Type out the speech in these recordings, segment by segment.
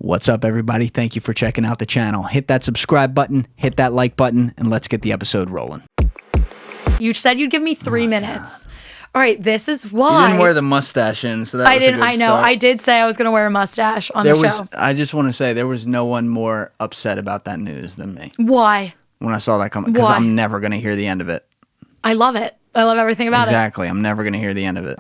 What's up, everybody? Thank you for checking out the channel. Hit that subscribe button, hit that like button, and let's get the episode rolling. You said you'd give me 3 minutes. All right, this is why. You didn't wear the mustache in, so that I was didn't. a good I know. start. I did say I was going to wear a mustache on the show. I just want to say there was no one more upset about that news than me. Why? When I saw that coming, because Why? I'm never going to hear the end of it. I love it. I love everything about Exactly. I'm never going to hear the end of it.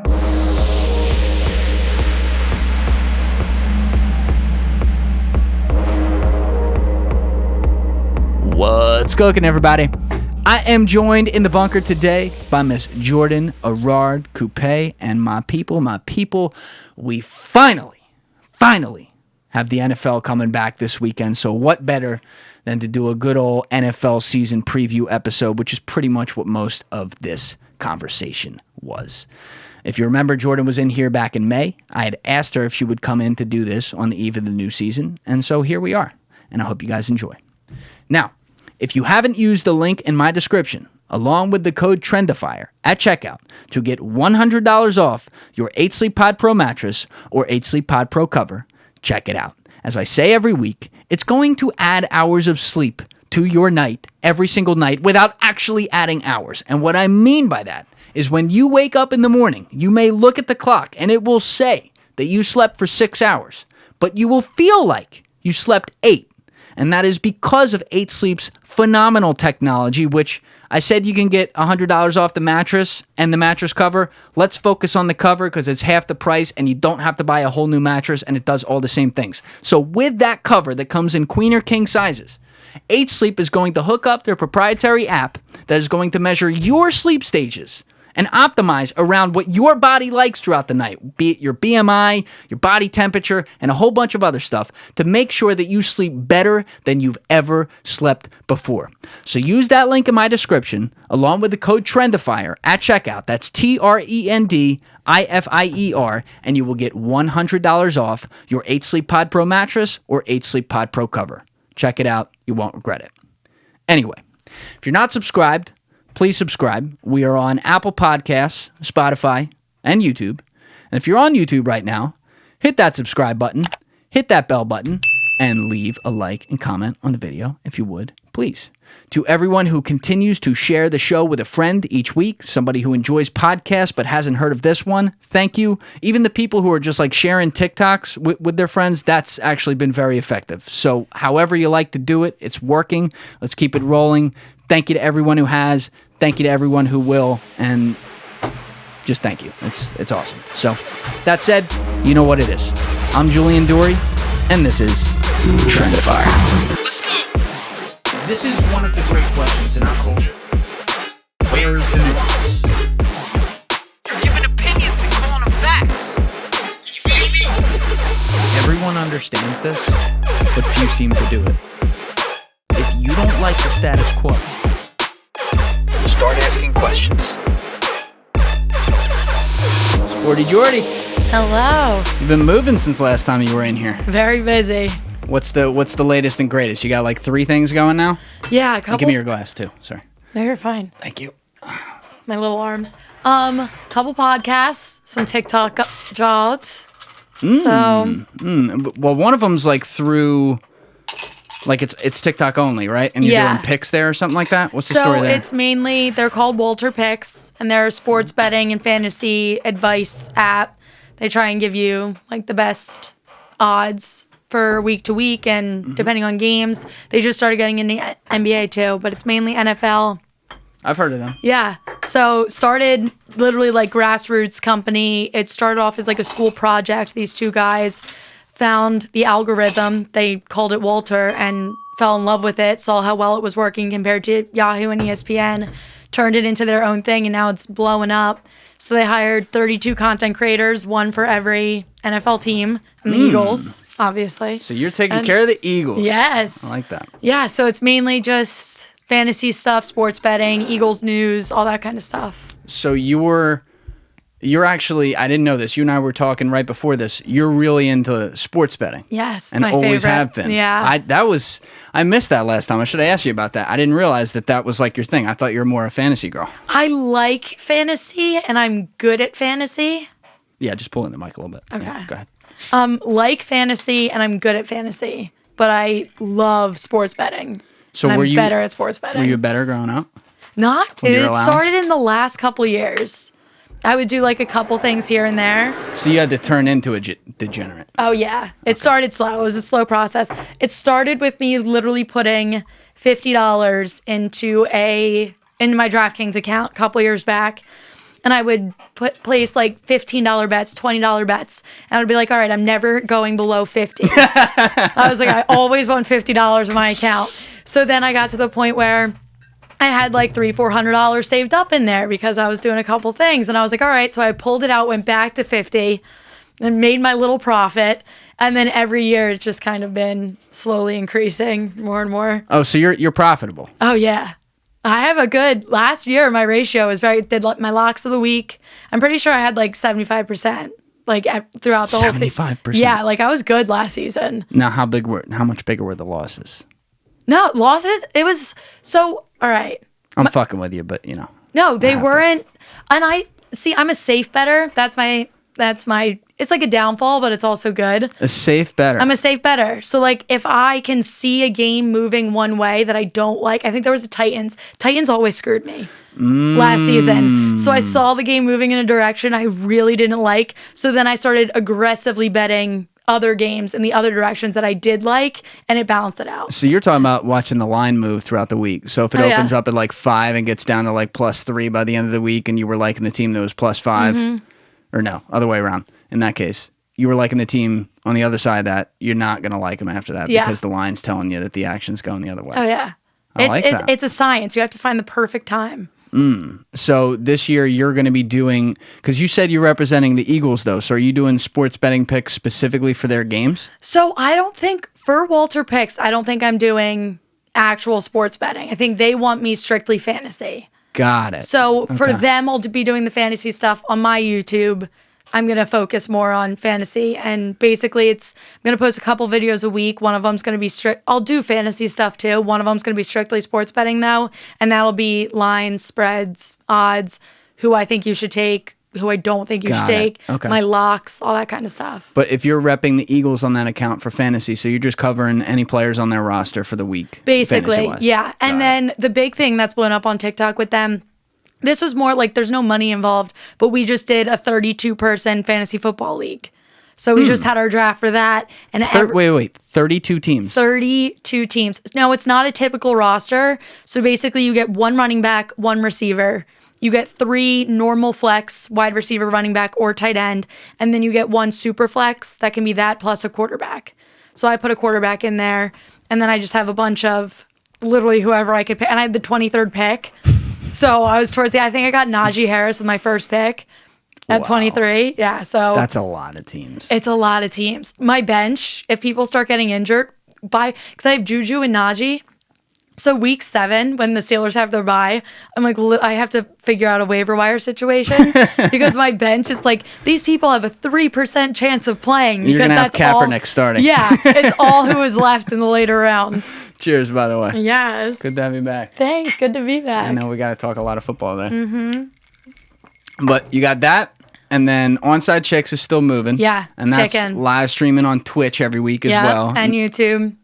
What's cooking, everybody? I am joined in the bunker today by Miss Jordyn, Erard-Coupé, and my people, we finally have the NFL coming back this weekend. So what better than to do a good old NFL season preview episode, which is pretty much what most of this conversation was. If you remember, Jordyn was in here back in May. I had asked her if she would come in to do this on the eve of the new season, and so here we are, and I hope you guys enjoy. Now, if you haven't used the link in my description, along with the code TRENDIFIER at checkout to get $100 off your 8 Sleep Pod Pro mattress or 8 Sleep Pod Pro cover, check it out. As I say every week, it's going to add hours of sleep to your night every single night without actually adding hours. And what I mean by that is when you wake up in the morning, you may look at the clock and it will say that you slept for 6 hours, but you will feel like you slept 8. And that is because of 8 Sleep's phenomenal technology, which I said you can get $100 off the mattress and the mattress cover. Let's focus on the cover because it's half the price and you don't have to buy a whole new mattress and it does all the same things. So with that cover that comes in queen or king sizes, 8 Sleep is going to hook up their proprietary app that is going to measure your sleep stages and optimize around what your body likes throughout the night, be it your BMI, your body temperature, and a whole bunch of other stuff to make sure that you sleep better than you've ever slept before. So use that link in my description along with the code TRENDIFIER at checkout. That's TRENDIFIER, and you will get $100 off your 8 Sleep Pod Pro mattress or 8 Sleep Pod Pro cover. Check it out. You won't regret it. Anyway, if you're not subscribed, please subscribe. We are on Apple Podcasts, Spotify, and YouTube. And if you're on YouTube right now, hit that subscribe button, hit that bell button, and leave a like and comment on the video if you would, please. To everyone who continues to share the show with a friend each week, somebody who enjoys podcasts but hasn't heard of this one, thank you. Even the people who are just like sharing TikToks with their friends, that's actually been very effective. So however you like to do it, it's working. Let's keep it rolling. Thank you to everyone who has. Thank you to everyone who will. And just thank you. It's awesome. So that said, you know what it is. I'm Julian Dorey, and this is TRENDIFIER. Let's go. This is one of the great questions in our culture. Where is the nuance? You're giving opinions and calling them facts. You feel me? Everyone understands this, but few seem to do it. If you don't like the status quo, start asking questions. Sporty Jordyn. Hello. You've been moving since last time you were in here. Very busy. What's the latest and greatest? You got like 3 things going now? Yeah, a couple. Give me your glass too. Sorry. No, you're fine. Thank you. My little arms. Couple podcasts, some TikTok jobs. Well, one of them's like through, like it's TikTok only, right? And you're doing picks there or something like that? What's the story there? So it's mainly, they're called Walter Picks, and they're a sports betting and fantasy advice app. They try and give you like the best odds for week to week and depending on games. They just started getting into NBA too, but it's mainly NFL. I've heard of them. Yeah. So started literally like grassroots company. It started off as like a school project. These 2 guys found the algorithm. They called it Walter and fell in love with it, saw how well it was working compared to Yahoo and ESPN, turned it into their own thing, and now it's blowing up. So they hired 32 content creators, 1 for every NFL team, and the Eagles, obviously. So you're taking care of the Eagles. Yes. I like that. Yeah, so it's mainly just fantasy stuff, sports betting, Eagles news, all that kind of stuff. So you're actually, I didn't know this. You and I were talking right before this. You're really into sports betting. Yes, and my always favorite. have been. Yeah. I missed that last time. I should have asked you about that. I didn't realize that was like your thing. I thought you were more a fantasy girl. I like fantasy, and I'm good at fantasy. Yeah, just pull in the mic a little bit. Okay. Yeah, go ahead. Like fantasy, and I'm good at fantasy, but I love sports betting. So and were I'm you better at sports betting? Were you better growing up? Not. With your It allowance? started in the last couple years. I would do like a couple things here and there. So you had to turn into a degenerate. Oh yeah, it started slow. It was a slow process. It started with me literally putting $50 into my DraftKings account a couple years back. And I would place like $15 bets, $20 bets. And I'd be like, all right, I'm never going below 50. I was like, I always want $50 in my account. So then I got to the point where I had like $300-$400 saved up in there because I was doing a couple things. And I was like, all right. So I pulled it out, went back to 50 and made my little profit. And then every year it's just kind of been slowly increasing more and more. Oh, so you're profitable. Oh, yeah. I have a good, last year my ratio was did my locks of the week. I'm pretty sure I had like 75%, like throughout the whole season. 75%? Yeah, like I was good last season. Now, how much bigger were the losses? No, losses, it was, so, all right. I'm fucking with you, but No, they weren't, and I'm a safe bettor. That's my, it's like a downfall, but it's also good. A safe bettor. I'm a safe bettor. So, like, if I can see a game moving one way that I don't like, I think there was the Titans. Titans always screwed me last season. So I saw the game moving in a direction I really didn't like. So then I started aggressively betting other games in the other directions that I did like, and it balanced it out. So you're talking about watching the line move throughout the week. So if it opens up at like 5 and gets down to like +3 by the end of the week, and you were liking the team that was +5, or no, other way around. In that case, you were liking the team on the other side of that. You're not going to like them after that because the line's telling you that the action's going the other way. Oh, yeah. It's a science. You have to find the perfect time. So this year you're going to be doing, because you said you're representing the Eagles though. So are you doing sports betting picks specifically for their games? So I don't think, for Walter Picks, I don't think I'm doing actual sports betting. I think they want me strictly fantasy. Got it. So for them, I'll be doing the fantasy stuff on my YouTube. I'm going to focus more on fantasy, and basically I'm going to post a couple videos a week. One of them's going to be I'll do fantasy stuff too. One of them's going to be strictly sports betting though, and that'll be lines, spreads, odds, who I think you should take, who I don't think you should take, my locks, all that kind of stuff. But if you're repping the Eagles on that account for fantasy, so you're just covering any players on their roster for the week. Basically, yeah. And then the big thing that's blown up on TikTok with them, this was more like there's no money involved, but we just did a 32-person fantasy football league. So we just had our draft for that. And wait, 32 teams. 32 teams. No, it's not a typical roster. So basically you get one running back, one receiver. You get 3 normal flex, wide receiver, running back, or tight end. And then you get 1 super flex. That can be that plus a quarterback. So I put a quarterback in there. And then I just have a bunch of literally whoever I could pick. And I had the 23rd pick. So I was I think I got Najee Harris with my first pick at 23. Yeah, so that's a lot of teams. It's a lot of teams. My bench, if people start getting injured, because I have Juju and Najee. So week 7, when the Steelers have their bye, I'm like, I have to figure out a waiver wire situation because my bench is like, these people have a 3% chance of playing. You're because gonna have that's Kaepernick starting. Yeah, it's all who is left in the later rounds. Cheers, by the way. Yes. Good to have you back. Thanks. Good to be back. I know we got to talk a lot of football there. Mm-hmm. But you got that, and then Onside Chicks is still moving. Yeah, and that's live streaming on Twitch every week as well. And YouTube.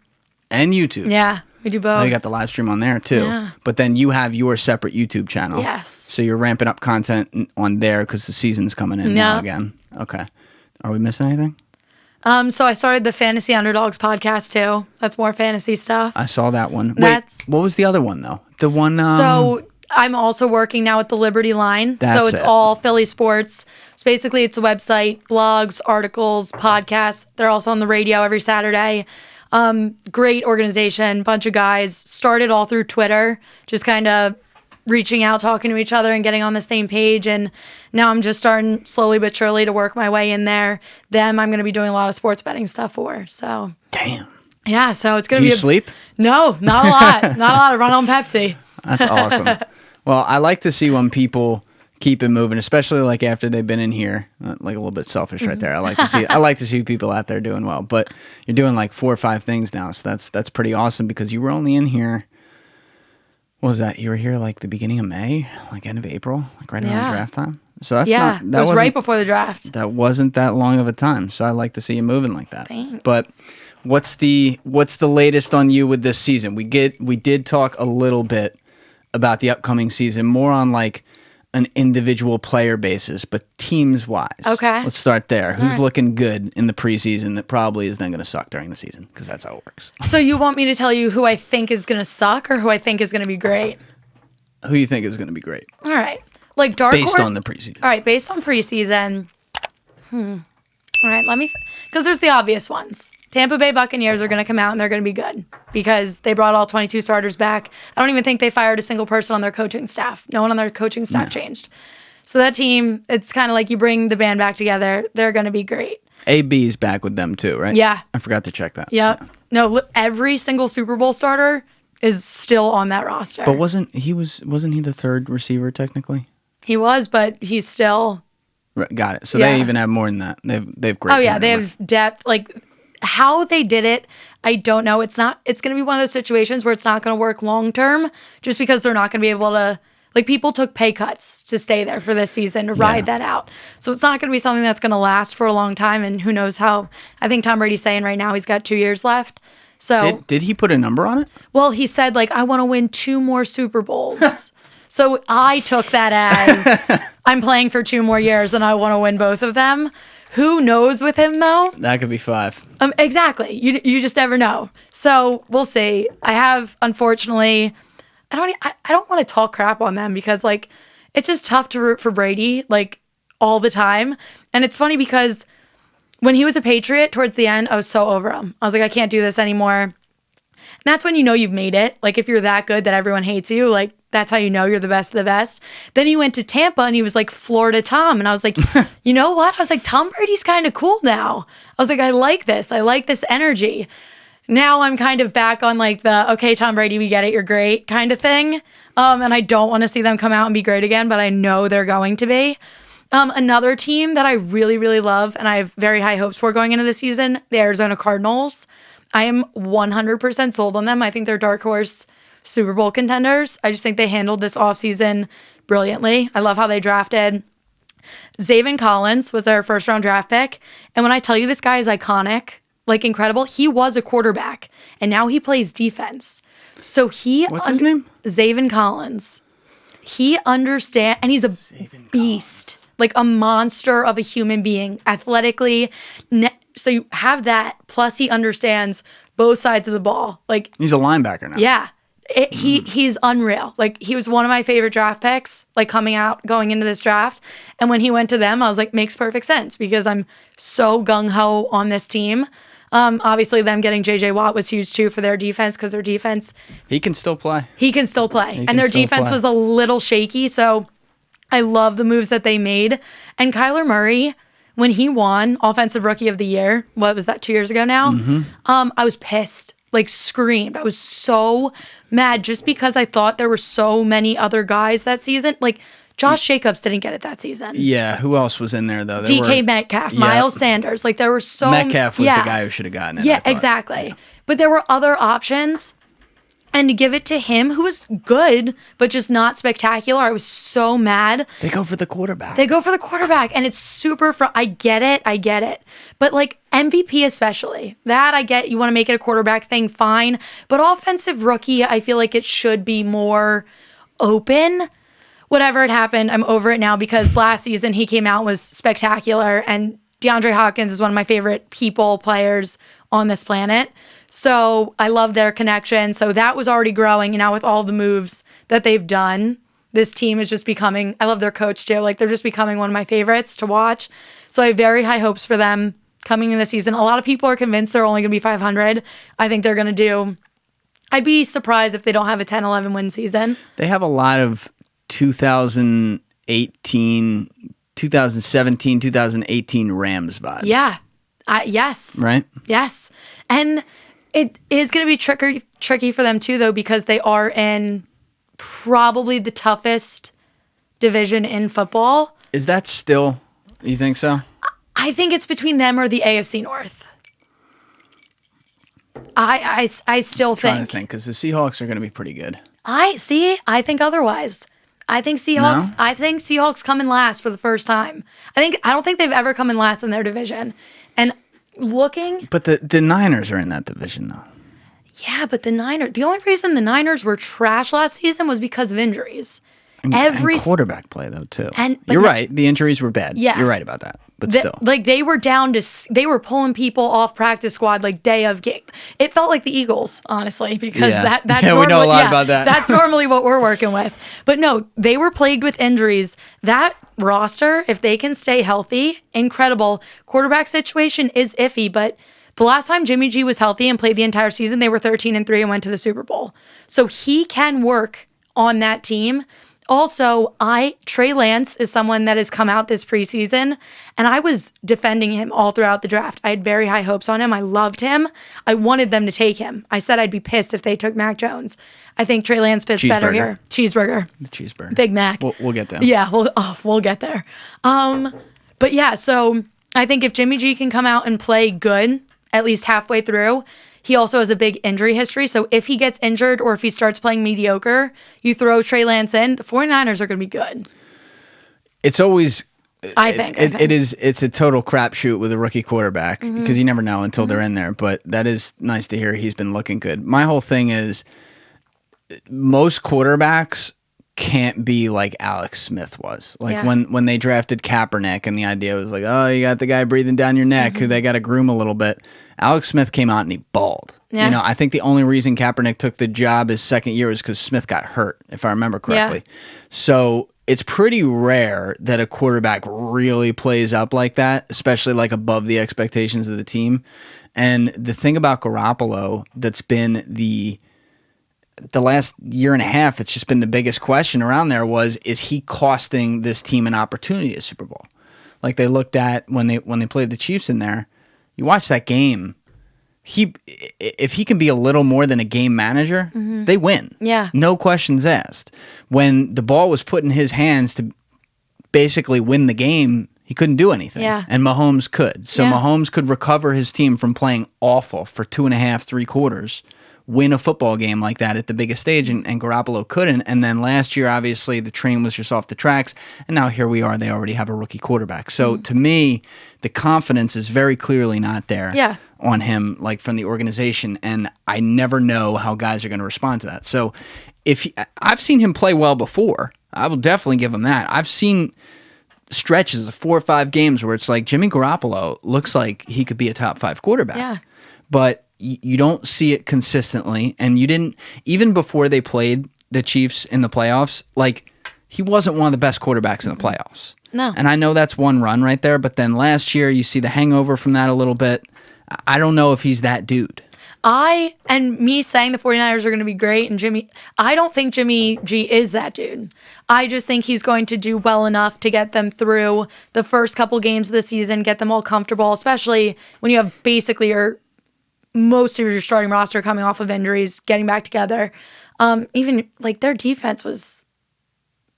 And YouTube. Yeah, we do both. Oh, you got the live stream on there too. Yeah. But then you have your separate YouTube channel. Yes. So you're ramping up content on there because the season's coming in now again. Okay. Are we missing anything? So I started the Fantasy Underdogs podcast too. That's more fantasy stuff. I saw that one. Wait, what was the other one though? The one. So I'm also working now with the Liberty Line. So it's all Philly sports. So basically, it's a website, blogs, articles, podcasts. They're also on the radio every Saturday. Great organization, bunch of guys. Started all through Twitter, just kind of reaching out, talking to each other, and getting on the same page. And now I'm just starting slowly but surely to work my way in there. Them, I'm going to be doing a lot of sports betting stuff for. So damn. Yeah, so it's going to be. Do you sleep? No, not a lot. Not a lot. I run on Pepsi. That's awesome. Well, I like to see when people keep it moving, especially like after they've been in here. Like a little bit selfish right there. I like to see people out there doing well. But you're doing like 4 or 5 things now, so that's pretty awesome because you were only in here. What was that? You were here like the beginning of May, like end of April, like right around draft time. So that's Yeah, not, that it was wasn't- right before the draft. That wasn't that long of a time. So I like to see you moving like that. Thanks. But what's the latest on you with this season? We did talk a little bit about the upcoming season, more on like an individual player basis, but teams wise. Okay. Let's start there. Who's right. looking good in the preseason that probably is then going to suck during the season? Because that's how it works. So you want me to tell you who I think is going to suck or who I think is going to be great? Who you think is going to be great? All right. Like dark Based horse- on the preseason. All right, based on preseason. All right, because there's the obvious ones. Tampa Bay Buccaneers are going to come out and they're going to be good because they brought all 22 starters back. I don't even think they fired a single person on their coaching staff. No one on their coaching staff changed. So that team, it's kind of like you bring the band back together. They're going to be great. AB's back with them too, right? Yeah. I forgot to check that. Yep. No, every single Super Bowl starter is still on that roster. But wasn't he the third receiver technically? He was, but he's still. Right, got it. So Yeah. they even have more than that. They've great. Oh yeah, they turnover. have depth. Like how they did it, I don't know. It's going to be one of those situations where it's not going to work long term, just because they're not going to be able to. Like people took pay cuts to stay there for this season to ride that out. So it's not going to be something that's going to last for a long time. And who knows how? I think Tom Brady's saying right now he's got 2 years left. So Did he put a number on it? well, he said like I want to win 2 more Super Bowls. So I took that as I'm playing for 2 more years and I want to win both of them. Who knows with him though? That could be 5. Exactly. You just never know. So we'll see. I have, unfortunately, I don't want to talk crap on them because like it's just tough to root for Brady like all the time. And it's funny because when he was a Patriot towards the end, I was so over him. I was like, I can't do this anymore. And that's when you know you've made it. Like if you're that good that everyone hates you, like that's how you know you're the best of the best. Then he went to Tampa and he was like Florida Tom. And I was like, you know what? I was like, Tom Brady's kind of cool now. I was like, I like this. I like this energy. Now I'm kind of back on like the, okay, Tom Brady, we get it. You're great kind of thing. And I don't want to see them come out and be great again, but I know they're going to be. Another team that I really, really love and I have very high hopes for going into the season, the Arizona Cardinals. I am 100% sold on them. I think they're dark horse Super Bowl contenders. I just think they handled this offseason brilliantly. I love how they drafted. Zaven Collins was their first round draft pick. And when I tell you this guy is iconic, like incredible, he was a quarterback and now he plays defense. So what's his name? Zaven Collins. He understands, and he's a beast, like a monster of a human being, athletically. So you have that, plus he understands both sides of the ball. Like He's a linebacker now. yeah, he's unreal. Like he was one of my favorite draft picks, like going into this draft. And when he went to them, I was like, makes perfect sense because I'm so gung-ho on this team. Obviously them getting JJ Watt was huge too for their defense because their defense. He can still play. And their defense was a little shaky. So I love the moves that they made. And Kyler Murray, when he won Offensive Rookie of the Year, what was that, 2 years ago now? I was pissed, like screamed. I was so mad just because I thought there were so many other guys that season. Like Josh Jacobs didn't get it that season. Yeah, who else was in there though? DK Metcalf, Miles Sanders. Like there were so Metcalf was the guy who should have gotten it. Yeah, exactly. Yeah. But there were other options. And to give it to him, who was good, but just not spectacular, I was so mad. They go for the quarterback. And it's super I get it. But like MVP especially, that I get. You want to make it a quarterback thing, fine. But offensive rookie, I feel like it should be more open. Whatever had happened, I'm over it now because last season he came out and was spectacular. And DeAndre Hopkins is one of my favorite players on this planet. So I love their connection. So that was already growing. And now with all the moves that they've done, this team is just becoming, I love their coach too. Like they're just becoming one of my favorites to watch. So I have very high hopes for them coming in the season. A lot of people are convinced they're only going to be 500. I think they're going to do, I'd be surprised if they don't have a 10-11 win season. They have a lot of 2017, 2018 Rams vibes. Yeah. Yes. Right? Yes. And it is going to be tricky for them too, though, because they are in probably the toughest division in football. Is that still, you think so? I think it's between them or the AFC North. I still think. I'm trying to think, because the Seahawks are going to be pretty good. I think otherwise. I think Seahawks. No? I think Seahawks come in last for the first time. I don't think they've ever come in last in their division. And looking, But the Niners are in that division, though. yeah, but the Niners. The only reason the Niners were trash last season was because of injuries. And quarterback play, though, too. But You're right. The injuries were bad. Yeah. You're right about that. But still. Like, they were down to, they were pulling people off practice squad like day of game. It felt like the Eagles, honestly, because Yeah. that's Yeah, we know a lot about that. That's normally what we're working with. But no, they were plagued with injuries. That roster, if they can stay healthy, incredible. Quarterback situation is iffy, but the last time Jimmy G was healthy and played the entire season, they were 13-3 and went to the Super Bowl. So he can work on that team. Also, Trey Lance is someone that has come out this preseason, and I was defending him all throughout the draft. I had very high hopes on him. I loved him. I wanted them to take him. I said I'd be pissed if they took Mac Jones. I think Trey Lance fits better here. Cheeseburger. The cheeseburger. Big Mac. We'll get there. Yeah, we'll get there. But yeah, so I think if Jimmy G can come out and play good, at least halfway through, he also has a big injury history. So if he gets injured or if he starts playing mediocre, you throw Trey Lance in, the 49ers are going to be good. It's always... I think. It's a total crapshoot with a rookie quarterback because you never know until they're in there. But that is nice to hear he's been looking good. My whole thing is most quarterbacks can't be like Alex Smith was. Like when they drafted Kaepernick and the idea was like, oh, you got the guy breathing down your neck who they got to groom a little bit. Alex Smith came out and he balled. Yeah. You know, I think the only reason Kaepernick took the job his second year was because Smith got hurt, if I remember correctly. Yeah. So it's pretty rare that a quarterback really plays up like that, especially like above the expectations of the team. And the thing about Garoppolo that's been the last year and a half, it's just been the biggest question around there was, is he costing this team an opportunity at Super Bowl? Like they looked at when they played the Chiefs in there, you watch that game, if he can be a little more than a game manager, they win. Yeah. No questions asked. When the ball was put in his hands to basically win the game, he couldn't do anything. Yeah. And Mahomes could. So Mahomes could recover his team from playing awful for 2.5, 3 quarters, win a football game like that at the biggest stage, and Garoppolo couldn't. And then last year, obviously, the train was just off the tracks, and now here we are. They already have a rookie quarterback. So to me, the confidence is very clearly not there on him, like from the organization, and I never know how guys are going to respond to that. So I've seen him play well before. I will definitely give him that. I've seen stretches of 4 or 5 games where it's like Jimmy Garoppolo looks like he could be a top 5 quarterback. Yeah. But you don't see it consistently, and you didn't even before they played the Chiefs in the playoffs. Like he wasn't one of the best quarterbacks in the playoffs. No, and I know that's one run right there. But then last year, you see the hangover from that a little bit. I don't know if he's that dude. Me saying the 49ers are going to be great, and I don't think Jimmy G is that dude. I just think he's going to do well enough to get them through the first couple games of the season, get them all comfortable, especially when you have basically most of your starting roster coming off of injuries, getting back together. Even like their defense was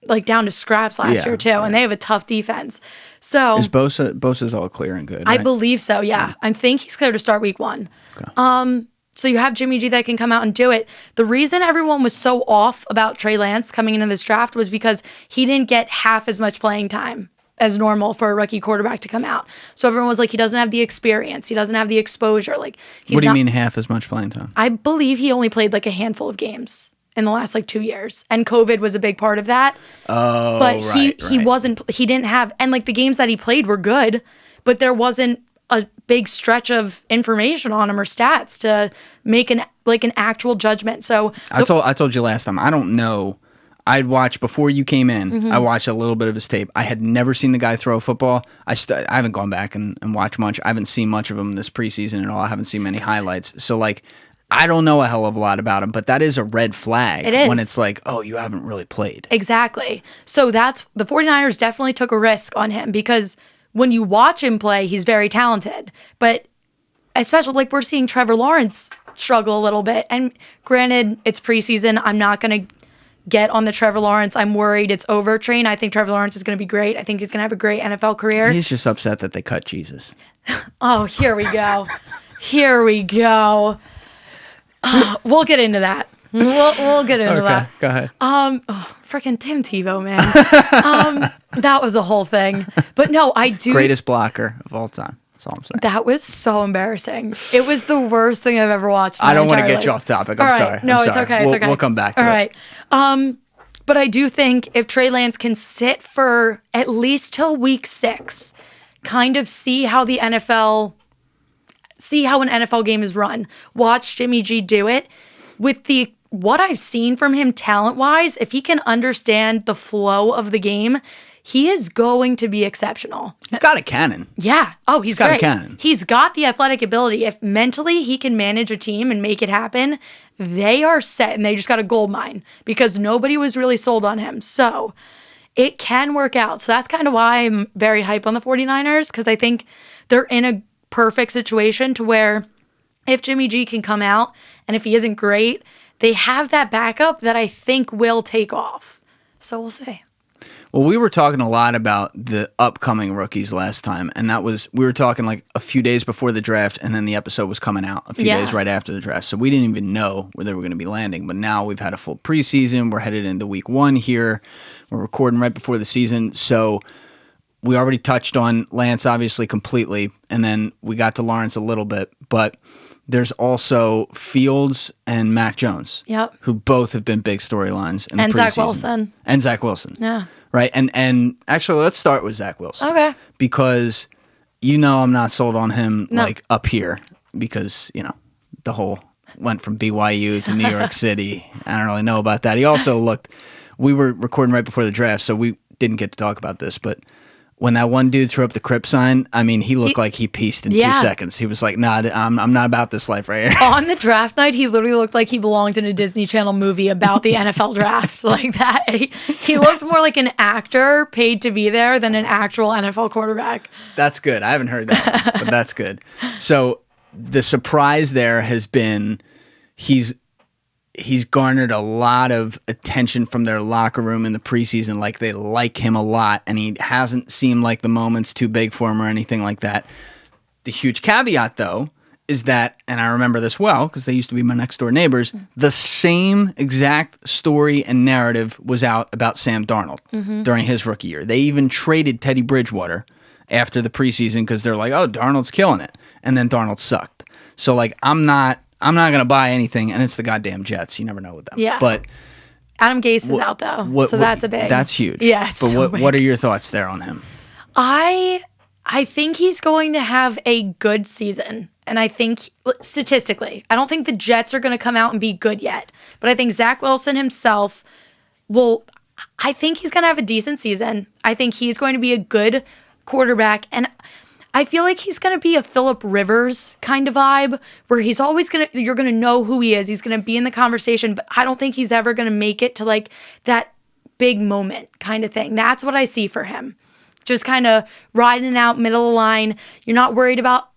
like down to scraps last year too, and they have a tough defense. So is Bosa's all clear and good? I right? believe so. Yeah, I think he's clear to start week 1. Okay. So you have Jimmy G that can come out and do it. The reason everyone was so off about Trey Lance coming into this draft was because he didn't get half as much playing time as normal for a rookie quarterback to come out. So everyone was like, he doesn't have the experience. He doesn't have the exposure. Like, what do you mean half as much playing time? I believe he only played like a handful of games in the last like 2 years. And COVID was a big part of that. Oh, but right. He didn't have, and like the games that he played were good, but there wasn't a big stretch of information on him or stats to make an actual judgment. So I told you last time, I don't know. I'd watch before you came in. I watched a little bit of his tape. I had never seen the guy throw a football. I haven't gone back and watched much. I haven't seen much of him this preseason at all. I haven't seen many highlights. So like, I don't know a hell of a lot about him, but that is a red flag. It is. When it's like, oh, you haven't really played. Exactly. So the 49ers definitely took a risk on him because when you watch him play, he's very talented. But especially like we're seeing Trevor Lawrence struggle a little bit. And granted, it's preseason. I'm not going to get on the Trevor Lawrence. I'm worried it's over train. I think Trevor Lawrence is going to be great. I think he's going to have a great NFL career. He's just upset that they cut Jesus. Oh, here we go. Here we go. We'll get into that. We'll get into that. Go ahead. Freaking Tim Tebow, man. That was a whole thing. But no, I do. Greatest blocker of all time. That's all I'm saying. That was so embarrassing. It was the worst thing I've ever watched. I don't want to get you off topic. I'm sorry. No, I'm it's sorry. okay. It's okay. We'll come back to all it. right. But I do think if Trey Lance can sit for at least till week 6, kind of see how an NFL game is run, watch Jimmy G do it with what I've seen from him talent-wise, if he can understand the flow of the game, he is going to be exceptional. He's got a cannon. Yeah. Oh, he's got a cannon. He's got the athletic ability. If mentally he can manage a team and make it happen, they are set and they just got a gold mine because nobody was really sold on him. So it can work out. So that's kind of why I'm very hype on the 49ers because I think they're in a perfect situation to where if Jimmy G can come out and if he isn't great, they have that backup that I think will take off. So we'll see. Well, we were talking a lot about the upcoming rookies last time, and we were talking like a few days before the draft, and then the episode was coming out a few days right after the draft. So we didn't even know where they were going to be landing. But now we've had a full preseason. We're headed into week 1 here. We're recording right before the season. So we already touched on Lance, obviously, completely, and then we got to Lawrence a little bit. But there's also Fields and Mac Jones, who both have been big storylines in the preseason. And Zach Wilson. And Zach Wilson. Yeah. Right, and actually, let's start with Zach Wilson. Okay. Because I'm not sold on him like up here because the whole went from BYU to New York City. I don't really know about that. He also we were recording right before the draft, so we didn't get to talk about this, but when that one dude threw up the Crip sign, I mean, he looked like he pieced in 2 seconds. He was like, nah, I'm not about this life right here. On the draft night, he literally looked like he belonged in a Disney Channel movie about the NFL draft. Like that. He looked more like an actor paid to be there than an actual NFL quarterback. That's good. I haven't heard that, but that's good. So the surprise there has been he's garnered a lot of attention from their locker room in the preseason. Like they like him a lot, and he hasn't seemed like the moment's too big for him or anything like that. The huge caveat, though, is that, and I remember this well because they used to be my next door neighbors, the same exact story and narrative was out about Sam Darnold during his rookie year. They even traded Teddy Bridgewater after the preseason because they're like, oh, Darnold's killing it. And then Darnold sucked. So, I'm not going to buy anything, and it's the goddamn Jets. You never know with them. Yeah. But Adam Gase is out, though, so that's a big... That's huge. Yeah, it's But so big. What are your thoughts there on him? I think he's going to have a good season, and I think, statistically, I don't think the Jets are going to come out and be good yet, but I think Zach Wilson himself I think he's going to have a decent season. I think he's going to be a good quarterback, and I feel like he's going to be a Phillip Rivers kind of vibe where he's always you're going to know who he is. He's going to be in the conversation, but I don't think he's ever going to make it to that big moment kind of thing. That's what I see for him. Just kind of riding out middle of the line. You're not worried about,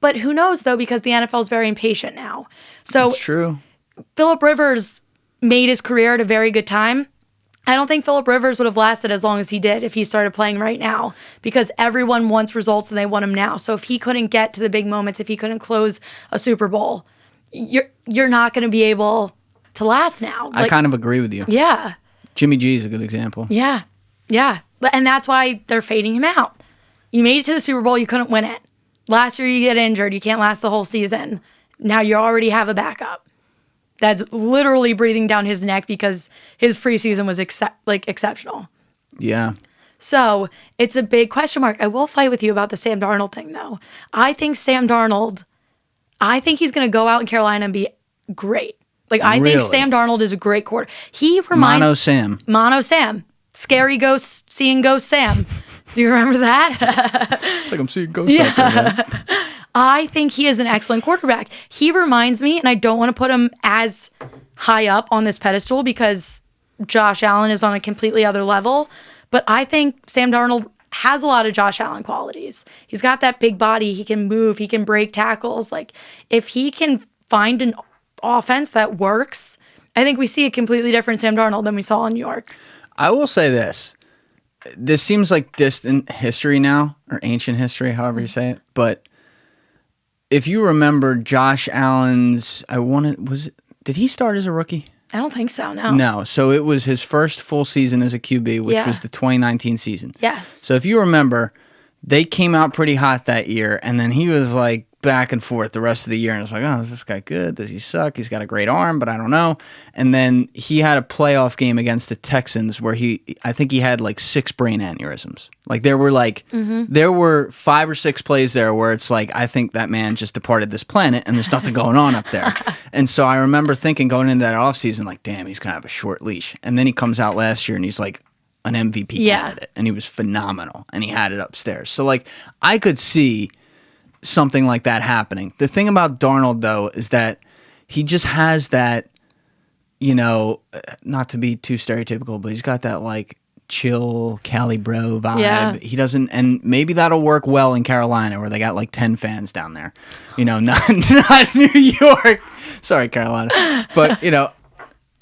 but who knows though, because the NFL is very impatient now. So That's true. Phillip Rivers made his career at a very good time. I don't think Phillip Rivers would have lasted as long as he did if he started playing right now because everyone wants results and they want him now. So if he couldn't get to the big moments, if he couldn't close a Super Bowl, you're not going to be able to last now. I kind of agree with you. Yeah. Jimmy G is a good example. Yeah. Yeah. And that's why they're fading him out. You made it to the Super Bowl, you couldn't win it. Last year you get injured, you can't last the whole season. Now you already have a backup. That's literally breathing down his neck because his preseason was exceptional. Yeah. So it's a big question mark. I will fight with you about the Sam Darnold thing, though. I think he's going to go out in Carolina and be great. I think Sam Darnold is a great quarter. He reminds Mono Sam. Scary ghost, seeing ghost Sam. Do you remember that? It's like I'm seeing ghosts out there. Right? I think he is an excellent quarterback. He reminds me, and I don't want to put him as high up on this pedestal because Josh Allen is on a completely other level, but I think Sam Darnold has a lot of Josh Allen qualities. He's got that big body. He can move. He can break tackles. If he can find an offense that works, I think we see a completely different Sam Darnold than we saw in New York. I will say this. This seems like distant history now, or ancient history, however you say it, but if you remember Josh Allen's, did he start as a rookie? I don't think so, no. No. So it was his first full season as a QB, which was the 2019 season. Yes. So if you remember, they came out pretty hot that year, and then he was like back and forth the rest of the year, and it's like, oh, is this guy good? Does he suck? He's got a great arm, but I don't know. And then he had a playoff game against the Texans where I think he had like 6 brain aneurysms. Like there were 5 or 6 plays there where it's like, I think that man just departed this planet and there's nothing going on up there. And so I remember thinking going into that offseason, like, damn, he's gonna have a short leash. And then he comes out last year and he's like an MVP candidate, and he was phenomenal, and he had it upstairs. So like I could see something like that happening. The thing about Darnold, though, is that he just has that, not to be too stereotypical, but he's got that like chill Cali bro vibe. Yeah. He doesn't, and maybe that'll work well in Carolina where they got like 10 fans down there. Not New York. Sorry, Carolina. But,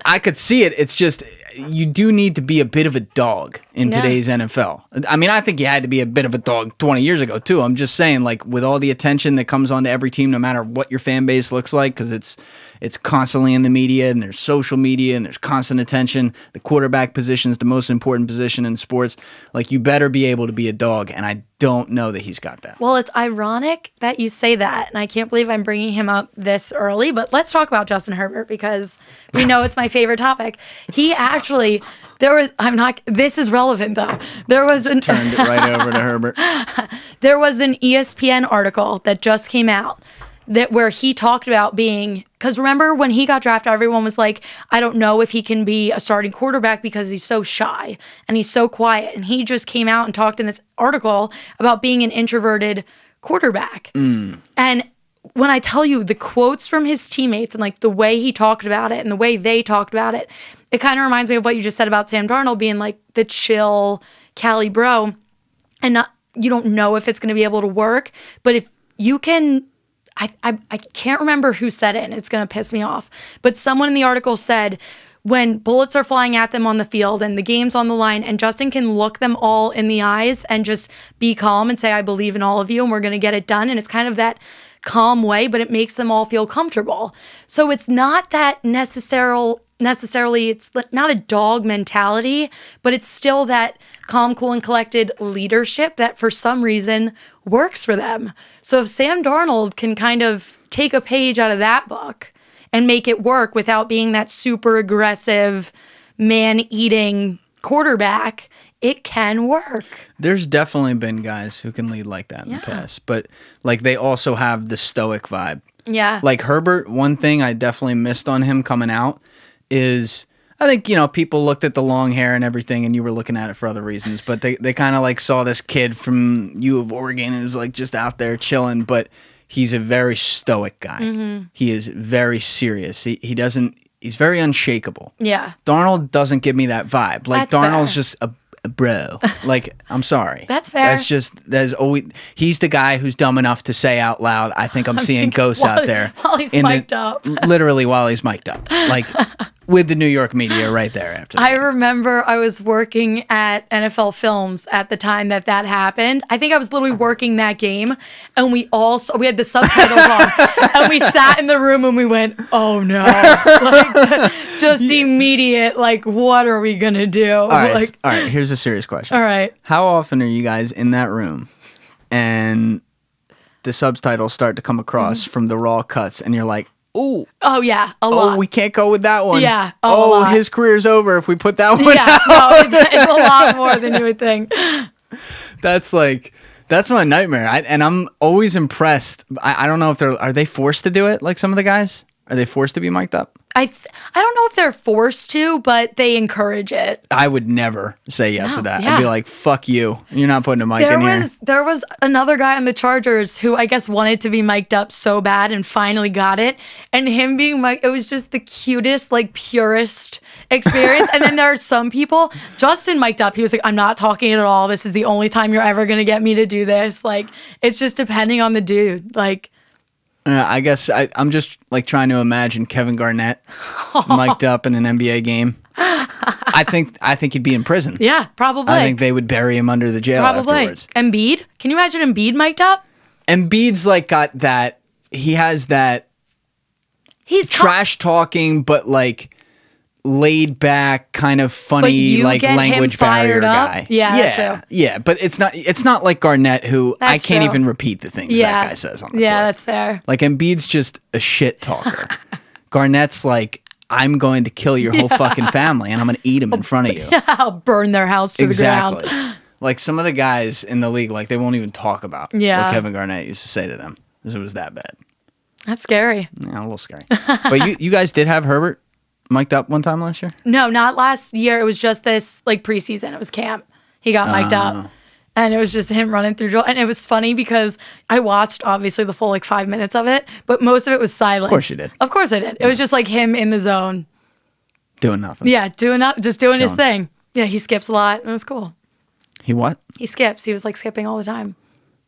I could see it. It's just you do need to be a bit of a dog in today's NFL. I mean, I think you had to be a bit of a dog 20 years ago, too. I'm just saying, like, with all the attention that comes onto every team, no matter what your fan base looks like, because it's constantly in the media, and there's social media, and there's constant attention. The quarterback position is the most important position in sports. Like, you better be able to be a dog, and I don't know that he's got that. Well, it's ironic that you say that, and I can't believe I'm bringing him up this early, but let's talk about Justin Herbert because we know it's my favorite topic. He actually, this is relevant though. Turned it right over to Herbert. There was an ESPN article that just came out where he talked about because remember when he got drafted, everyone was like, I don't know if he can be a starting quarterback because he's so shy and he's so quiet. And he just came out and talked in this article about being an introverted quarterback. And when I tell you the quotes from his teammates and like the way he talked about it and the way they talked about it, it kind of reminds me of what you just said about Sam Darnold being like the chill Cali bro. And you don't know if it's going to be able to work, but if you can... I can't remember who said it, and it's going to piss me off. But someone in the article said when bullets are flying at them on the field and the game's on the line and Justin can look them all in the eyes and just be calm and say, I believe in all of you and we're going to get it done. And it's kind of that calm way, but it makes them all feel comfortable. So it's not that necessarily, it's not a dog mentality, but it's still that calm, cool, and collected leadership that for some reason works for them. So if Sam Darnold can kind of take a page out of that book and make it work without being that super aggressive, man-eating quarterback, it can work. There's definitely been guys who can lead like that in the past, but like they also have the stoic vibe. Yeah. Like Herbert, one thing I definitely missed on him coming out is I think, people looked at the long hair and everything and you were looking at it for other reasons, but they kind of like saw this kid from U of Oregon and was like just out there chilling, but he's a very stoic guy. Mm-hmm. He is very serious. He's very unshakable. Yeah. Darnold doesn't give me that vibe. Like That's Darnold's fair. just a bro. Like, I'm sorry. That's fair. There's always, he's the guy who's dumb enough to say out loud, I think I'm seeing ghosts out there. While he's mic'd up. Literally while he's mic'd up. Like, with the New York media right there after that. I remember I was working at NFL Films at the time that happened. I think I was literally working that game, and we had the subtitles on, and we sat in the room and we went, "Oh no!" Like, just immediate, like, what are we gonna do? All right, here's a serious question. All right. How often are you guys in that room, and the subtitles start to come across from the raw cuts, and you're like, ooh. Oh, yeah, a lot. Oh, we can't go with that one. Yeah, a oh, lot. his career's over if we put that one out. No, it's a lot more than you would think. That's my nightmare. And I'm always impressed. I don't know if are they forced to do it like some of the guys? Are they forced to be mic'd up? I don't know if they're forced to, but they encourage it. I would never say yes to that. Yeah. I'd be like, fuck you. You're not putting a mic in here. There was another guy on the Chargers who I guess wanted to be mic'd up so bad and finally got it. And him being mic'd, it was just the cutest, like purest experience. And then there are some people, Justin mic'd up, he was like, I'm not talking at all. This is the only time you're ever going to get me to do this. Like, it's just depending on the dude. Like, I guess I'm just like trying to imagine Kevin Garnett mic'd up in an NBA game. I think he'd be in prison. Yeah, probably. I think they would bury him under the jail afterwards. Embiid? Can you imagine Embiid mic'd up? Embiid's like got that. He has that. He's trash talking, but like laid back, kind of funny, you like get him language barrier fired up? guy. Yeah, that's true. Yeah, but it's not like Garnett, who I That's can't true. even repeat the things that guy says on the Yeah, court. that's fair. Like Embiid's just a shit talker. Garnett's like, I'm going to kill your whole fucking family and I'm going to eat them in front of you. I'll burn their house to the ground. Like some of the guys in the league, like they won't even talk about what Kevin Garnett used to say to them because it was that bad. That's scary. Yeah, a little scary. But you guys did have Herbert mic'd up one time last year? No, not last year. It was just this like preseason. It was camp. He got mic'd up. And it was just him running through drill. And it was funny because I watched obviously the full like 5 minutes of it, but most of it was silence. Of course you did. Of course I did. It was just like him in the zone. Doing nothing. Yeah, just doing his thing. Yeah, he skips a lot. It was cool. He what? He skips. He was like skipping all the time.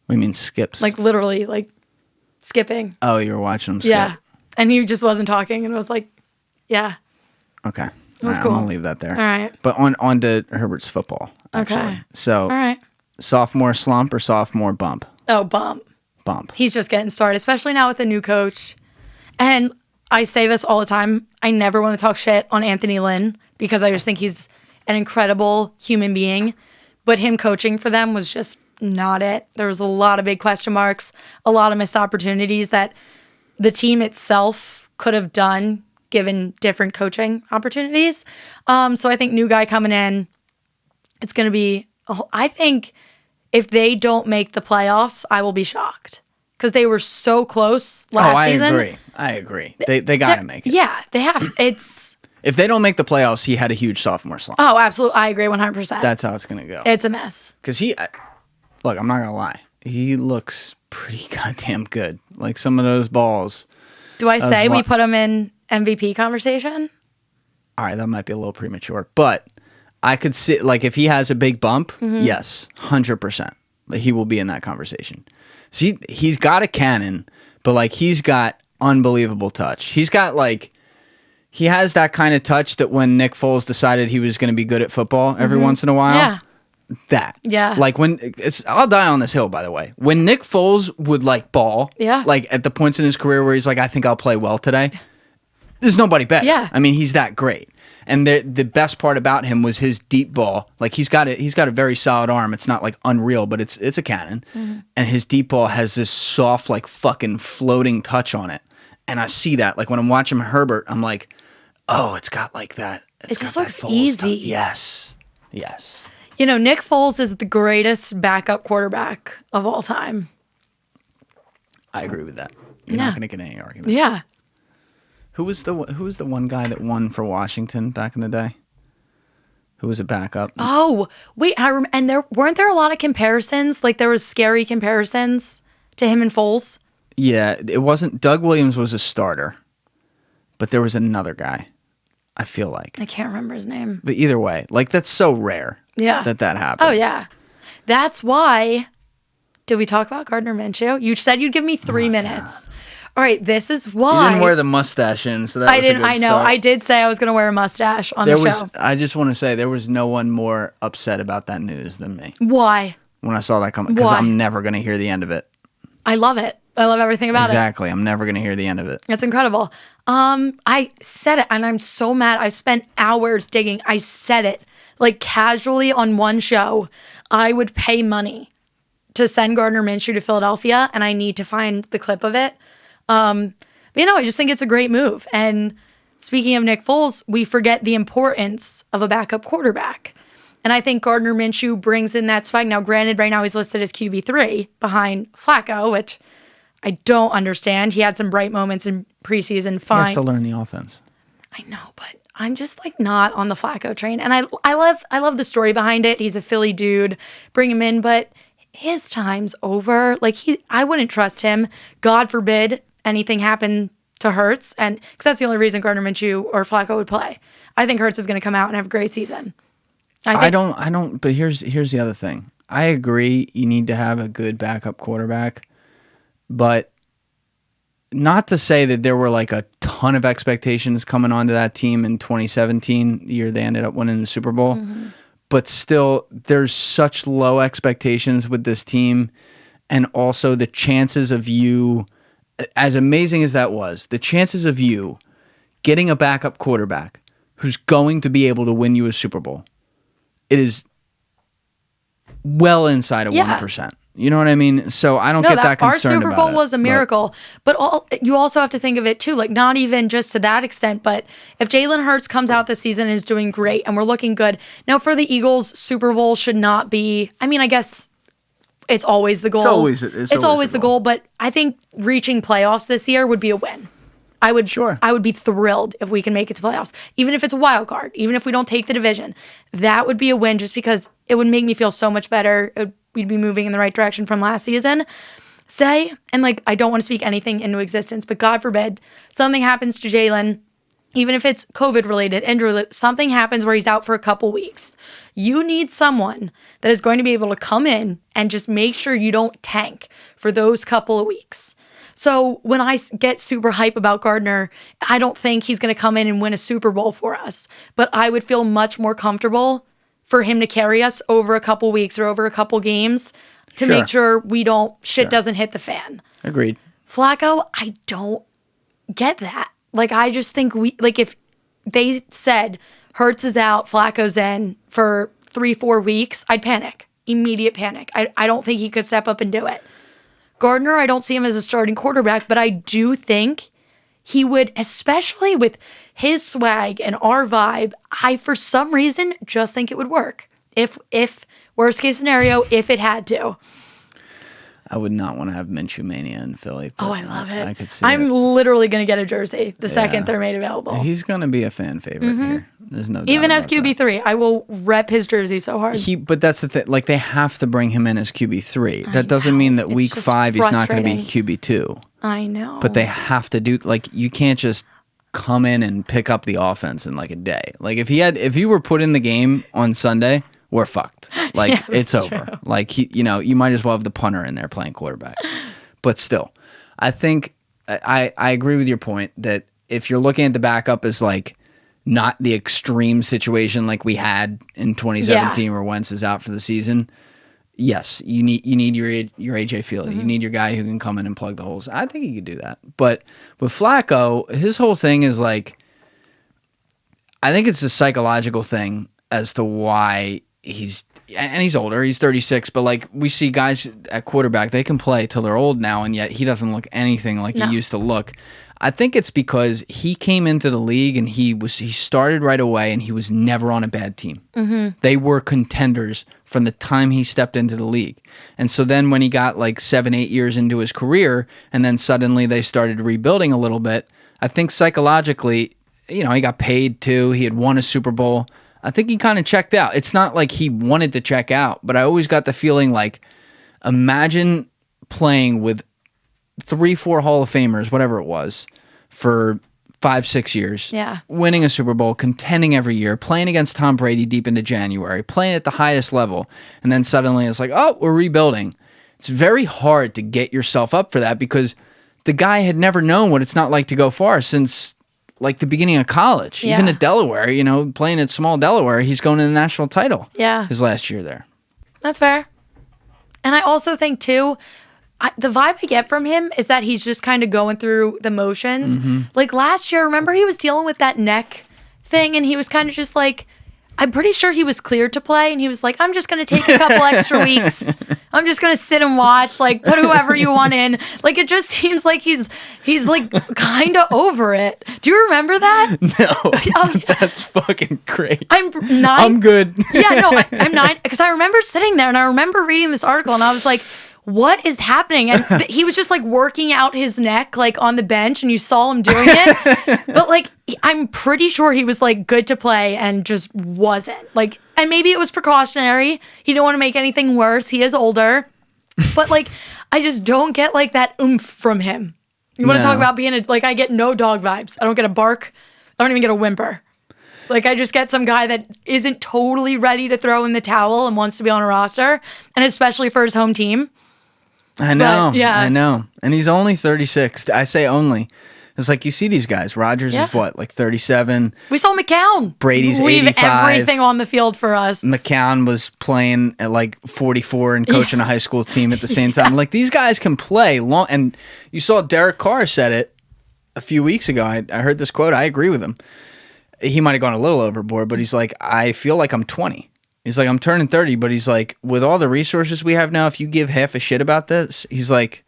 What do you mean skips? Like literally like skipping. Oh, you were watching him skip. Yeah. And he just wasn't talking and was like, yeah. Okay. It was All right, cool. I'm going to leave that there. All right. But on to Herbert's football, actually. Okay. So, All right. sophomore slump or sophomore bump? Oh, bump. Bump. He's just getting started, especially now with the new coach. And I say this all the time. I never want to talk shit on Anthony Lynn because I just think he's an incredible human being. But him coaching for them was just not it. There was a lot of big question marks, a lot of missed opportunities that the team itself could have done given different coaching opportunities. So I think new guy coming in, it's going to be, I think if they don't make the playoffs, I will be shocked because they were so close last season. I agree. They got to make it. Yeah, they have. It's... If they don't make the playoffs, he had a huge sophomore slump. Oh, absolutely. I agree 100%. That's how it's going to go. It's a mess. Because look, I'm not going to lie. He looks pretty goddamn good. Like some of those balls. Do I say we put him in MVP conversation? All right, that might be a little premature. But I could see, like, if he has a big bump, yes, 100%. Like, he will be in that conversation. See, he's got a cannon, but, like, he's got unbelievable touch. He's got, like... He has that kind of touch that when Nick Foles decided he was going to be good at football every once in a while. Yeah. That. Yeah. Like I'll die on this hill, by the way. When Nick Foles would like ball, like at the points in his career where he's like, I think I'll play well today. There's nobody better. Yeah. I mean, he's that great. And the best part about him was his deep ball. Like he's got a very solid arm. It's not like unreal, but it's a cannon. And his deep ball has this soft, like fucking floating touch on it. And I see that. Like when I'm watching Herbert, I'm like, oh, it's got like that. It just looks easy. Yes. Yes. You know, Nick Foles is the greatest backup quarterback of all time. I agree with that. You're not going to get any argument. Yeah. Who was the one guy that won for Washington back in the day? Who was a backup? Oh, wait, and weren't there a lot of comparisons? Like there was scary comparisons to him and Foles? Yeah, it wasn't Doug Williams was a starter. But there was another guy, I feel like. I can't remember his name. But either way, like that's so rare that happens. Oh, yeah. That's why, did we talk about Gardner Minshew? You said you'd give me 3 minutes. God. All right, this is why. You didn't wear the mustache in, so that was a good I know. start. I did say I was going to wear a mustache on the show. I just want to say there was no one more upset about that news than me. Why? When I saw that coming, because I'm never going to hear the end of it. I love it. I love everything about it. Exactly. I'm never going to hear the end of it. It's incredible. I said it, and I'm so mad. I spent hours digging. I said it, like, casually on one show. I would pay money to send Gardner Minshew to Philadelphia, and I need to find the clip of it. But, I just think it's a great move. And speaking of Nick Foles, we forget the importance of a backup quarterback. And I think Gardner Minshew brings in that swag. Now, granted, right now he's listed as QB3 behind Flacco, which... I don't understand. He had some bright moments in preseason. Fine. He has to learn the offense. I know, but I'm just like not on the Flacco train. And I love the story behind it. He's a Philly dude. Bring him in, but his time's over. Like I wouldn't trust him. God forbid anything happened to Hurts, and because that's the only reason Gardner Minshew or Flacco would play. I think Hurts is going to come out and have a great season. I don't. But here's the other thing. I agree. You need to have a good backup quarterback. But not to say that there were like a ton of expectations coming onto that team in 2017, the year they ended up winning the Super Bowl. Mm-hmm. But still, there's such low expectations with this team. And also the chances of you, as amazing as that was, the chances of you getting a backup quarterback who's going to be able to win you a Super Bowl, it is well inside of 1%. You know what I mean? So I don't get that concerned about it. Our Super Bowl was a miracle. But you also have to think of it, too. Like, not even just to that extent, but if Jalen Hurts comes out this season and is doing great and we're looking good. Now, for the Eagles, Super Bowl should not be... I mean, I guess it's always the goal. It's always the goal. But I think reaching playoffs this year would be a win. I would be thrilled if we can make it to playoffs. Even if it's a wild card. Even if we don't take the division. That would be a win just because it would make me feel so much better. We'd be moving in the right direction from last season. And like, I don't want to speak anything into existence, but God forbid, something happens to Jalen, even if it's COVID-related, injury, something happens where he's out for a couple weeks. You need someone that is going to be able to come in and just make sure you don't tank for those couple of weeks. So when I get super hype about Gardner, I don't think he's going to come in and win a Super Bowl for us, but I would feel much more comfortable for him to carry us over a couple weeks or over a couple games to make sure we doesn't hit the fan. Agreed. Flacco, I don't get that. Like, I just think if they said Hurts is out, Flacco's in for 3-4 weeks, I'd panic. Immediate panic. I don't think he could step up and do it. Gardner, I don't see him as a starting quarterback, but I do think he would, especially with his swag and our vibe, I, for some reason, just think it would work. If worst case scenario, if it had to. I would not want to have Minshew Mania in Philly. Oh, I love it. I could see I'm literally going to get a jersey the second they're made available. He's going to be a fan favorite here. There's no doubt even as about QB3, I will rep his jersey so hard. But that's the thing. Like, they have to bring him in as QB3. That doesn't mean that week 5 he's not going to be QB2. I know. But they have to do, like, you can't just come in and pick up the offense in like a day. Like, if he were put in the game on Sunday, we're fucked. Like, it's over. True. Like, you might as well have the punter in there playing quarterback. But still, I think I agree with your point that if you're looking at the backup as like not the extreme situation like we had in 2017 where Wentz is out for the season, yes, you need your AJ Field. You need your guy who can come in and plug the holes. I think he could do that. But with Flacco, his whole thing is like, I think it's a psychological thing as to why he's older. He's 36, but like we see guys at quarterback, they can play till they're old now, and yet he doesn't look anything like he used to look. I think it's because he came into the league and he started right away and he was never on a bad team. They were contenders from the time he stepped into the league. And so then when he got like 7-8 years into his career and then suddenly they started rebuilding a little bit, I think psychologically, he got paid too. He had won a Super Bowl. I think he kind of checked out. It's not like he wanted to check out, but I always got the feeling like, imagine playing with 3-4 Hall of Famers, whatever it was, for 5-6 years. Yeah. Winning a Super Bowl, contending every year, playing against Tom Brady deep into January, playing at the highest level, and then suddenly it's like, oh, we're rebuilding. It's very hard to get yourself up for that because the guy had never known what it's not like to go far since like the beginning of college. Even at Delaware, playing at small Delaware, he's going to the national title. Yeah. His last year there. That's fair. And I also think too, the vibe I get from him is that he's just kind of going through the motions. Like last year, remember he was dealing with that neck thing and he was kind of just like, I'm pretty sure he was cleared to play and he was like, I'm just going to take a couple extra weeks. I'm just going to sit and watch, like put whoever you want in. Like it just seems like he's like kind of over it. Do you remember that? No. That's fucking great. I'm 9. I'm good. I'm 9 because I remember sitting there and I remember reading this article and I was like, what is happening? And he was just like working out his neck like on the bench and you saw him doing it. But like, I'm pretty sure he was like good to play and just wasn't. Like, and maybe it was precautionary. He didn't want to make anything worse. He is older. But like, I just don't get like that oomph from him. You want to talk about being I get no dog vibes. I don't get a bark. I don't even get a whimper. Like, I just get some guy that isn't totally ready to throw in the towel and wants to be on a roster. And especially for his home team. I know. But, yeah. I know. And he's only 36. I say only. It's like you see these guys. Rodgers is what, like 37? We saw McCown. Brady's leave 85. Everything on the field for us. McCown was playing at like 44 and coaching a high school team at the same time. Like these guys can play long. And you saw Derek Carr said it a few weeks ago. I heard this quote. I agree with him. he might have gone a little overboard, but he's like, I feel like I'm 20. He's like, I'm turning 30, but he's like, with all the resources we have now, if you give half a shit about this, he's like,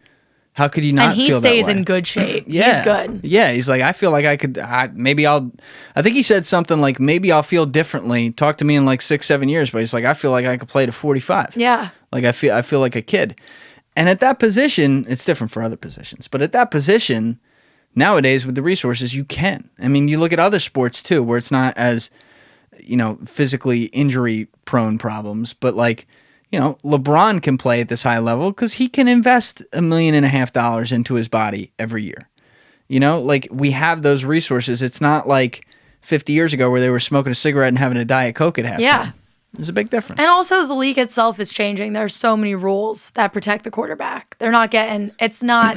how could you not And he feel stays that way? in good shape. Yeah. He's good. Yeah, he's like, I feel like I think he said something like, maybe I'll feel differently. Talk to me in like 6-7 years, but he's like, I feel like I could play to 45. Yeah. Like I feel like a kid. And at that position, it's different for other positions, but at that position, nowadays with the resources, you can. I mean, you look at other sports too, where it's not as, physically injury prone problems, but like, LeBron can play at this high level because he can invest $1.5 million into his body every year. Like we have those resources. It's not like 50 years ago where they were smoking a cigarette and having a Diet Coke at halftime. Yeah. There's a big difference. And also the league itself is changing. There's so many rules that protect the quarterback. It's not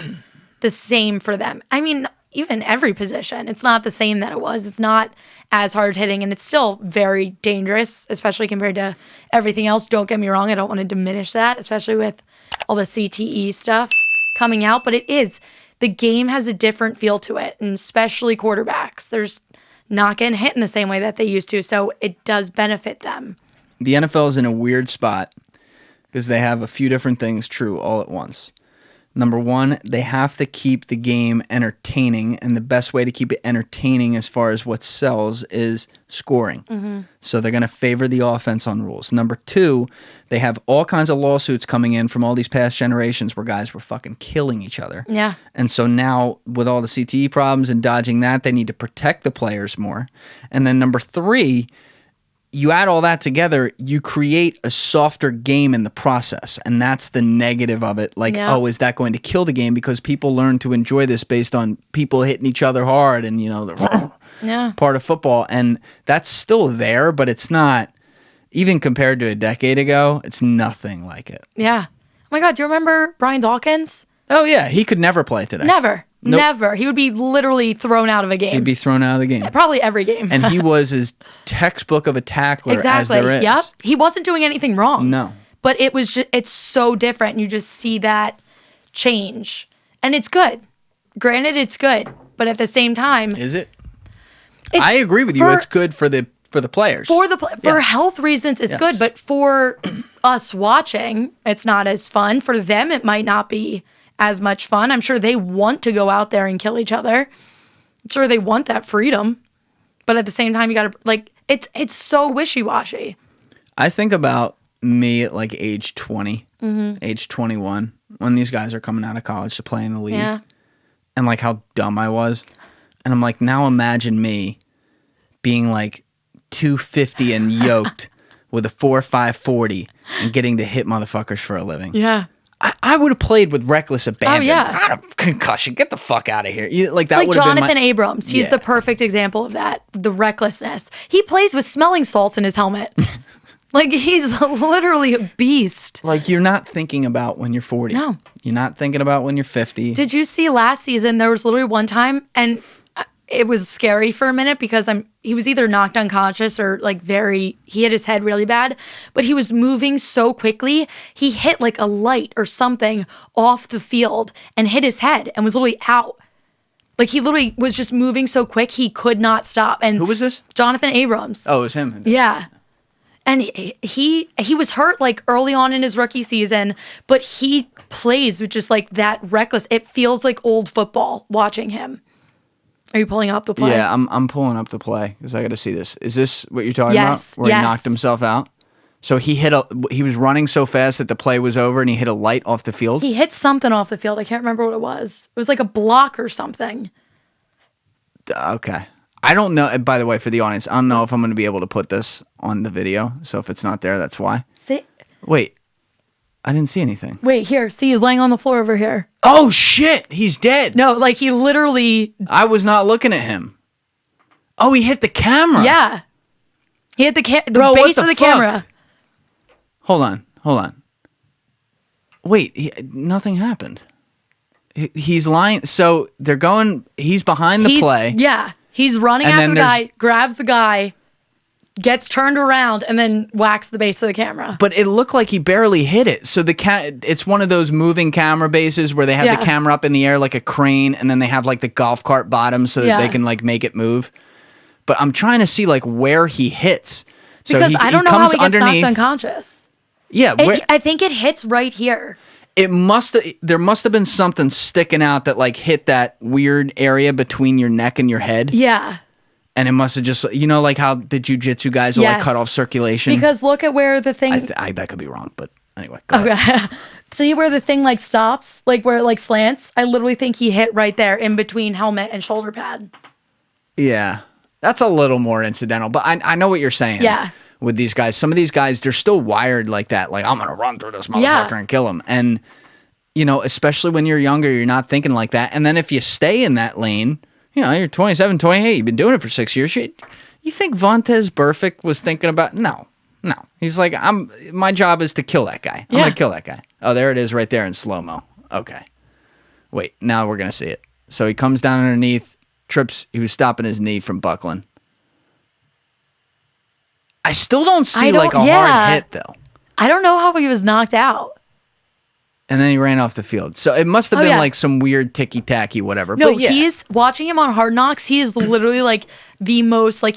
the same for them. I mean, even every position, it's not the same that it was. It's not as hard hitting, and it's still very dangerous, especially compared to everything else. Don't get me wrong. I don't want to diminish that, especially with all the CTE stuff coming out, but the game has a different feel to it, and especially quarterbacks. There's not getting hit in the same way that they used to, so it does benefit them. The NFL is in a weird spot because they have a few different things true all at once. Number one, they have to keep the game entertaining, and the best way to keep it entertaining as far as what sells is scoring. Mm-hmm. So they're going to favor the offense on rules. Number two, they have all kinds of lawsuits coming in from all these past generations where guys were fucking killing each other. Yeah. And so now with all the CTE problems and dodging that, they need to protect the players more. And then number three, you add all that together, you create a softer game in the process. And that's the negative of it. Like, is that going to kill the game? Because people learn to enjoy this based on people hitting each other hard and, the part of football. And that's still there, but it's not, even compared to a decade ago, it's nothing like it. Yeah. Oh my God, do you remember Brian Dawkins? Oh, yeah. He could never play today. Never. Nope. Never. He would be literally thrown out of a game. He'd be thrown out of the game. Probably every game. And he was as textbook of a tackler as there is. Yep. He wasn't doing anything wrong. No. But it's so different. And you just see that change. And it's good. Granted, it's good. But at the same time. Is it? I agree with you. It's good for the players. For health reasons, it's good. But for us watching, it's not as fun. For them, it might not be as much fun. I'm sure they want to go out there and kill each other. I'm sure they want that freedom. But at the same time, you got to, it's so wishy-washy. I think about me at age 20, age 21, when these guys are coming out of college to play in the league. Yeah. And how dumb I was. And I'm like, now imagine me being 250 and yoked with a 4.5 40 and getting to hit motherfuckers for a living. Yeah. I would have played with reckless abandon. Oh, yeah. Concussion. Get the fuck out of here. That like would have been Jonathan Abrams. He's the perfect example of that. The recklessness. He plays with smelling salts in his helmet. He's literally a beast. You're not thinking about when you're 40. No. You're not thinking about when you're 50. Did you see last season, there was literally one time, and it was scary for a minute because he was either knocked unconscious or he hit his head really bad, but he was moving so quickly. He hit a light or something off the field and hit his head and was literally out. He literally was just moving so quick, he could not stop. And who was this? Jonathan Abrams. Oh, it was him. Yeah. And he was hurt early on in his rookie season, but he plays with just that reckless. It feels like old football watching him. Are you pulling up the play? Yeah, I'm pulling up the play because I got to see this. Is this what you're talking about? Where he knocked himself out? So he was running so fast that the play was over and he hit a light off the field? He hit something off the field. I can't remember what it was. It was a block or something. Okay. I don't know. By the way, for the audience, I don't know if I'm going to be able to put this on the video. So if it's not there, that's why. Wait. I didn't see anything. Wait, here. See, he's laying on the floor over here. Oh, shit. He's dead. No, he literally... I was not looking at him. Oh, he hit the camera. Yeah. He hit the base of the camera. Hold on. Wait, nothing happened. He's lying. So they're going... He's behind the play. Yeah. He's running after the guy, grabs the guy, gets turned around, and then whacks the base of the camera. But it looked like he barely hit it. So it's one of those moving camera bases where they have the camera up in the air like a crane, and then they have the golf cart bottom so that they can make it move. but I'm trying to see like where he hits. Because I don't know how he gets knocked unconscious. Yeah, I think it hits right here. There must have been something sticking out that like hit that weird area between your neck and your head. Yeah. And it must have just, like how the jiu-jitsu guys will like cut off circulation. Because look at where the thing... that could be wrong, but anyway, go ahead. Okay. See where the thing like stops, like where it like slants? I literally think he hit right there in between helmet and shoulder pad. Yeah. That's a little more incidental, but I know what you're saying. Yeah. With these guys. Some of these guys, they're still wired like that. Like, I'm going to run through this motherfucker and kill him. And, especially when you're younger, you're not thinking like that. And then if you stay in that lane, you're 27, 28, you've been doing it for 6 years. You think Vontaze Burfict was thinking about, no. He's like, my job is to kill that guy. I'm going to kill that guy. Oh, there it is right there in slow-mo. Okay. Wait, now we're going to see it. So he comes down underneath, trips, he was stopping his knee from buckling. I still don't see like a hard hit, though. I don't know how he was knocked out. And then he ran off the field. So it must have been like some weird ticky-tacky whatever. No, but he's watching him on Hard Knocks. He is literally like the most like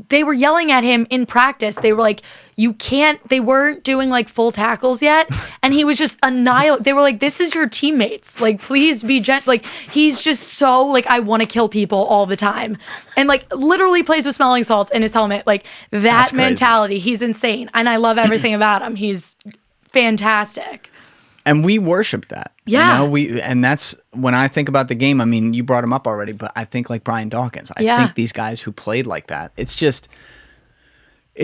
they were yelling at him in practice. They were like, you can't, they weren't doing like full tackles yet. And he was just they were like, this is your teammates. Like, please be gentle. Like, he's just so like, I want to kill people all the time. And like literally plays with smelling salts in his helmet. Like that mentality. He's insane. And I love everything about him. He's fantastic. And we worship that. Yeah. And that's when I think about the game. I mean, you brought him up already, but I think like Brian Dawkins. I think these guys who played like that. It's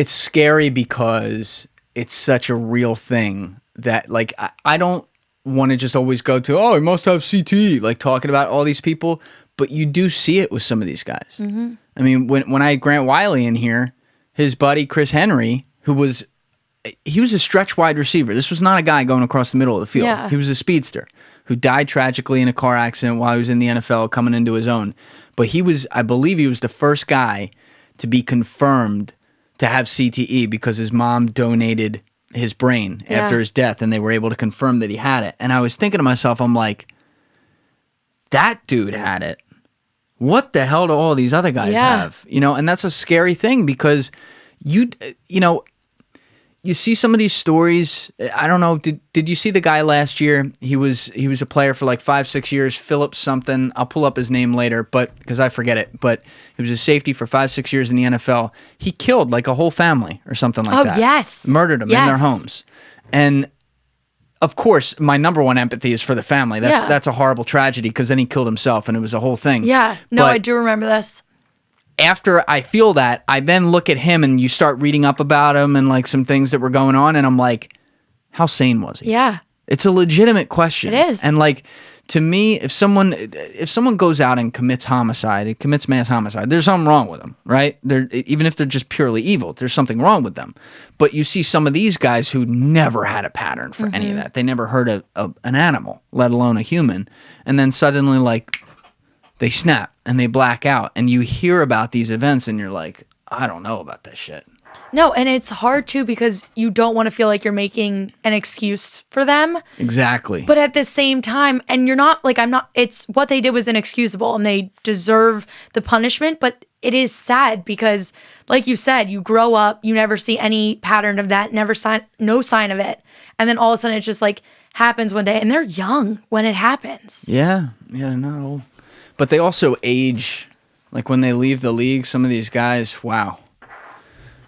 scary because it's such a real thing that like I don't want to just always go to, oh, he must have CTE, like talking about all these people. But you do see it with some of these guys. Mm-hmm. I mean, when I had Grant Wiley in here, his buddy Chris Henry, he was a stretch wide receiver. This was not a guy going across the middle of the field. Yeah. He was a speedster who died tragically in a car accident while he was in the NFL coming into his own. But I believe he was the first guy to be confirmed to have CTE because his mom donated his brain after his death and they were able to confirm that he had it. And I was thinking to myself, I'm like, that dude had it. What the hell do all these other guys have? And that's a scary thing because you see some of these stories. I don't know. Did you see the guy last year? He was a player for like 5-6 years. Philip something. I'll pull up his name later, but because I forget it. But he was a safety for 5-6 years in the NFL. He killed like a whole family or something like that. Oh yes, murdered them in their homes. And of course, my number one empathy is for the family. That's a horrible tragedy because then he killed himself and it was a whole thing. Yeah. No, I do remember this. After I feel that, I then look at him and you start reading up about him and like some things that were going on, and I'm like, how sane was he? Yeah. It's a legitimate question. It is. And like, to me, if someone goes out and commits mass homicide, there's something wrong with them, right? Even if they're just purely evil, there's something wrong with them. But you see some of these guys who never had a pattern for any of that. They never hurt an animal, let alone a human. And then suddenly like they snap and they black out, and you hear about these events and you're like, I don't know about this shit. No, and it's hard too because you don't want to feel like you're making an excuse for them. Exactly. But at the same time, and you're not like, it's what they did was inexcusable and they deserve the punishment, but it is sad because like you said, you grow up, you never see any pattern of that, no sign of it. And then all of a sudden it just like happens one day, and they're young when it happens. Yeah, they're not old. But they also age, like when they leave the league, some of these guys, wow.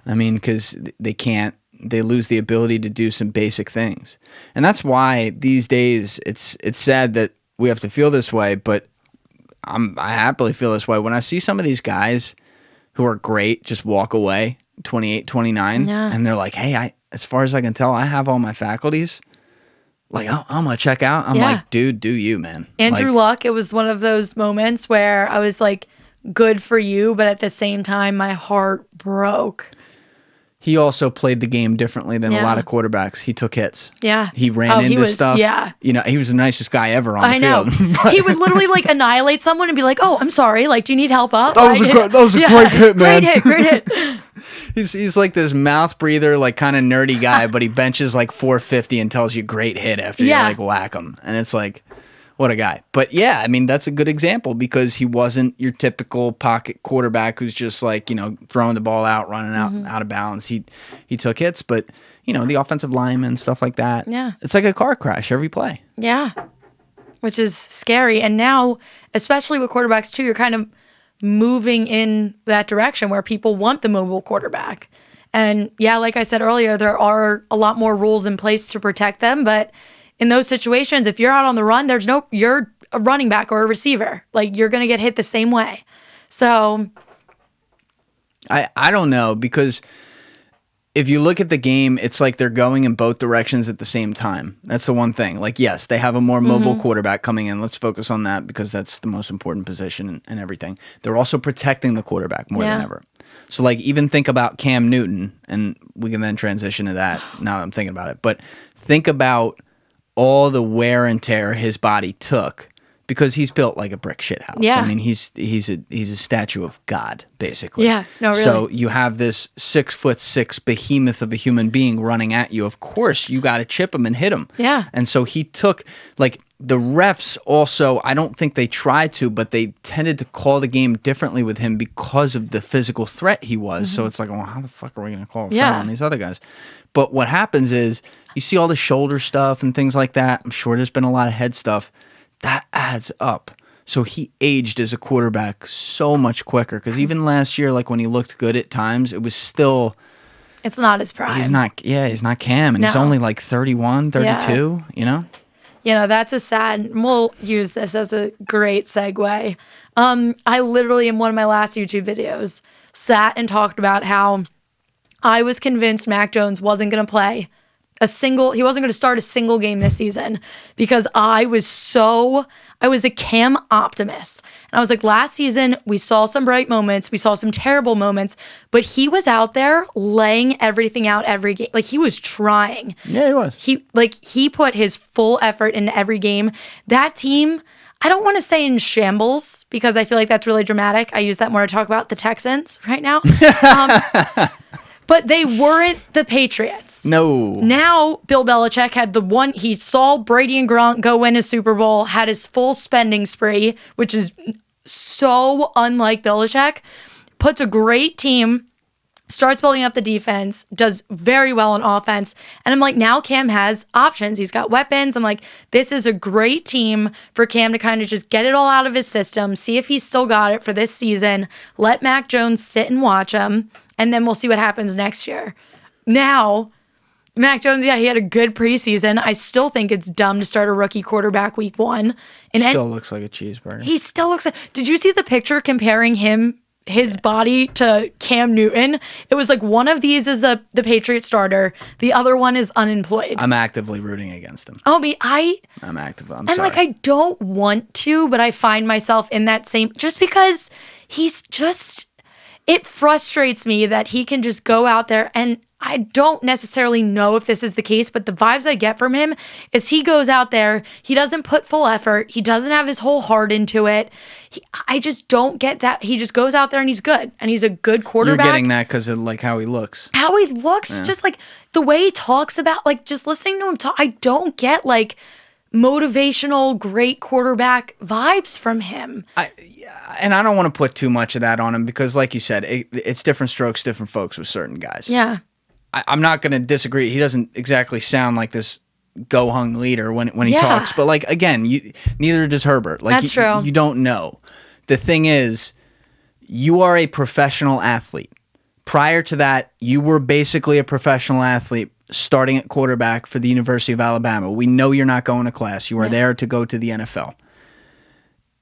I mean, because they lose the ability to do some basic things. And that's why these days it's sad that we have to feel this way, but I happily feel this way. When I see some of these guys who are great just walk away, 28, 29, and they're like, hey, as far as I can tell, I have all my faculties. Like, I'm going to check out. I'm like, dude, do you, man. Andrew Luck, it was one of those moments where I was like, good for you, but at the same time, my heart broke. He also played the game differently than a lot of quarterbacks. He took hits. Yeah. He ran into stuff. Yeah. He was the nicest guy ever on the field. I know. He would literally like annihilate someone and be like, oh, I'm sorry. Like, do you need help up? That was a great hit, man. Great hit. He's like this mouth breather, like kind of nerdy guy, but he benches like 450 and tells you great hit after you like whack him. And it's like, What a guy. But yeah, I mean, that's a good example because he wasn't your typical pocket quarterback who's just like, throwing the ball out, running out of bounds. He took hits, but, the offensive linemen, stuff like that. Yeah. It's like a car crash every play. Yeah. Which is scary. And now, especially with quarterbacks too, you're kind of moving in that direction where people want the mobile quarterback. And yeah, like I said earlier, there are a lot more rules in place to protect them, but in those situations, if you're out on the run, you're a running back or a receiver. Like, you're going to get hit the same way. So I don't know, because if you look at the game, it's like they're going in both directions at the same time. That's the one thing. Like, yes, they have a more mobile quarterback coming in. Let's focus on that because that's the most important position and everything. They're also protecting the quarterback more than ever. So, like, even think about Cam Newton, and we can then transition to that now that I'm thinking about it. But think about all the wear and tear his body took because he's built like a brick shithouse. Yeah. I mean, he's a statue of God, basically. Yeah, no, really. So you have this 6'6" behemoth of a human being running at you. Of course, you got to chip him and hit him. Yeah. And so he took, like, the refs also, I don't think they tried to, but they tended to call the game differently with him because of the physical threat he was. So it's like, well, how the fuck are we going to call a foul on these other guys? But what happens is you see all the shoulder stuff and things like that. I'm sure there's been a lot of head stuff. That adds up. So he aged as a quarterback so much quicker because even last year, like when he looked good at times, it was still... It's not his prime. He's not Cam, and he's only like 31, 32, That's a sad... We'll use this as a great segue. I literally, in one of my last YouTube videos, sat and talked about how I was convinced Mac Jones wasn't going to play he wasn't going to start a single game this season because I was a Cam optimist. And I was like, last season, we saw some bright moments, we saw some terrible moments, but he was out there laying everything out every game. Like, he was trying. Yeah, he was. He put his full effort into every game. That team, I don't want to say in shambles because I feel like that's really dramatic. I use that more to talk about the Texans right now. But they weren't the Patriots. No. Now, Bill Belichick had he saw Brady and Gronk go win a Super Bowl, had his full spending spree, which is so unlike Belichick, puts a great team, starts building up the defense, does very well on offense. And I'm like, now Cam has options. He's got weapons. I'm like, this is a great team for Cam to kind of just get it all out of his system, see if he's still got it for this season, let Mac Jones sit and watch him, and then we'll see what happens next year. Now, Mac Jones, he had a good preseason. I still think it's dumb to start a rookie quarterback week 1. And still looks like a cheeseburger. He still looks like... Did you see the picture comparing his body to Cam Newton? It was like one of these is the Patriot starter. The other one is unemployed. I'm actively rooting against him. I'm sorry. Like, I don't want to, but I find myself in that same... Just because he's just... It frustrates me that he can just go out there, and I don't necessarily know if this is the case, but the vibes I get from him is he goes out there, he doesn't put full effort, he doesn't have his whole heart into it. I just don't get that. He just goes out there and he's good, and he's a good quarterback. You're getting that because of like how he looks. How he looks, just like the way he talks about, like just listening to him talk, I don't get like motivational, great quarterback vibes from him. And I don't want to put too much of that on him because, like you said, it's different strokes, different folks with certain guys. Yeah. I'm not going to disagree. He doesn't exactly sound like this go-hung leader when he talks. But, like, again, neither does Herbert. Like, that's true. You don't know. The thing is, you are a professional athlete. Prior to that, you were basically a professional athlete starting at quarterback for the University of Alabama. We know you're not going to class. You are there to go to the NFL.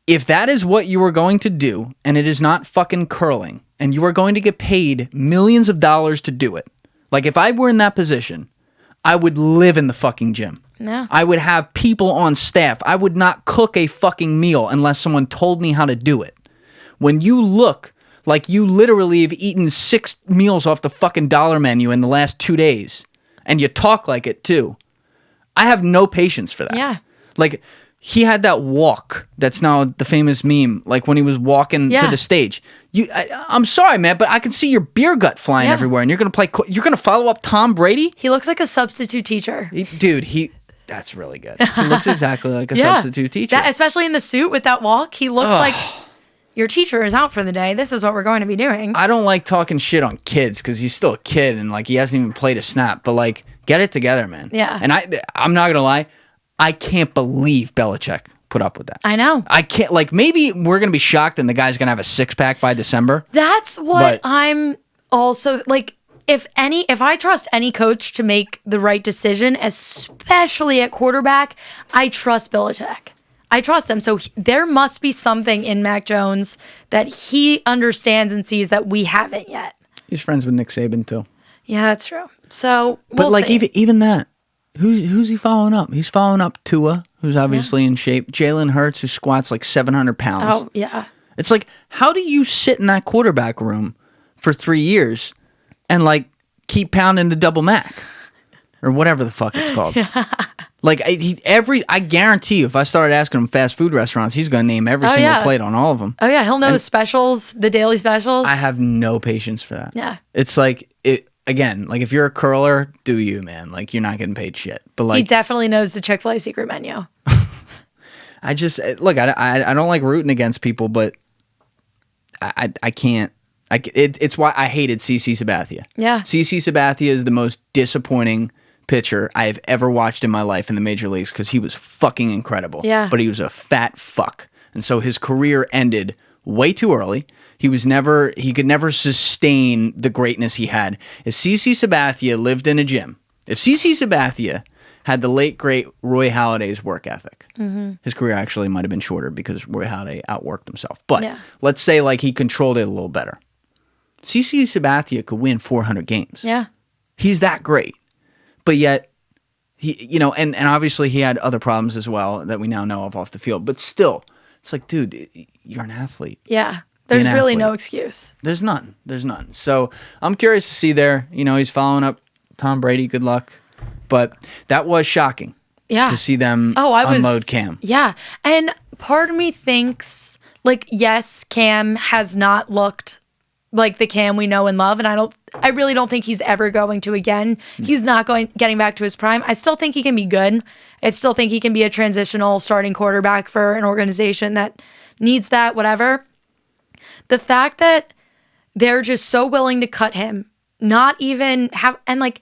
If that is what you are going to do, and it is not fucking curling, and you are going to get paid millions of dollars to do it, like if I were in that position, I would live in the fucking gym. No. I would have people on staff. I would not cook a fucking meal unless someone told me how to do it. When you look like you literally have eaten 6 meals off the fucking dollar menu in the last 2 days, and you talk like it too, I have no patience for that. Yeah. Like, he had that walk that's now the famous meme, like when he was walking to the stage. I'm sorry, man, but I can see your beer gut flying everywhere, and you're going to follow up Tom Brady? He looks like a substitute teacher. Dude, That's really good. He looks exactly like a substitute teacher. Especially in the suit with that walk. He looks like your teacher is out for the day. This is what we're going to be doing. I don't like talking shit on kids because he's still a kid and like he hasn't even played a snap. But like, get it together, man. Yeah. And I'm not gonna lie, I can't believe Belichick put up with that. I know. I can't. Like, maybe we're gonna be shocked and the guy's gonna have a 6-pack by December. That's what I'm also like. If I trust any coach to make the right decision, especially at quarterback, I trust Belichick. I trust him. So there must be something in Mac Jones that he understands and sees that we haven't yet. He's friends with Nick Saban too. Yeah, that's true. So, but we'll see. even that, who's he following up? He's following up Tua, who's obviously in shape. Jalen Hurts, who squats like 700 pounds. Oh yeah. It's like, how do you sit in that quarterback room for 3 years and like keep pounding the double Mac or whatever the fuck it's called? Like I guarantee you, if I started asking him fast food restaurants, he's gonna name every single plate on all of them. Oh yeah, he'll know the specials, the daily specials. I have no patience for that. Yeah, it's like again, like if you're a curler, do you, man? Like you're not getting paid shit. But like he definitely knows the Chick-fil-A secret menu. I just look. I don't like rooting against people, but I can't. It's why I hated CC Sabathia. Yeah. CC Sabathia is the most disappointing pitcher I have ever watched in my life in the major leagues because he was fucking incredible. Yeah. But he was a fat fuck. And so his career ended way too early. He could never sustain the greatness he had. If CC Sabathia lived in a gym, if CC Sabathia had the late, great Roy Halladay's work ethic, his career actually might have been shorter because Roy Halladay outworked himself. But let's say like he controlled it a little better. CC Sabathia could win 400 games. Yeah. He's that great. But yet, he, and obviously he had other problems as well that we now know of off the field. But still, it's like, dude, you're an athlete. Yeah. There's really no excuse. There's none. So I'm curious to see there. He's following up Tom Brady. Good luck. But that was shocking. Yeah. To see them unload Cam. Yeah. And part of me thinks, like, yes, Cam has not looked like the Cam we know and love, and I really don't think he's ever going to again. He's not getting back to his prime. I still think he can be good. I still think he can be a transitional starting quarterback for an organization that needs that, whatever. The fact that they're just so willing to cut him, not even have, and like,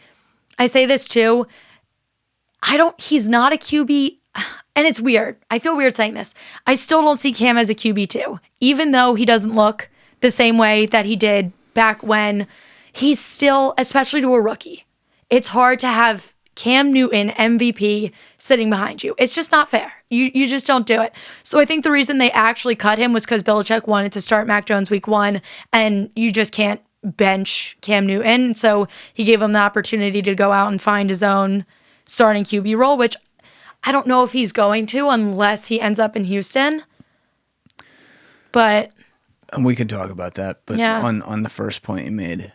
I say this too, he's not a QB, and it's weird. I feel weird saying this. I still don't see Cam as a QB2, even though he doesn't look the same way that he did back when he's still, especially to a rookie. It's hard to have Cam Newton, MVP, sitting behind you. It's just not fair. You just don't do it. So I think the reason they actually cut him was because Belichick wanted to start Mac Jones week 1, and you just can't bench Cam Newton. So he gave him the opportunity to go out and find his own starting QB role, which I don't know if he's going to unless he ends up in Houston. But... And we could talk about that, but on the first point you made,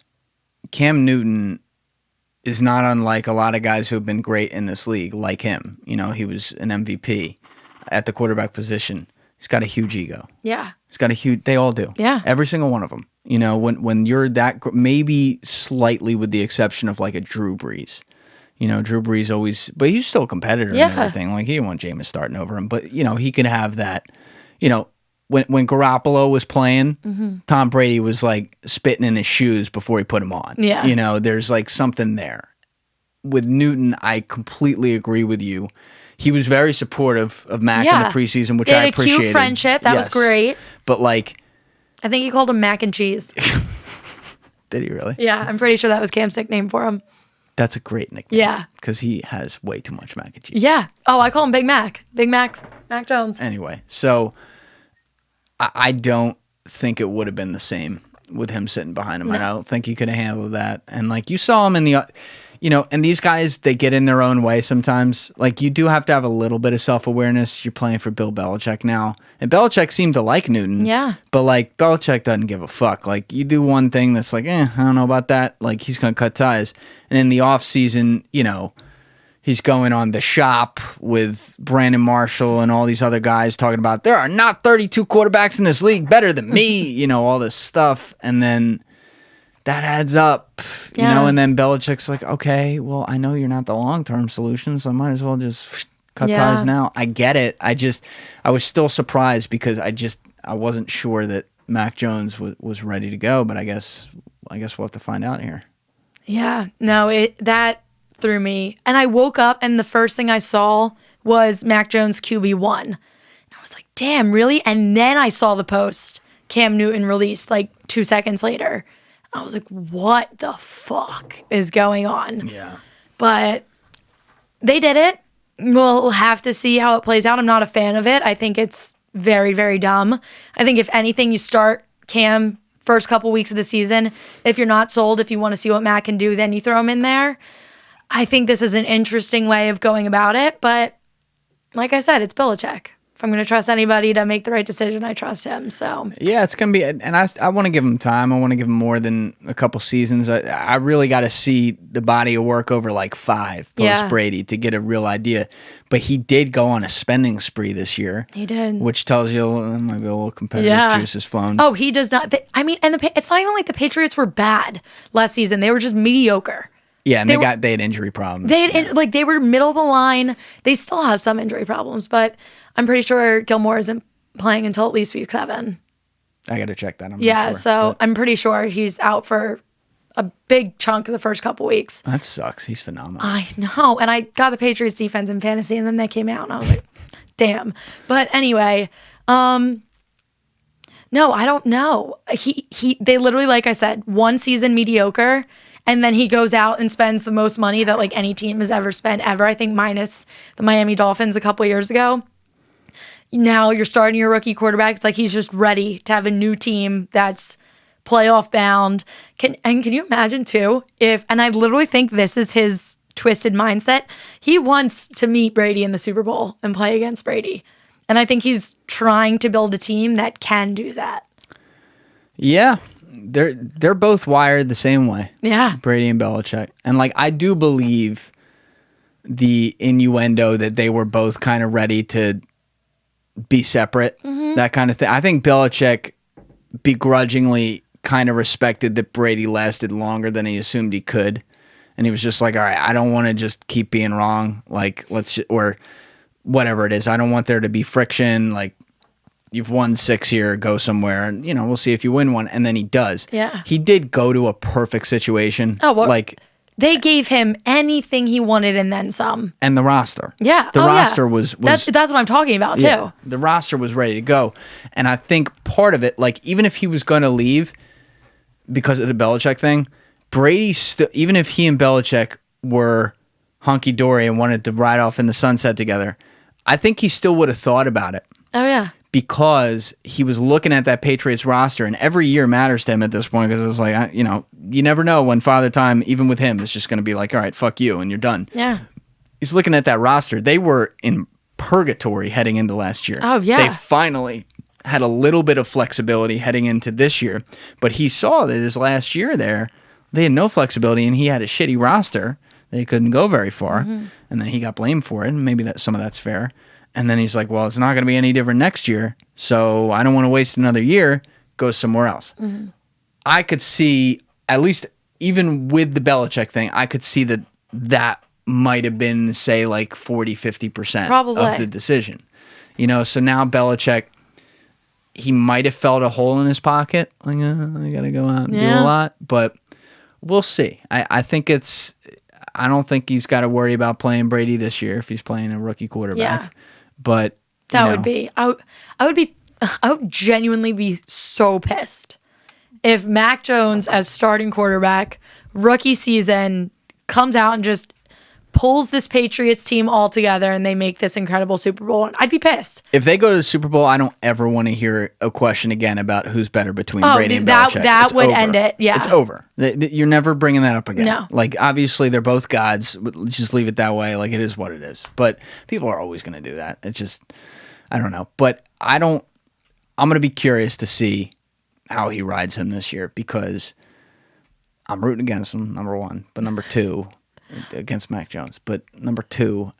Cam Newton is not unlike a lot of guys who have been great in this league, like him. He was an MVP at the quarterback position. He's got a huge ego. Yeah. He's got a huge, they all do. Yeah. Every single one of them. When you're that, maybe slightly with the exception of like a Drew Brees. Drew Brees always, but he's still a competitor and everything. Like he didn't want Jameis starting over him, but he can have that, When Garoppolo was playing, Tom Brady was like spitting in his shoes before he put him on. Yeah. There's like something there. With Newton, I completely agree with you. He was very supportive of Mac in the preseason, which I appreciated. They had a cute friendship. That was great. But like... I think he called him Mac and Cheese. Did he really? Yeah, I'm pretty sure that was Cam's nickname for him. That's a great nickname. Yeah. Because he has way too much mac and cheese. Yeah. Oh, I call him Big Mac. Big Mac. Mac Jones. Anyway, so... I don't think it would have been the same with him sitting behind him. No. I don't think he could have handled that. And like you saw him in the, and these guys, they get in their own way sometimes. Like you do have to have a little bit of self-awareness. You're playing for Bill Belichick now. And Belichick seemed to like Newton. Yeah. But like Belichick doesn't give a fuck. Like you do one thing that's like, I don't know about that. Like he's going to cut ties. And in the off season, he's going on The Shop with Brandon Marshall and all these other guys talking about there are not 32 quarterbacks in this league better than me, all this stuff. And then that adds up, you Yeah. know, and then Belichick's like, okay, well, I know you're not the long-term solution, so I might as well just cut ties now. I get it. I was still surprised because I wasn't sure that Mac Jones was ready to go, but I guess we'll have to find out here. Yeah, no, that threw me. And I woke up and the first thing I saw was Mac Jones QB1. And I was like, damn, really? And then I saw the post Cam Newton released like 2 seconds later. I was like, what the fuck is going on? Yeah. But they did it. We'll have to see how it plays out. I'm not a fan of it. I think it's very, very dumb. I think if anything, you start Cam first couple weeks of the season. If you're not sold, if you want to see what Matt can do, then you throw him in there. I think this is an interesting way of going about it. But like I said, it's Belichick. If I'm going to trust anybody to make the right decision, I trust him. So yeah, it's going to be, and I want to give him time. I want to give him more than a couple seasons. I really got to see the body of work over like 5 post Brady to get a real idea. But he did go on a spending spree this year. He did, which tells you maybe a little competitive juice is flowing. Oh, he does not. It's not even like the Patriots were bad last season. They were just mediocre. Yeah, and they had injury problems. They were middle of the line. They still have some injury problems, but I'm pretty sure Gilmore isn't playing until at least week 7. I got to check that. I'm not sure, so I'm pretty sure he's out for a big chunk of the first couple weeks. That sucks. He's phenomenal. I know, and I got the Patriots defense in fantasy, and then they came out, and I was like, damn. But anyway, no, I don't know. They literally, like I said, one season mediocre. And then he goes out and spends the most money that like any team has ever spent ever. I think minus the Miami Dolphins a couple years ago. Now you're starting your rookie quarterback. It's like he's just ready to have a new team that's playoff bound. Can you imagine too and I literally think this is his twisted mindset. He wants to meet Brady in the Super Bowl and play against Brady. And I think he's trying to build a team that can do that. Yeah. They're both wired the same way. Yeah. Brady and Belichick. And like I do believe the innuendo that they were both kind of ready to be separate, that kind of thing. I think Belichick begrudgingly kind of respected that Brady lasted longer than he assumed he could. And he was just like, all right, I don't want to just keep being wrong. Like or whatever it is. I don't want there to be friction. Like, you've won 6 here, go somewhere, and we'll see if you win one. And then he does. Yeah. He did go to a perfect situation. Oh, well, they gave him anything he wanted and then some. And the roster. Yeah. The roster was that's what I'm talking about too. The roster was ready to go. And I think part of it, like even if he was going to leave because of the Belichick thing, Brady even if he and Belichick were hunky-dory and wanted to ride off in the sunset together, I think he still would have thought about it. Oh, yeah. Because he was looking at that Patriots roster, and every year matters to him at this point because it was like, you never know when Father Time, even with him, is just going to be like, all right, fuck you, and you're done. Yeah. He's looking at that roster. They were in purgatory heading into last year. Oh, yeah. They finally had a little bit of flexibility heading into this year, but he saw that his last year there, they had no flexibility, and he had a shitty roster. They couldn't go very far, and then he got blamed for it, and maybe some of that's fair. And then he's like, well, it's not going to be any different next year, so I don't want to waste another year. Go somewhere else. Mm-hmm. I could see, at least even with the Belichick thing, I could see that might have been, say, like 40, 50% of the decision. So now Belichick, he might have felt a hole in his pocket. Like, I got to go out and do a lot. But we'll see. I don't think he's got to worry about playing Brady this year if he's playing a rookie quarterback. Yeah. But I would genuinely be so pissed if Mac Jones as starting quarterback, rookie season, comes out and just pulls this Patriots team all together and they make this incredible Super Bowl. I'd be pissed. If they go to the Super Bowl, I don't ever want to hear a question again about who's better between Brady and Belichick. That would end it. Yeah. It's over. You're never bringing that up again. No. Like, obviously, they're both gods. Just leave it that way. Like, it is what it is. But people are always going to do that. It's just, I don't know. But I'm going to be curious to see how he rides him this year because I'm rooting against him, number one. But number two, against Mac Jones. But number two,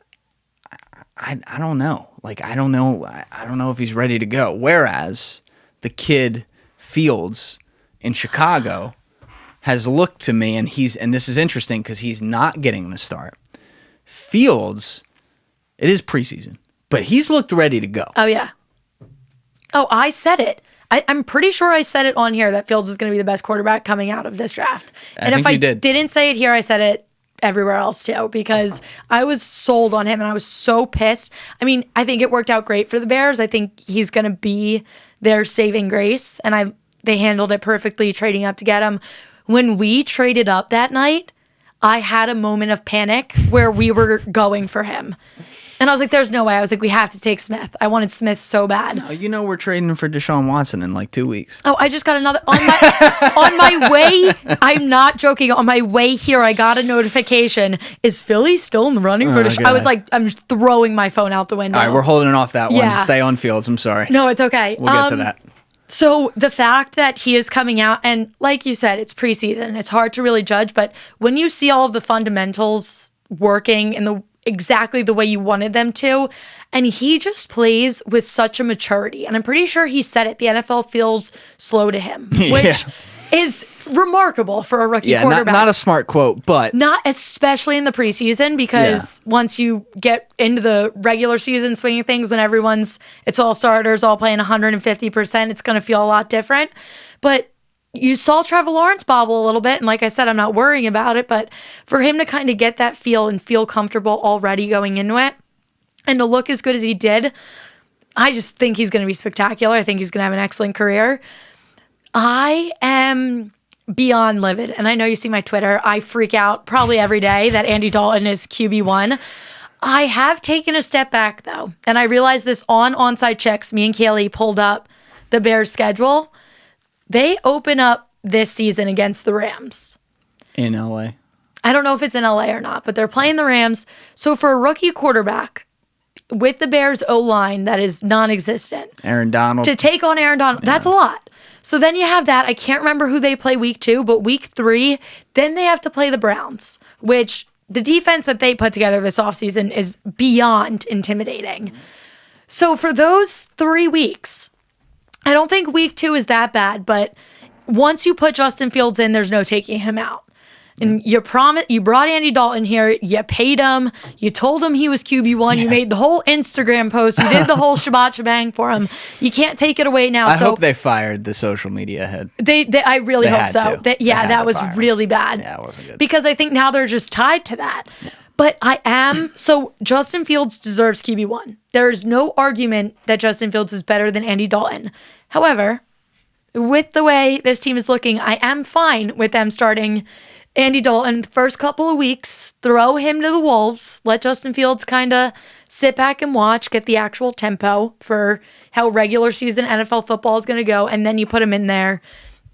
I don't know. Like, I don't know if he's ready to go. Whereas the kid Fields in Chicago has looked to me, and this is interesting because he's not getting the start. Fields, it is preseason, but he's looked ready to go. Oh, yeah. Oh, I said it. I'm pretty sure I said it on here that Fields was going to be the best quarterback coming out of this draft. And if I didn't say it here, I said it everywhere else too, because I was sold on him and I was so pissed. I mean, I think it worked out great for the Bears. I think he's going to be their saving grace, and they handled it perfectly trading up to get him. When we traded up that night, I had a moment of panic where we were going for him. And I was like, there's no way. I was like, we have to take Smith. I wanted Smith so bad. No, we're trading for DeShaun Watson in like 2 weeks. Oh, I just got another. On my way, I'm not joking. On my way here, I got a notification. Is Philly still in the running for DeShaun? I was like, I'm just throwing my phone out the window. All right, we're holding off that one. Yeah. Stay on Fields. I'm sorry. No, it's okay. We'll get to that. So the fact that he is coming out, and like you said, it's preseason. It's hard to really judge, but when you see all of the fundamentals working in exactly the way you wanted them to, and he just plays with such a maturity, and I'm pretty sure he said it, the NFL feels slow to him, which is remarkable for a rookie quarterback. Not a smart quote, but not especially in the preseason, because once you get into the regular season swing of things, when it's all starters, all playing 150%, it's going to feel a lot different. But you saw Trevor Lawrence bobble a little bit, and like I said, I'm not worrying about it, but for him to kind of get that feel and feel comfortable already going into it, and to look as good as he did, I just think he's going to be spectacular. I think he's going to have an excellent career. I am beyond livid, and I know you see my Twitter. I freak out probably every day that Andy Dalton is QB1. I have taken a step back, though, and I realized this on Onside Checks. Me and Kaylee pulled up the Bears' schedule. They open up this season against the Rams. In LA. I don't know if it's in LA or not, but they're playing the Rams. So for a rookie quarterback with the Bears O-line that is non-existent. Aaron Donald. To take on Aaron Donald, that's a lot. So then you have that. I can't remember who they play week 2, but week 3, then they have to play the Browns, which the defense that they put together this offseason is beyond intimidating. So for those 3 weeks, I don't think week 2 is that bad, but once you put Justin Fields in, there's no taking him out. And you brought Andy Dalton here, you paid him, you told him he was QB1, you made the whole Instagram post, you did the whole Shabbat Shebang for him. You can't take it away now. I hope they fired the social media head. I really hope so. That was really bad. Yeah, it wasn't good. Because I think now they're just tied to that. Yeah. But so Justin Fields deserves QB1. There is no argument that Justin Fields is better than Andy Dalton. However, with the way this team is looking, I am fine with them starting Andy Dalton the first couple of weeks, throw him to the Wolves, let Justin Fields kind of sit back and watch, get the actual tempo for how regular season NFL football is going to go, and then you put him in there,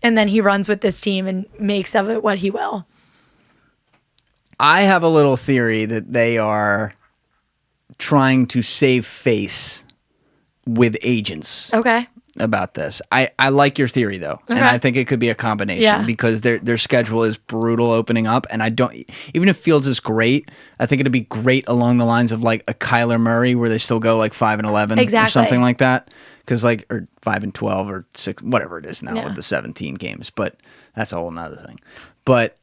and then he runs with this team and makes of it what he will. I have a little theory that they are trying to save face with agents. Okay. About this. I like your theory though. Okay. And I think it could be a combination because their schedule is brutal opening up, and even if Fields is great, I think it'd be great along the lines of like a Kyler Murray where they still go like 5-11 or something like that. Cuz or 5-12 or 6, whatever it is now with the 17 games, but that's a whole nother thing. But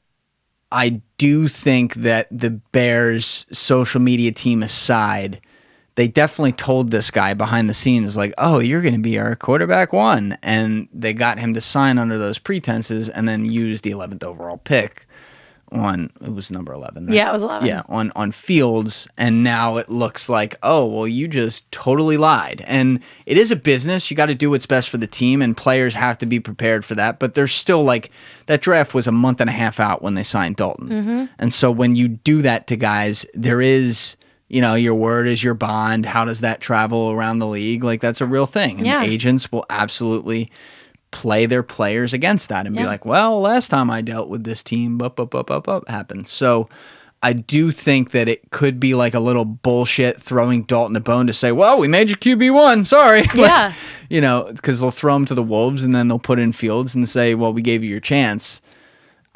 I do think that the Bears social media team aside, they definitely told this guy behind the scenes, like, oh, you're going to be our quarterback 1. And they got him to sign under those pretenses and then use the 11th overall pick it was number 11. Yeah, it was 11. Yeah, on Fields. And now it looks like, oh, well, you just totally lied. And it is a business. You got to do what's best for the team, and players have to be prepared for that. But there's still that draft was a month and a half out when they signed Dalton. Mm-hmm. And so when you do that to guys, there is... your word is your bond. How does that travel around the league? That's a real thing. And agents will absolutely play their players against that and be like, well, last time I dealt with this team, happened. So I do think that it could be like a little bullshit throwing Dalton a bone to say, well, we made you QB1. Sorry. Yeah. Because they'll throw him to the Wolves and then they'll put in Fields and say, well, we gave you your chance.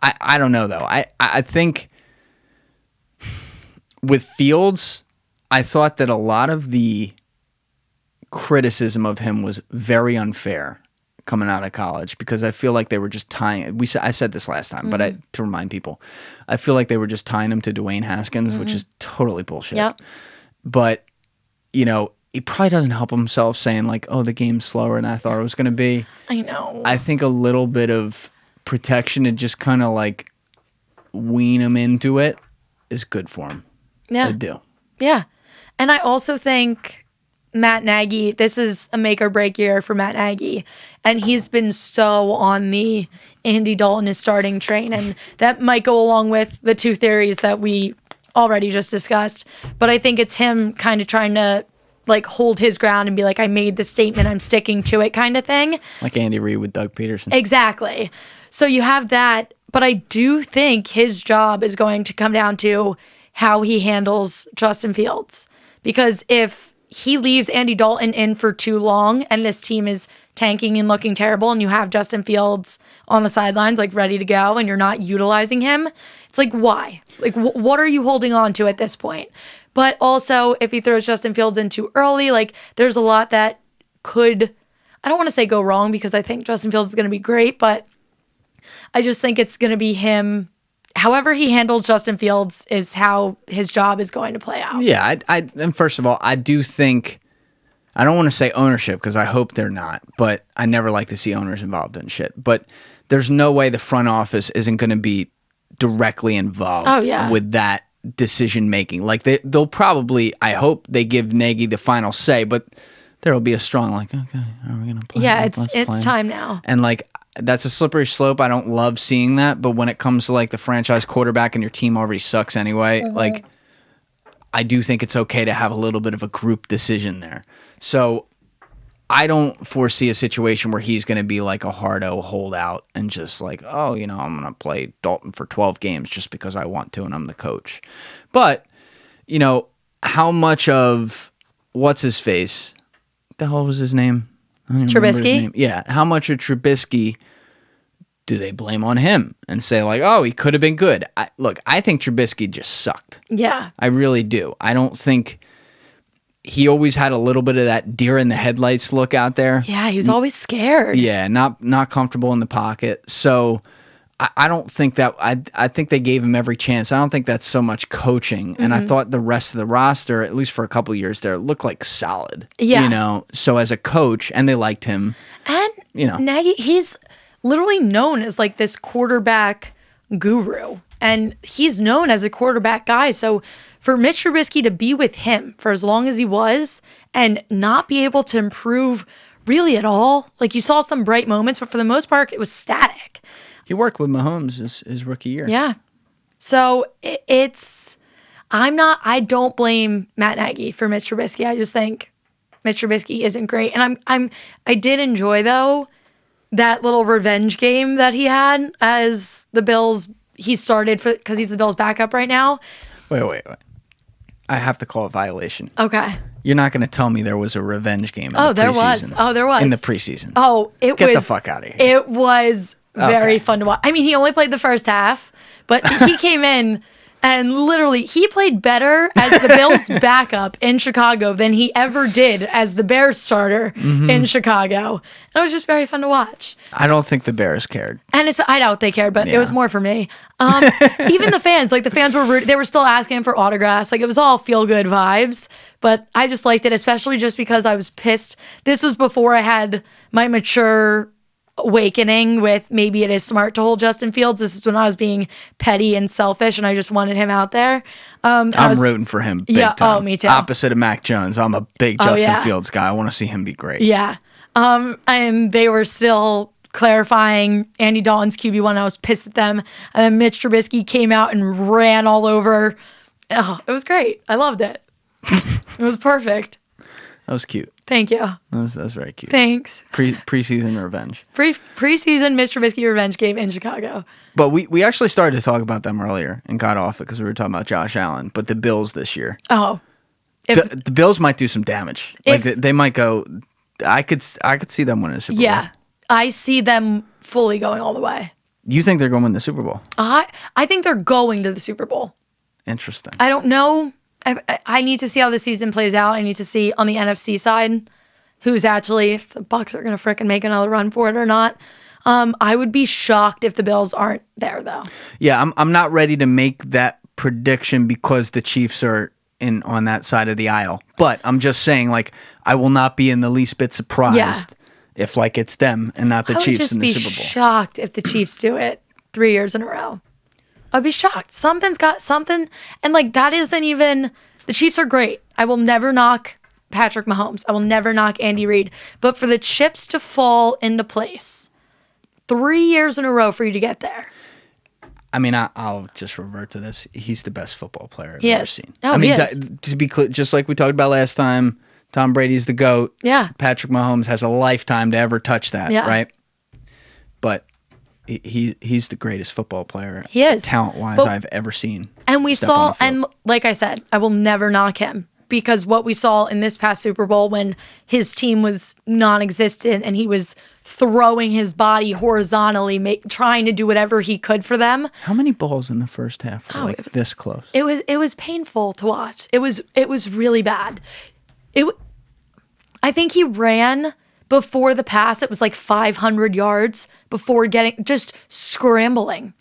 I don't know, though. I think... With Fields, I thought that a lot of the criticism of him was very unfair coming out of college because I feel like they were just tying. I said this last time, but to remind people, I feel like they were just tying him to Dwayne Haskins, which is totally bullshit. Yep. But he probably doesn't help himself saying like, "Oh, the game's slower than I thought it was going to be." I know. I think a little bit of protection and just kind of like wean him into it is good for him. Yeah. I do. Yeah. And I also think Matt Nagy, this is a make or break year for Matt Nagy. And he's been so on the Andy Dalton is starting train. And that might go along with the two theories that we already just discussed. But I think it's him kind of trying to like hold his ground and be like, I made the statement, I'm sticking to it kind of thing. Like Andy Reid with Doug Peterson. Exactly. So you have that. But I do think his job is going to come down to how he handles Justin Fields. Because if he leaves Andy Dalton in for too long and this team is tanking and looking terrible and you have Justin Fields on the sidelines like ready to go and you're not utilizing him, it's like, why? Like, what are you holding on to at this point? But also, if he throws Justin Fields in too early, like there's a lot that could, I don't want to say go wrong because I think Justin Fields is going to be great, but I just think it's going to be him. However he handles Justin Fields is how his job is going to play out. Yeah, and first of all, I do think, I don't want to say ownership because I hope they're not, but I never like to see owners involved in shit. But there's no way the front office isn't going to be directly involved with that decision making. Like they'll probably, I hope they give Nagy the final say, but there will be a strong like, okay, are we going to play? Yeah, it's time now. And like, that's a slippery slope. I don't love seeing that, but when it comes to like the franchise quarterback and your team already sucks anyway, like I do think it's okay to have a little bit of a group decision there. So I don't foresee a situation where he's going to be like a hardo holdout and just like, oh, I'm going to play Dalton for 12 games just because I want to and I'm the coach. But, how much of what's his face? What the hell was his name? Trubisky? Yeah. How much of Trubisky do they blame on him and say like, oh, he could have been good? I think Trubisky just sucked. Yeah. I really do. I don't think he always had a little bit of that deer in the headlights look out there. Yeah, he was always scared. Yeah, not comfortable in the pocket. So I don't think that, I think they gave him every chance. I don't think that's so much coaching. And I thought the rest of the roster, at least for a couple of years there, looked like solid. Yeah. So as a coach, and they liked him. And, Nagy, he's literally known as like this quarterback guru. And he's known as a quarterback guy. So for Mitch Trubisky to be with him for as long as he was and not be able to improve really at all, like you saw some bright moments, but for the most part, it was static. He worked with Mahomes his rookie year. Yeah. So I don't blame Matt Nagy for Mitch Trubisky. I just think Mitch Trubisky isn't great. And I did enjoy though that little revenge game that he had as the Bills. He started because he's the Bills backup right now. Wait. I have to call it violation. Okay. You're not going to tell me there was a revenge game in the preseason. There was. In the preseason. Oh, Get the fuck out of here. It was very fun to watch. I mean, he only played the first half, but he came in and literally he played better as the Bills backup in Chicago than he ever did as the Bears starter in Chicago. And it was just very fun to watch. I don't think the Bears cared. And I doubt they cared, but it was more for me. Even the fans were rude. They were still asking for autographs. Like it was all feel good vibes, but I just liked it, especially just because I was pissed. This was before I had my mature awakening with maybe it is smart to hold Justin Fields. This is when I was being petty and selfish and I just wanted him out there. I'm rooting for him big time. Oh, me too. Opposite of Mac Jones. I'm a big Justin Fields guy. I want to see him be great. Yeah. And they were still clarifying Andy Dalton's QB1. I was pissed at them. And then Mitch Trubisky came out and ran all over. Oh, it was great. I loved it. It was perfect. That was cute. Thank you. That was very cute. Thanks. Preseason revenge. Preseason Mitch Trubisky revenge game in Chicago. But we actually started to talk about them earlier and got off it because we were talking about Josh Allen. But the Bills this year. Oh. The Bills might do some damage. They might go. I could see them winning the Super Bowl. Yeah. I see them fully going all the way. You think they're going to win the Super Bowl? I think they're going to the Super Bowl. Interesting. I don't know. I need to see how the season plays out. I need to see on the NFC side. who's actually, if the Bucs are going to frickin' make another run for it or not. I would be shocked if the Bills aren't there, though. Yeah, I'm not ready to make that prediction because the Chiefs are in on that side of the aisle. But I'm just saying, like, I will not be in the least bit surprised if, like, it's them and not the Chiefs in the Super Bowl. I would just be shocked if the Chiefs do it 3 years in a row. I'd be shocked. Something's got something. And, like, that isn't even... The Chiefs are great. I will never knock Patrick Mahomes. I will never knock Andy Reid. But for the chips to fall into place 3 years in a row for you to get there. I mean, I'll just revert to this. He's the best football player I've ever seen. Oh, I mean, he is. To be clear, just like we talked about last time, Tom Brady's the GOAT. Yeah. Patrick Mahomes has a lifetime to ever touch that, right? But he's the greatest football player, he is, talent-wise, I've ever seen. And we saw, and like I said, I will never knock him. Because what we saw in this past Super Bowl when his team was non-existent and he was throwing his body horizontally, trying to do whatever he could for them. How many balls in the first half were this close? It was painful to watch. It was really bad. I think he ran before the pass. It was like 500 yards before just scrambling.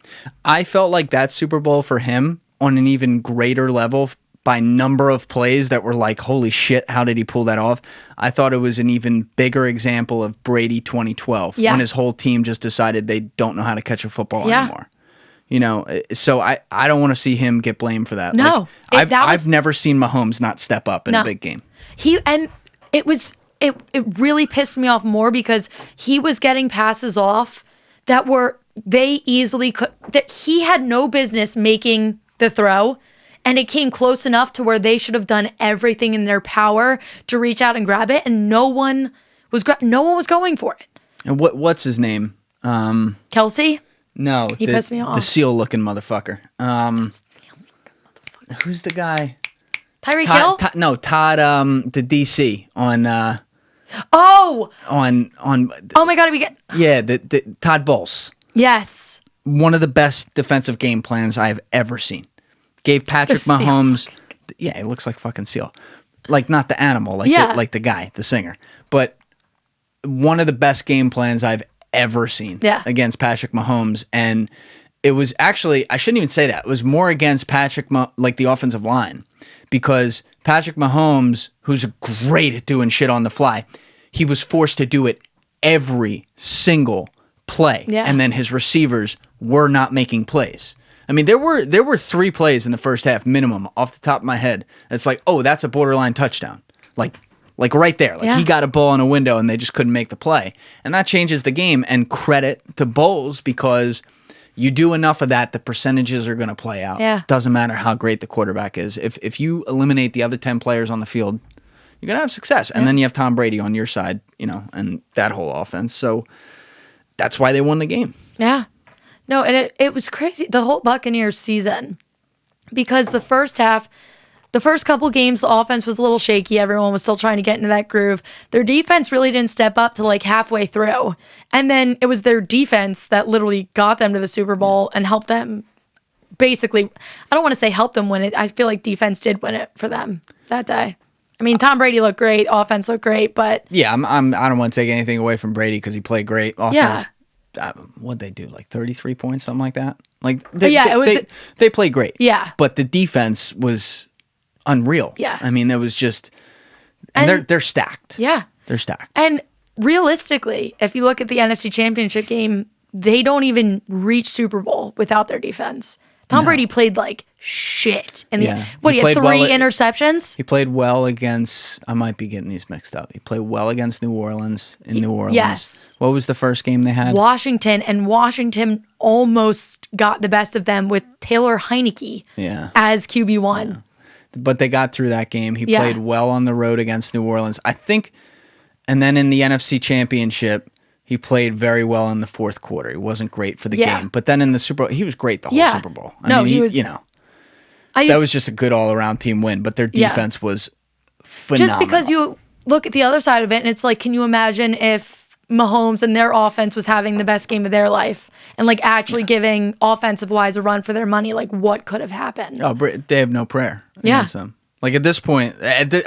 I felt like that Super Bowl for him on an even greater level by number of plays that were like, holy shit, how did he pull that off? I thought it was an even bigger example of Brady 2012 when his whole team just decided they don't know how to catch a football anymore. You know, so I don't want to see him get blamed for that. No. Like, I've never seen Mahomes not step up in a big game. It really pissed me off more because he was getting passes off that they easily could, that he had no business making the throw. And it came close enough to where they should have done everything in their power to reach out and grab it, and no one was going for it. And what's his name? Kelsey? No, he pissed me off. The seal-looking motherfucker. Who's the guy? Tyreek Hill? No, Todd. The DC on. Oh my God! The Todd Bowles. Yes. One of the best defensive game plans I have ever seen. Gave Patrick Mahomes, it looks like fucking seal, like not the animal, like the guy, the singer, but one of the best game plans I've ever seen against Patrick Mahomes, and it was actually, I shouldn't even say that, it was more against like the offensive line, because Patrick Mahomes, who's great at doing shit on the fly, he was forced to do it every single play, and then his receivers were not making plays. I mean, there were 3 plays in the first half minimum off the top of my head. It's like, oh, that's a borderline touchdown. Like right there. Like he got a ball in a window and they just couldn't make the play. And that changes the game. And credit to Bowles, because you do enough of that, the percentages are going to play out. Yeah. Doesn't matter how great the quarterback is. If you eliminate the other 10 players on the field, you're going to have success. And then you have Tom Brady on your side, and that whole offense. So that's why they won the game. Yeah. No, and it was crazy, the whole Buccaneers season, because the first half, the first couple games, the offense was a little shaky. Everyone was still trying to get into that groove. Their defense really didn't step up to like halfway through. And then it was their defense that literally got them to the Super Bowl and helped them basically, I don't want to say help them win it. I feel like defense did win it for them that day. I mean, Tom Brady looked great, offense looked great, but... Yeah, I don't want to take anything away from Brady because he played great. Offense... What'd they do? Like 33 points, something like that? Like they played great. Yeah. But the defense was unreal. Yeah. I mean, there was just... And they're stacked. Yeah. They're stacked. And realistically, if you look at the NFC Championship game, they don't even reach Super Bowl without their defense. Tom Brady played like shit. And he had 3 interceptions? He played well against, I might be getting these mixed up. He played well against New Orleans in New Orleans. Yes. What was the first game they had? Washington, and Washington almost got the best of them with Taylor Heineke as QB1. Yeah. But they got through that game. He played well on the road against New Orleans. I think, and then in the NFC Championship, he played very well in the fourth quarter. He wasn't great for the game. But then in the Super Bowl, he was great the whole Super Bowl. I mean, he was... that was just a good all-around team win, but their defense was phenomenal. Just because you look at the other side of it, and it's like, can you imagine if Mahomes and their offense was having the best game of their life and like actually giving offensive-wise a run for their money? Like, what could have happened? Oh, they have no prayer against them. Like, at this point,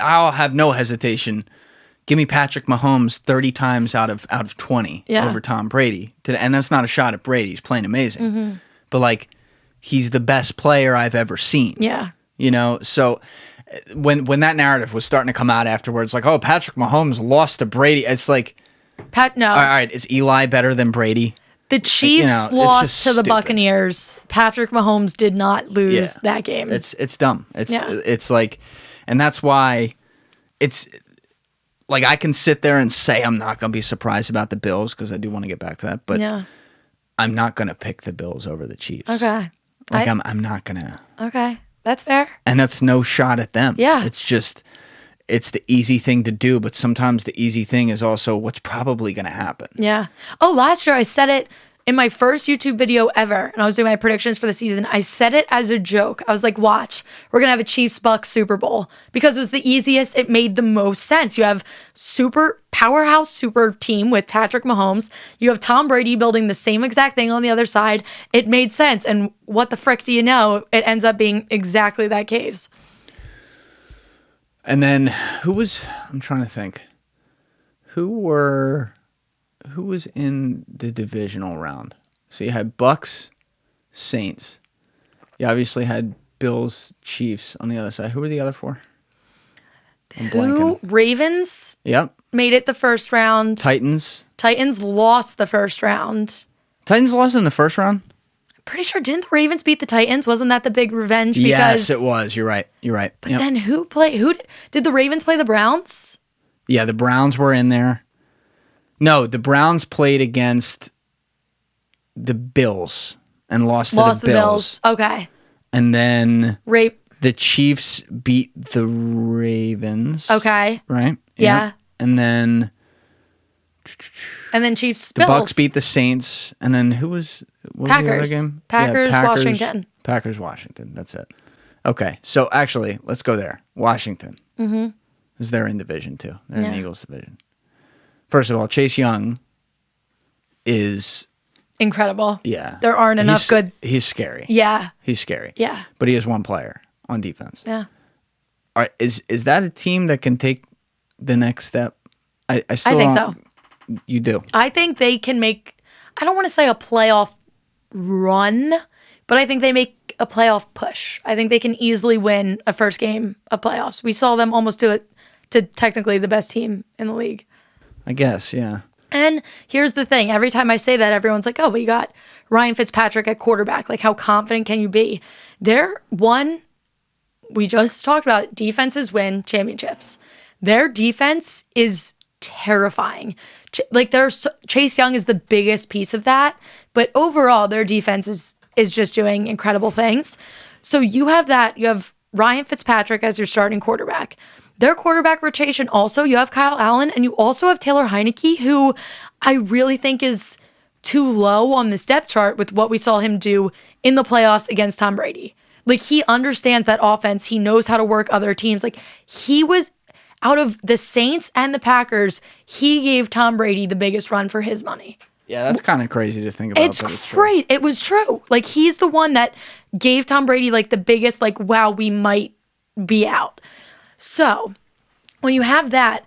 I'll have no hesitation give me Patrick Mahomes 30 times out of 20 over Tom Brady. And that's not a shot at Brady. He's playing amazing. But, like, he's the best player I've ever seen. Yeah. You know, so when that narrative was starting to come out afterwards, like, oh, Patrick Mahomes lost to Brady, it's like, no. All right, is Eli better than Brady? The Chiefs lost to the Buccaneers. Patrick Mahomes did not lose that game. It's dumb. It's like, and that's why it's like I can sit there and say I'm not going to be surprised about the Bills because I do want to get back to that, but I'm not going to pick the Bills over the Chiefs. Okay. Like I'm not going to. Okay. That's fair. And that's no shot at them. Yeah. It's just, it's the easy thing to do, but sometimes the easy thing is also what's probably going to happen. Yeah. Oh, last year I said it in my first YouTube video ever, and I was doing my predictions for the season. I said it as a joke. I was like, watch, we're going to have a Chiefs-Bucks Super Bowl because it was the easiest. It made the most sense. You have super powerhouse super team with Patrick Mahomes. You have Tom Brady building the same exact thing on the other side. It made sense. And what the frick do you know? It ends up being exactly that case. And then I'm trying to think. Who was in the divisional round? So you had Bucks, Saints. You obviously had Bills, Chiefs on the other side. Who were the other four? Ravens. Yep. Made it the first round. Titans lost the first round. Titans lost in the first round? Pretty sure, didn't the Ravens beat the Titans? Wasn't that the big revenge? Yes, it was. You're right. But then who did the Ravens play the Browns? Yeah, the Browns were in there. No, the Browns played against the Bills and lost to the Bills. Okay. And then the Chiefs beat the Ravens. Okay. Right? Yeah. Yep. And then Chiefs, the Bucks beat the Saints. And then what was the other game? Packers, Washington. Packers, Washington. That's it. Okay. So actually, let's go there. Washington. Mm-hmm. Because they're in Division 2. They're in the Eagles division. First of all, Chase Young is incredible. Yeah. There aren't enough good. He's scary. Yeah. He's scary. Yeah. But he has one player on defense. Yeah. All right, is that a team that can take the next step? I think so. You do. I think they can make, I don't want to say a playoff run, but I think they make a playoff push. I think they can easily win a first game of playoffs. We saw them almost do it to technically the best team in the league. I guess, yeah. And here's the thing. Every time I say that, everyone's like, oh, but you got Ryan Fitzpatrick at quarterback. Like, how confident can you be? We just talked about it. Defenses win championships. Their defense is terrifying. Chase Young is the biggest piece of that. But overall, their defense is just doing incredible things. So you have that. You have Ryan Fitzpatrick as your starting quarterback. Their quarterback rotation also, you have Kyle Allen, and you also have Taylor Heineke, who I really think is too low on this depth chart with what we saw him do in the playoffs against Tom Brady. Like, he understands that offense. He knows how to work other teams. Like, he was, out of the Saints and the Packers, he gave Tom Brady the biggest run for his money. Yeah, that's kind of crazy to think about. It's crazy. It was true. Like, he's the one that gave Tom Brady, like, the biggest, like, wow, we might be out. So, when you have that,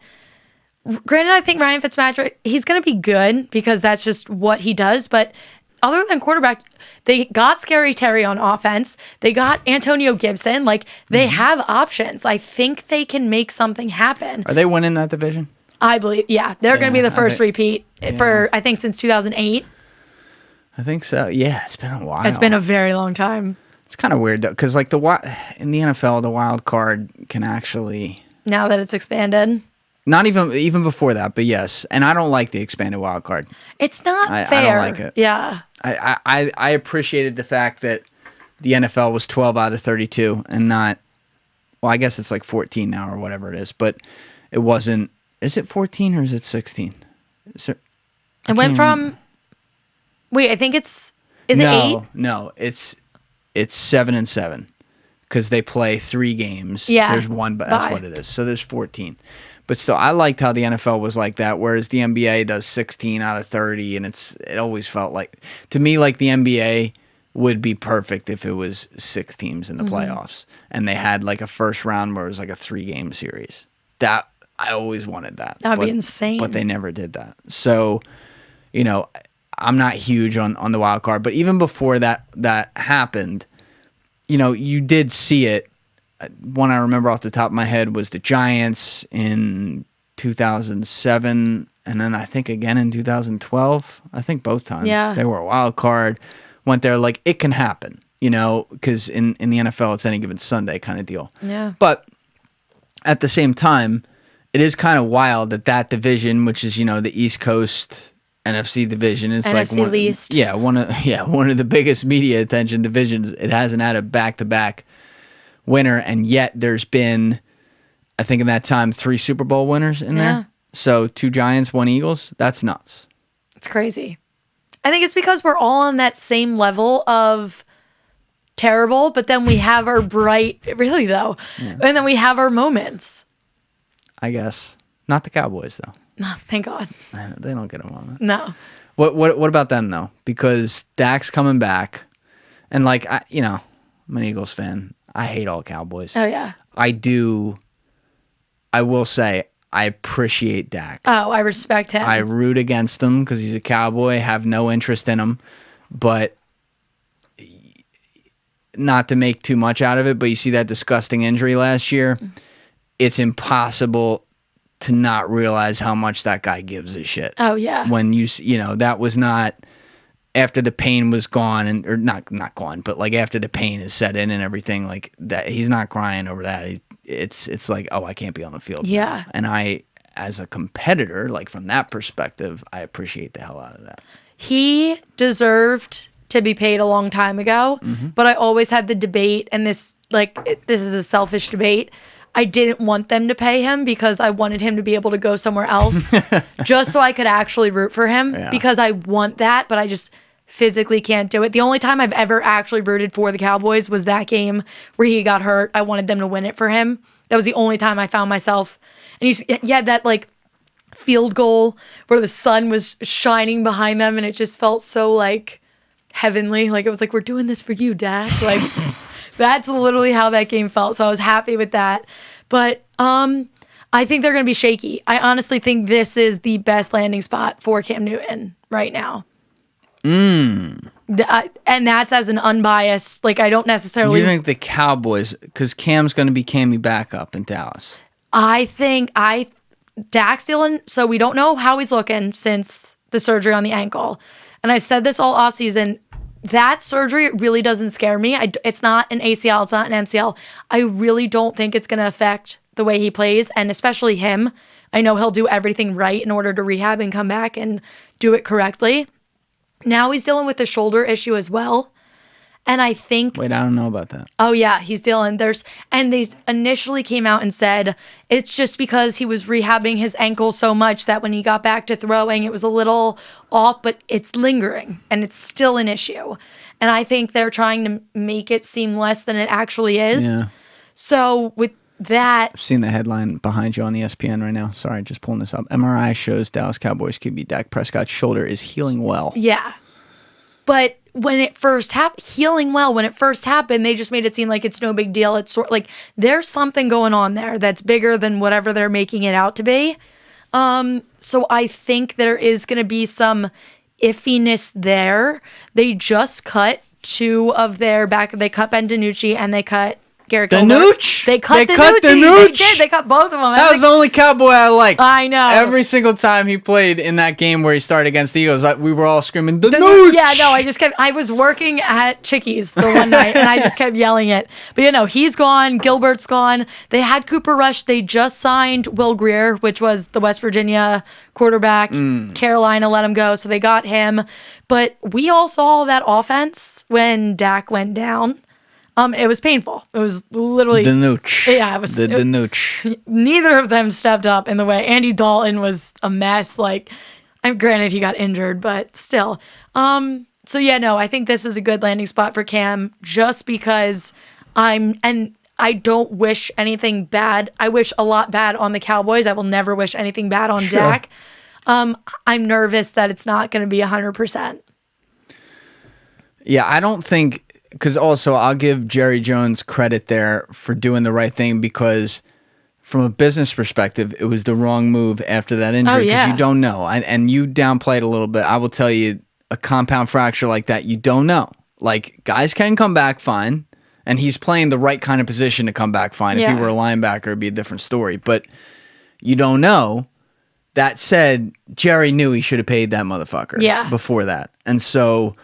granted, I think Ryan Fitzpatrick, he's going to be good because that's just what he does. But other than quarterback, they got Scary Terry on offense. They got Antonio Gibson. Like, they have options. I think they can make something happen. Are they winning that division? I believe, yeah. They're going to be the first repeat for, I think, since 2008. I think so. Yeah, it's been a while. It's been a very long time. It's kind of weird, though, because like in the NFL, the wild card can actually... Now that it's expanded? Not even before that, but yes. And I don't like the expanded wild card. It's not fair. I don't like it. Yeah. I appreciated the fact that the NFL was 12 out of 32 and not... Well, I guess it's like 14 now or whatever it is, but it wasn't... Is it 14 or is it 16? It went from... Wait, I think it's... Is it 8? No, it's 7 and 7 because they play 3 games. Yeah. There's one, but that's what it is. So there's 14. But still, I liked how the NFL was like that, whereas the NBA does 16 out of 30, and it always felt like... To me, like the NBA would be perfect if it was 6 teams in the playoffs, and they had like a first round where it was like a 3-game series. I always wanted that. That'd be insane. But they never did that. So, I'm not huge on the wild card. But even before that happened, you did see it. One I remember off the top of my head was the Giants in 2007, and then I think again in 2012. I think both times they were a wild card. Went there, like, it can happen, because in the NFL it's any given Sunday kind of deal. Yeah. But at the same time, it is kind of wild that division, which is the East Coast NFC division, it's NFC like least. one of the biggest media attention divisions. It hasn't had a back-to-back winner, and yet there's been, I think in that time, 3 Super Bowl winners in there. So 2 Giants, 1 Eagles. That's nuts. It's crazy. I think it's because we're all on that same level of terrible, but then we have our bright, really though, and then we have our moments. I guess. Not the Cowboys, though. No, thank God. They don't get a moment. No. What about them, though? Because Dak's coming back, and I'm an Eagles fan. I hate all Cowboys. Oh, yeah. I will say, I appreciate Dak. Oh, I respect him. I root against him because he's a Cowboy, have no interest in him. But not to make too much out of it, but you see that disgusting injury last year. It's impossible to not realize how much that guy gives a shit. Oh, yeah. When that was not after the pain was gone, or not gone, but like after the pain is set in and everything, like that, he's not crying over that. It's like, oh, I can't be on the field. Yeah. Now. And I, as a competitor, like from that perspective, I appreciate the hell out of that. He deserved to be paid a long time ago, but I always had the debate, and this is a selfish debate. I didn't want them to pay him because I wanted him to be able to go somewhere else just so I could actually root for him because I want that, but I just physically can't do it. The only time I've ever actually rooted for the Cowboys was that game where he got hurt. I wanted them to win it for him. That was the only time I found myself. And he had that like field goal where the sun was shining behind them, and it just felt so like heavenly. Like it was like, we're doing this for you, Dak. Like that's literally how that game felt. So I was happy with that. But I think they're going to be shaky. I honestly think this is the best landing spot for Cam Newton right now. And that's as an unbiased, like I don't necessarily... You think the Cowboys, because Cam's going to be Cammy backup in Dallas. I think Dak's dealing, so we don't know how he's looking since the surgery on the ankle. And I've said this all offseason, that surgery really doesn't scare me. It's not an ACL, it's not an MCL. I really don't think it's going to affect the way he plays, and especially him. I know he'll do everything right in order to rehab and come back and do it correctly. Now he's dealing with the shoulder issue as well. And I think... Wait, I don't know about that. Oh, yeah, he's dealing... And they initially came out and said it's just because he was rehabbing his ankle so much that when he got back to throwing, it was a little off, but it's lingering, and it's still an issue. And I think they're trying to make it seem less than it actually is. Yeah. So with that... I've seen the headline behind you on ESPN right now. Sorry, just pulling this up. MRI shows Dallas Cowboys QB Dak Prescott's shoulder is healing well. Yeah. But when it first when it first happened, they just made it seem like it's no big deal. It's sort like there's something going on there that's bigger than whatever they're making it out to be. So I think there is going to be some iffiness there. They just cut 2 of their back. They cut Ben DiNucci and they cut Garrett DiNucci. They cut DiNucci. They did. They cut both of them. That was the only Cowboy I liked. I know. Every single time he played in that game where he started against the Eagles, we were all screaming, DiNucci! Yeah, no, I was working at Chickies the one night, and I just kept yelling it. But, he's gone. Gilbert's gone. They had Cooper Rush. They just signed Will Grier, which was the West Virginia quarterback. Carolina let him go, so they got him. But we all saw that offense when Dak went down. It was painful. It was literally... DiNucci. Yeah, it was... DiNucci. Neither of them stepped up in the way. Andy Dalton was a mess. Like, granted, he got injured, but still. So, yeah, no, I think this is a good landing spot for Cam just because and I don't wish anything bad. I wish a lot bad on the Cowboys. I will never wish anything bad on Dak. I'm nervous that it's not going to be 100%. Yeah, I don't think... Because also, I'll give Jerry Jones credit there for doing the right thing because from a business perspective, it was the wrong move after that injury because you don't know. And you downplayed a little bit. I will tell you, a compound fracture like that, you don't know. Like, guys can come back fine, and he's playing the right kind of position to come back fine. If he were a linebacker, it'd be a different story. But you don't know. That said, Jerry knew he should have paid that motherfucker before that. And so,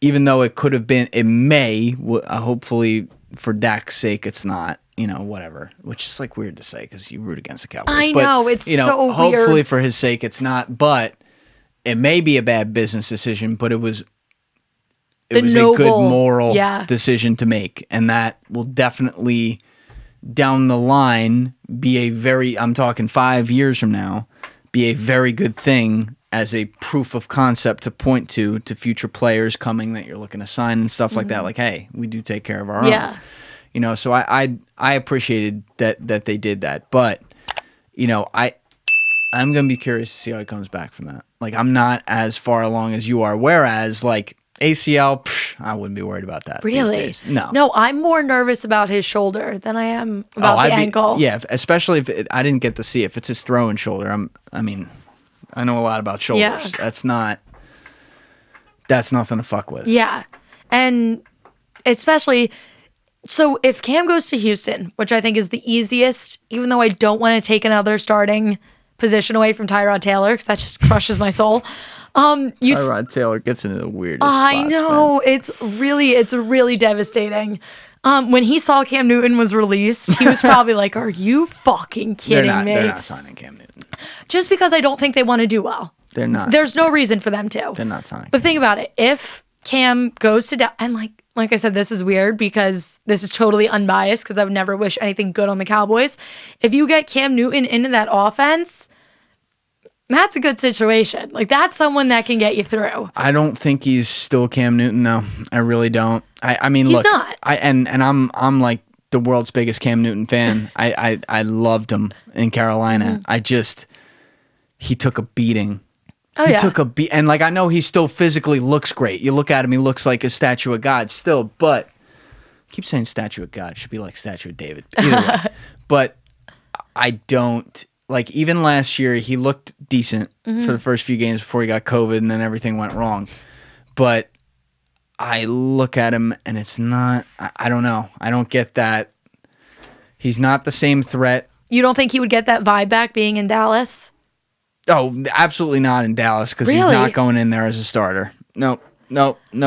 even though it could have been, it may, hopefully for Dak's sake, it's not. Whatever, which is like weird to say because you root against the Cowboys. I know, it's so weird. Hopefully for his sake, it's not, but it may be a bad business decision, but it was a good moral decision to make. And that will definitely, down the line, be I'm talking 5 years from now, be a very good thing as a proof of concept to point to future players coming that you're looking to sign and stuff like that. Like, hey, we do take care of our own. So I appreciated that they did that, but I'm gonna be curious to see how he comes back from that. Like, I'm not as far along as you are. Whereas like ACL, I wouldn't be worried about that. Really? These days. No, I'm more nervous about his shoulder than I am about the ankle. Yeah, especially if I didn't get to see if it's his throwing shoulder. I know a lot about shoulders. Yeah. That's nothing to fuck with. Yeah, and especially. So if Cam goes to Houston, which I think is the easiest, even though I don't want to take another starting position away from Tyrod Taylor because that just crushes my soul. Tyrod Taylor gets into the weirdest spots, I know. Man. It's really devastating. When he saw Cam Newton was released, he was probably like, are you fucking kidding me? They're not signing Cam Newton. Just because I don't think they want to do well. They're not. There's no reason for them to. They're not signing. But think about it. If Cam goes to and like I said, this is weird because this is totally unbiased because I would never wish anything good on the Cowboys. If you get Cam Newton into that offense, that's a good situation. Like, that's someone that can get you through. I don't think he's still Cam Newton, though. I really don't. I mean, he's look, not. I'm like the world's biggest Cam Newton fan. I loved him in Carolina. He took a beating. He took a beat, and like I know he still physically looks great. You look at him, he looks like a statue of God still. But I keep saying statue of God, it should be like statue of David. Either way. But I don't like. Even last year, he looked decent for the first few games before he got COVID, and then everything went wrong. But I look at him, and it's not. I don't know. I don't get that. He's not the same threat. You don't think he would get that vibe back being in Dallas? Oh, absolutely not in Dallas because he's not going in there as a starter. No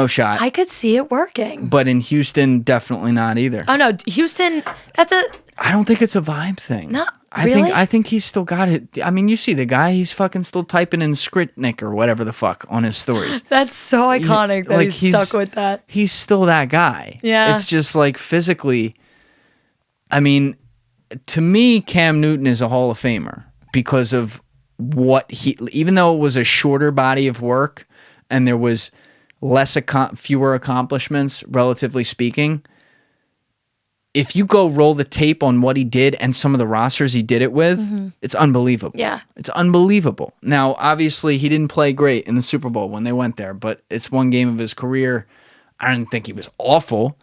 shot. I could see it working. But in Houston, definitely not either. Oh, no. Houston, I don't think it's a vibe thing. No, really? I think he's still got it. I mean, you see the guy, he's fucking still typing in Skritnik or whatever the fuck on his stories. That's so iconic that he's stuck with that. He's still that guy. Yeah. It's just like physically, I mean, to me, Cam Newton is a Hall of Famer because of what even though it was a shorter body of work and there was fewer accomplishments, relatively speaking, if you go roll the tape on what he did and some of the rosters he did it with, it's unbelievable. Yeah. It's unbelievable. Now, obviously, he didn't play great in the Super Bowl when they went there, but it's one game of his career. I didn't think he was awful,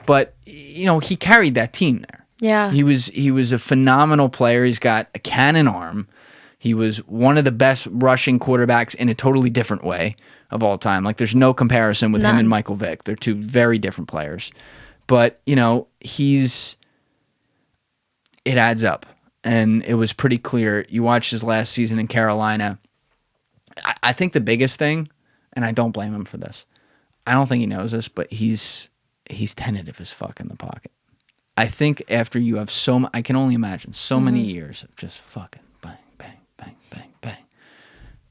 but, he carried that team there. Yeah. He was a phenomenal player. He's got a cannon arm. He was one of the best rushing quarterbacks in a totally different way of all time. Like, there's no comparison with him and Michael Vick. They're two very different players. But, it adds up. And it was pretty clear. You watched his last season in Carolina. I think the biggest thing, and I don't blame him for this, I don't think he knows this, but he's tentative as fuck in the pocket. I think after you have I can only imagine so many years of just fucking bang.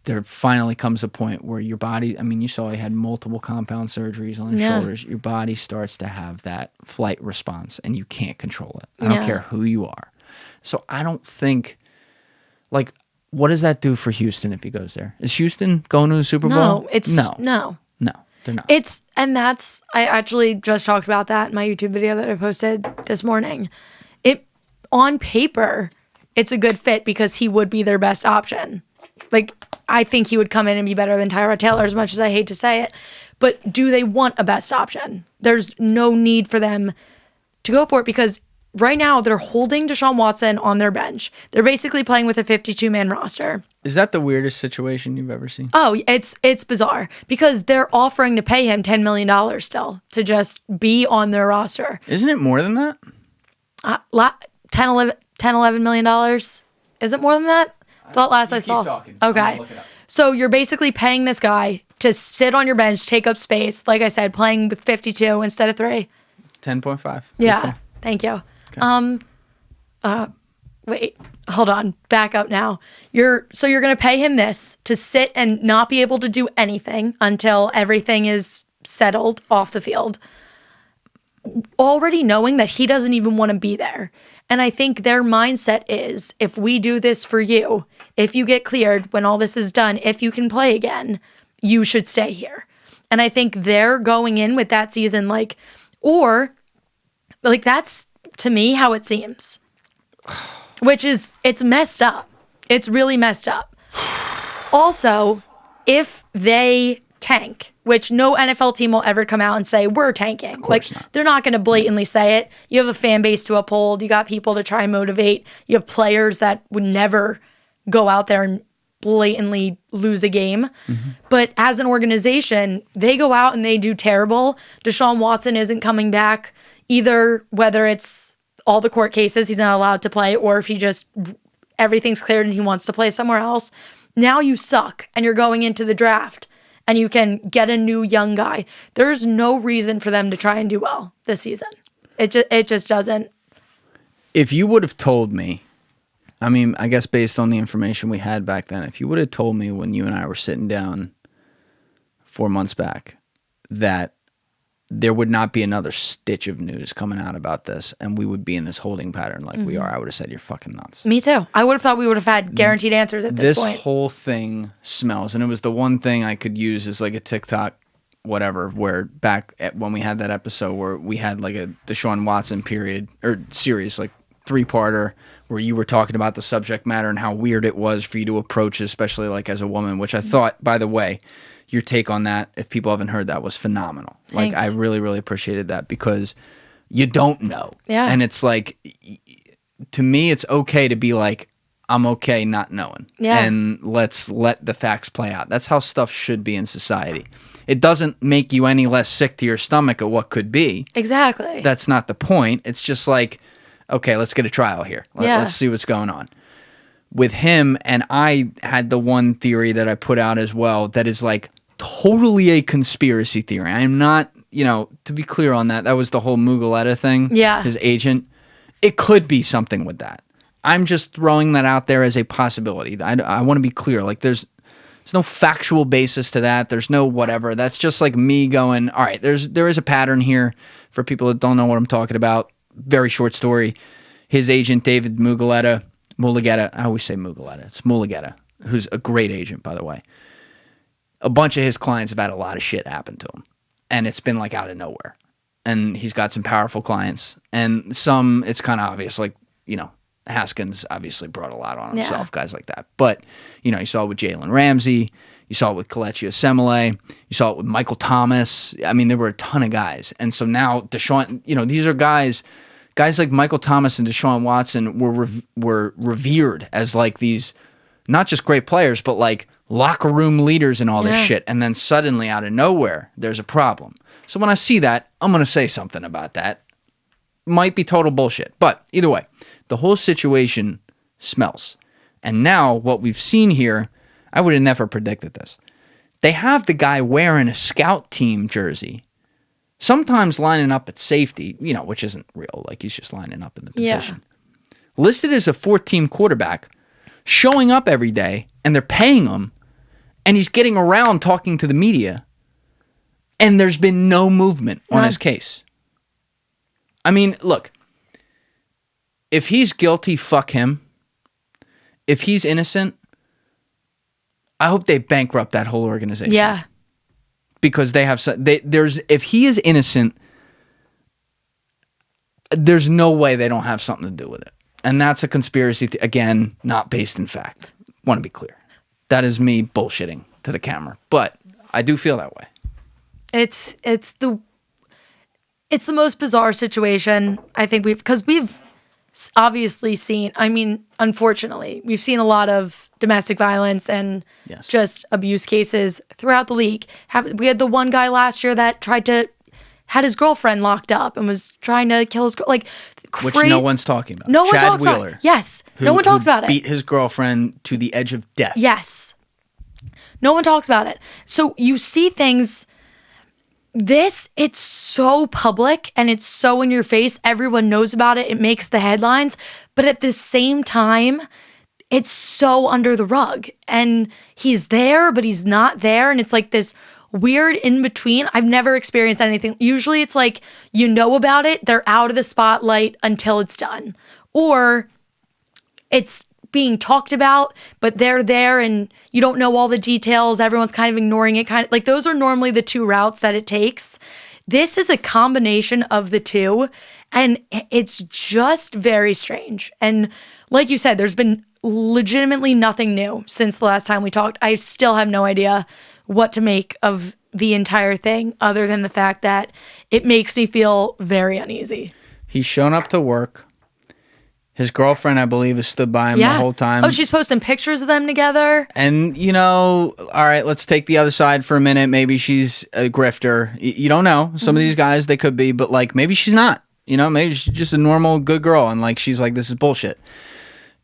There finally comes a point where your body, I mean, you saw he had multiple compound surgeries on his shoulders. Your body starts to have that flight response and you can't control it. I don't care who you are. So I don't think, like, what does that do for Houston if he goes there? Is Houston going to the Super Bowl? No, they're not. I actually just talked about that in my YouTube video that I posted this morning. On paper, it's a good fit because he would be their best option. Like, I think he would come in and be better than Tyrod Taylor, as much as I hate to say it. But do they want a best option? There's no need for them to go for it because right now they're holding DeShaun Watson on their bench. They're basically playing with a 52-man roster. Is that the weirdest situation you've ever seen? Oh, it's bizarre because they're offering to pay him $10 million still to just be on their roster. Isn't it more than that? $11 million. Is it more than that? Thought last I saw. Talking. Okay. So you're basically paying this guy to sit on your bench, take up space. Like I said, playing with 52 instead of 3. 10.5. Yeah. Okay. Thank you. Okay. Wait, hold on. Back up now. You're going to pay him this to sit and not be able to do anything until everything is settled off the field, already knowing that he doesn't even want to be there. And I think their mindset is, if we do this for you, if you get cleared when all this is done, if you can play again, you should stay here. And I think they're going in with that season that's to me how it seems. Which is, it's messed up. It's really messed up. Also, if they tank, which no NFL team will ever come out and say, we're tanking. Of course not. They're not going to blatantly say it. You have a fan base to uphold. You got people to try and motivate. You have players that would never go out there and blatantly lose a game. Mm-hmm. But as an organization, they go out and they do terrible. DeShaun Watson isn't coming back either, whether it's all the court cases, he's not allowed to play, or if he just, everything's cleared and he wants to play somewhere else. Now you suck and you're going into the draft and you can get a new young guy. There's no reason for them to try and do well this season. It just doesn't. If you would have told me, I mean, I guess based on the information we had back then, if you would have told me when you and I were sitting down 4 months back that there would not be another stitch of news coming out about this and we would be in this holding pattern like we are, I would have said, you're fucking nuts. Me too. I would have thought we would have had guaranteed answers at this point. This whole thing smells, and it was the one thing I could use as like a TikTok whatever, where back when we had that episode where we had like a DeShaun Watson period or series, like 3-parter, where you were talking about the subject matter and how weird it was for you to approach it, especially like as a woman, which I thought, by the way, your take on that, if people haven't heard that, was phenomenal. Thanks. Like, I really, really appreciated that because you don't know. Yeah. And it's like, to me, it's okay to be like, I'm okay not knowing. Yeah. And let's let the facts play out. That's how stuff should be in society. It doesn't make you any less sick to your stomach at what could be. Exactly. That's not the point. It's just like, okay, let's get a trial here. Let's see what's going on. With him, and I had the one theory that I put out as well that is like totally a conspiracy theory. I am not, to be clear on that, that was the whole Mugheletta thing. Yeah. His agent. It could be something with that. I'm just throwing that out there as a possibility. I want to be clear. Like, there's no factual basis to that. There's no whatever. That's just like me going, all right, there is a pattern here for people that don't know what I'm talking about. Very short story. His agent, David Mugheletta, I always say Mugheletta. It's Mugheletta, who's a great agent, by the way. A bunch of his clients have had a lot of shit happen to him. And it's been like out of nowhere. And he's got some powerful clients. And some, it's kind of obvious, like, Haskins obviously brought a lot on himself, guys like that. But, you saw it with Jalen Ramsey. You saw it with Kelechi Osemele. You saw it with Michael Thomas. I mean, there were a ton of guys. And so now DeShaun, these are guys like Michael Thomas and DeShaun Watson were revered as like these, not just great players, but like locker room leaders and all this shit. And then suddenly out of nowhere, there's a problem. So when I see that, I'm going to say something about that. Might be total bullshit. But either way, the whole situation smells. And now what we've seen here, I would have never predicted this. They have the guy wearing a scout team jersey, sometimes lining up at safety, which isn't real. Like, he's just lining up in the position. Yeah. Listed as a 4-team quarterback, showing up every day, and they're paying him, and he's getting around talking to the media, and there's been no movement on his case. I mean, look, if he's guilty, fuck him. If he's innocent, I hope they bankrupt that whole organization. Yeah. Because they have if he is innocent, there's no way they don't have something to do with it. And that's a conspiracy, again, not based in fact. Want to be clear. That is me bullshitting to the camera. But I do feel that way. It's It's the most bizarre situation I think because we've obviously seen, I mean, unfortunately, we've seen a lot of domestic violence and just abuse cases throughout the league. We had the one guy last year that had his girlfriend locked up and was trying to kill his girl. Which no one's talking about. No one Chad talks Wheeler, about it. Yes. No one talks about it. Beat his girlfriend to the edge of death. Yes. No one talks about it. So you see things. It's so public and it's so in your face. Everyone knows about it. It makes the headlines. But at the same time, it's so under the rug. And he's there, but he's not there. And it's like this weird in between. I've never experienced anything. Usually it's like, you know about it, they're out of the spotlight until it's done. Or it's being talked about, but they're there and you don't know all the details. Everyone's kind of ignoring it. Kind of like those are normally the two routes that it takes. This is a combination of the two, and it's just very strange. And like you said, there's been legitimately nothing new since the last time we talked. I still have no idea what to make of the entire thing other than the fact that it makes me feel very uneasy. He's shown up to work. His girlfriend, I believe, has stood by him the whole time. Oh, she's posting pictures of them together. And, all right, let's take the other side for a minute. Maybe she's a grifter. You don't know. Some of these guys, they could be, but, maybe she's not. Maybe she's just a normal, good girl, and, she's like, this is bullshit.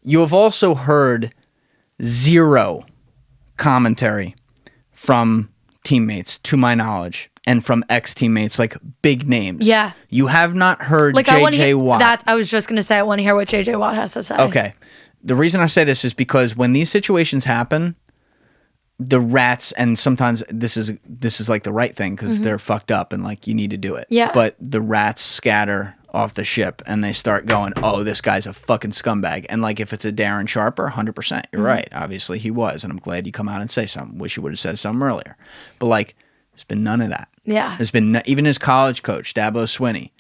You have also heard zero commentary from teammates, to my knowledge, and from ex-teammates, big names. Yeah. You have not heard J.J. Watt. I was just going to say, I want to hear what J.J. Watt has to say. Okay. The reason I say this is because when these situations happen, the rats, and sometimes this is the right thing because they're fucked up and you need to do it. Yeah. But the rats scatter off the ship and they start going, oh, this guy's a fucking scumbag. And if it's a Darren Sharper, 100%, you're right. Obviously he was, and I'm glad you come out and say something. Wish you would have said something earlier. But there's been none of that. Yeah. There's been even his college coach, Dabo Swinney.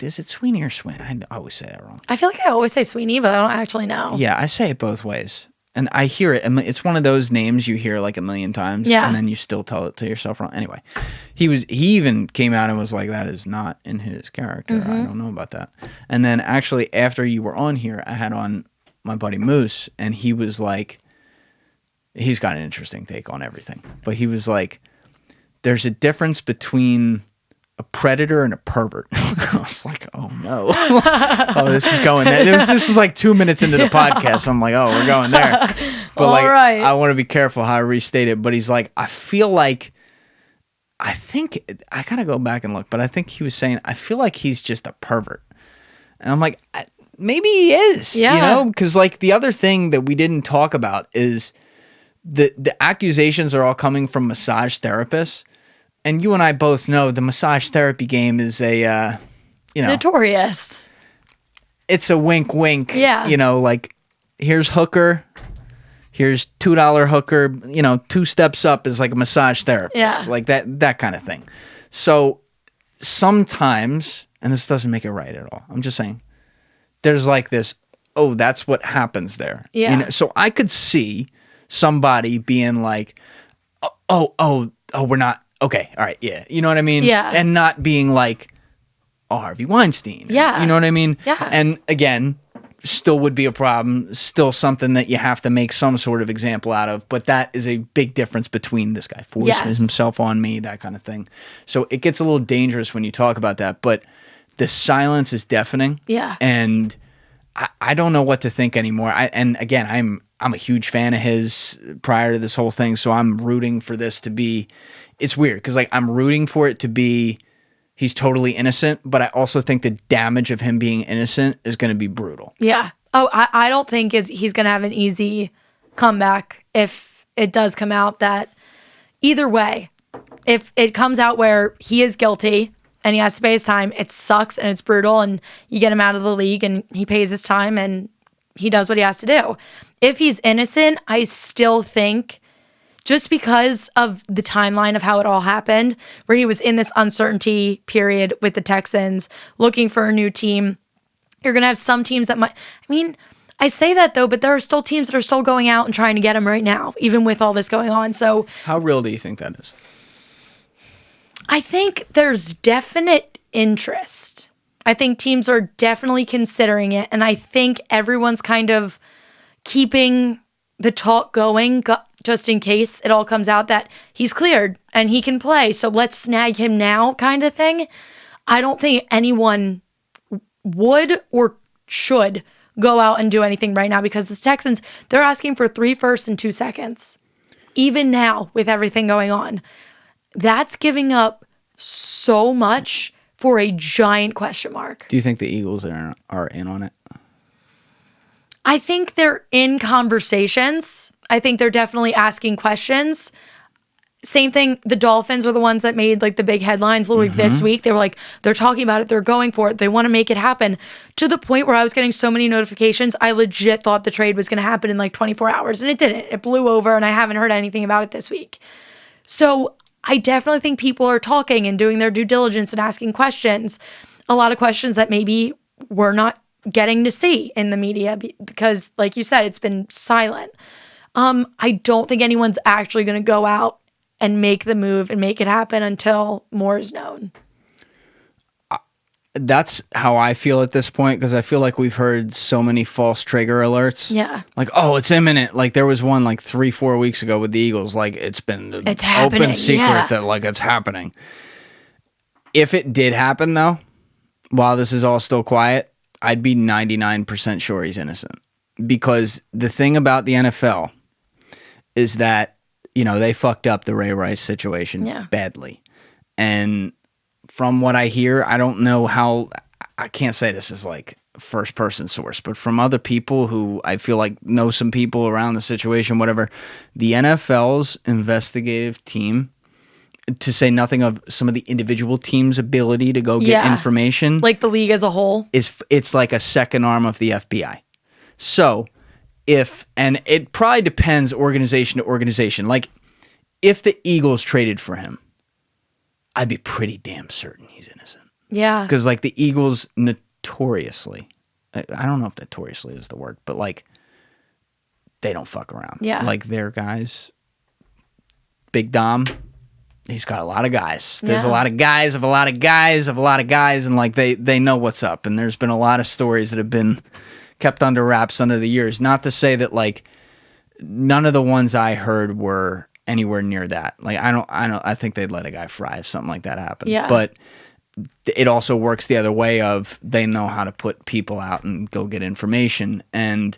Is it Sweeney or Swin? I always say that wrong. I feel like I always say Sweeney, but I don't actually know. Yeah, I say it both ways. And I hear it. It's one of those names you hear a million times, and then you still tell it to yourself wrong. Anyway, he even came out and was like, that is not in his character. I don't know about that. And then actually after you were on here, I had on my buddy Moose, and he was like, he's got an interesting take on everything. But he was like, there's a difference between a predator and a pervert. I was like, oh no. Oh, this is going there. This was 2 minutes into the podcast. I'm like, oh, we're going there. But all right. I want to be careful how I restate it. But he's like, I think, I gotta go back and look, but I think he was saying, I feel like he's just a pervert. And I'm like, maybe he is, because the other thing that we didn't talk about is the accusations are all coming from massage therapists. And you and I both know the massage therapy game is a, notorious. It's a wink, wink. Yeah. Here's hooker, here's $2 hooker. 2 steps up is a massage therapist. Yeah. That kind of thing. So sometimes, and this doesn't make it right at all. I'm just saying, there's this. Oh, that's what happens there. Yeah. So I could see somebody being like, oh, we're not. Okay, all right, yeah. You know what I mean? Yeah. And not being like, oh, Harvey Weinstein. Yeah. You know what I mean? Yeah. And again, still would be a problem, still something that you have to make some sort of example out of, but that is a big difference between this guy forcing himself on me, that kind of thing. So it gets a little dangerous when you talk about that, but the silence is deafening. Yeah. And I don't know what to think anymore. And again, I'm a huge fan of his prior to this whole thing, so I'm rooting for this to be... It's weird because I'm rooting for it to be he's totally innocent, but I also think the damage of him being innocent is going to be brutal. Yeah. Oh, I don't think he's going to have an easy comeback if it does come out that either way, if it comes out where he is guilty and he has to pay his time, it sucks and it's brutal and you get him out of the league and he pays his time and he does what he has to do. If he's innocent, I still think... Just because of the timeline of how it all happened, where he was in this uncertainty period with the Texans, looking for a new team, you're going to have some teams that might... I mean, I say that, though, but there are still teams that are still going out and trying to get him right now, even with all this going on. So, how real do you think that is? I think there's definite interest. I think teams are definitely considering it, and I think everyone's kind of keeping the talk going just in case it all comes out that he's cleared and he can play, so let's snag him now kind of thing. I don't think anyone would or should go out and do anything right now because the Texans, they're asking for 3 firsts and 2 seconds. Even now, with everything going on, that's giving up so much for a giant question mark. Do you think the Eagles are in on it? I think they're in conversations. I think they're definitely asking questions. Same thing, the Dolphins are the ones that made like the big headlines literally this week. They were like, they're talking about it, they're going for it, they want to make it happen. To the point where I was getting so many notifications, I legit thought the trade was going to happen in like 24 hours, and it didn't. It blew over, and I haven't heard anything about it this week. So I definitely think people are talking and doing their due diligence and asking questions. A lot of questions that maybe we're not getting to see in the media because, like you said, it's been silent. I don't think anyone's actually going to go out and make the move and make it happen until more is known. That's how I feel at this point because I feel like we've heard so many false trigger alerts. Yeah. Like, oh, it's imminent. Like there was one like 3-4 weeks ago with the Eagles. Like it's been an open secret that like it's happening. If it did happen though, while this is all still quiet, I'd be 99% sure he's innocent. Because the thing about the NFL is that, you know, they fucked up the Ray Rice situation badly. And from what I hear, I don't know how, I can't say this is like first person source, but from other people who I feel like know some people around the situation, whatever, the NFL's investigative team, to say nothing of some of the individual teams' ability to go get information. Like the league as a whole. It's like a second arm of the FBI. So and it probably depends organization to organization. Like if the Eagles traded for him, I'd be pretty damn certain he's innocent. Yeah. Because like the Eagles notoriously, I don't know if notoriously is the word, but like they don't fuck around. Yeah. Like their guys, Big Dom, he's got a lot of guys. There's a lot of guys of a lot of guys of a lot of guys, and like they know what's up. And there's been a lot of stories that have been kept under wraps under the years. Not to say that like none of the ones I heard were anywhere near that. Like I think they'd let a guy fry if something like that happened. Yeah. But it also works the other way of they know how to put people out and go get information. And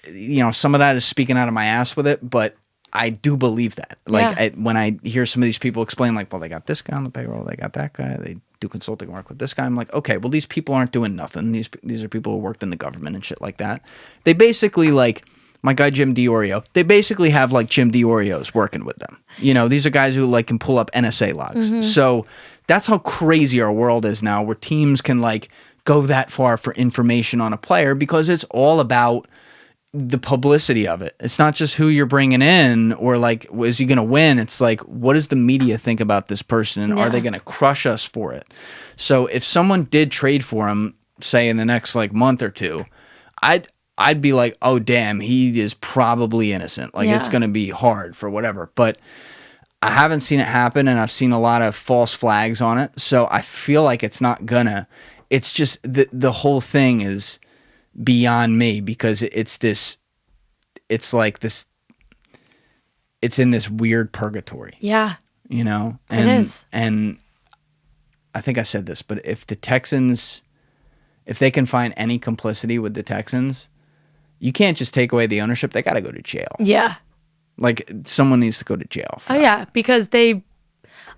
you know, some of that is speaking out of my ass with it, but I do believe that. Like when I hear some of these people explain like, well, they got this guy on the payroll, they got that guy, they do consulting work with this guy. I'm like, okay, well, these people aren't doing nothing. These are people who worked in the government and shit like that. They basically like my guy Jim DiOrio. They basically have like Jim DiOrios working with them. You know, these are guys who like can pull up NSA logs. So that's how crazy our world is now, where teams can like go that far for information on a player because it's all about the publicity of it. It's not just who you're bringing in or like, is he going to win? It's like, what does the media think about this person? And are they going to crush us for it? So if someone did trade for him, say in the next like month or two, I'd be like, oh damn, he is probably innocent. Like it's going to be hard for whatever. But I haven't seen it happen, and I've seen a lot of false flags on it. So I feel like it's not gonna. It's just the whole thing is beyond me because it's like this. It's in this weird purgatory. Yeah. You know? It is. And I think I said this, but if the Texans, if they can find any complicity with the Texans, you can't just take away the ownership. They got to go to jail. Yeah. Like, someone needs to go to jail. Oh, yeah, because I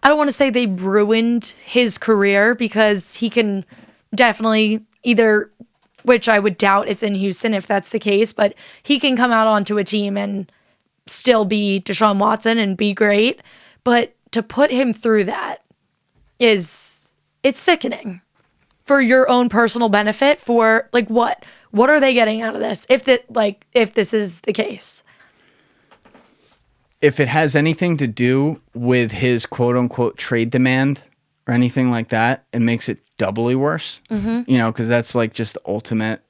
don't want to say they ruined his career because he can definitely either, which I would doubt it's in Houston if that's the case, but he can come out onto a team and still be DeShaun Watson and be great. But to put him through that it's sickening for your own personal benefit. For like what are they getting out of this if this is the case? If it has anything to do with his quote-unquote trade demand or anything like that, it makes it doubly worse. Mm-hmm. You know, because that's like just the ultimate,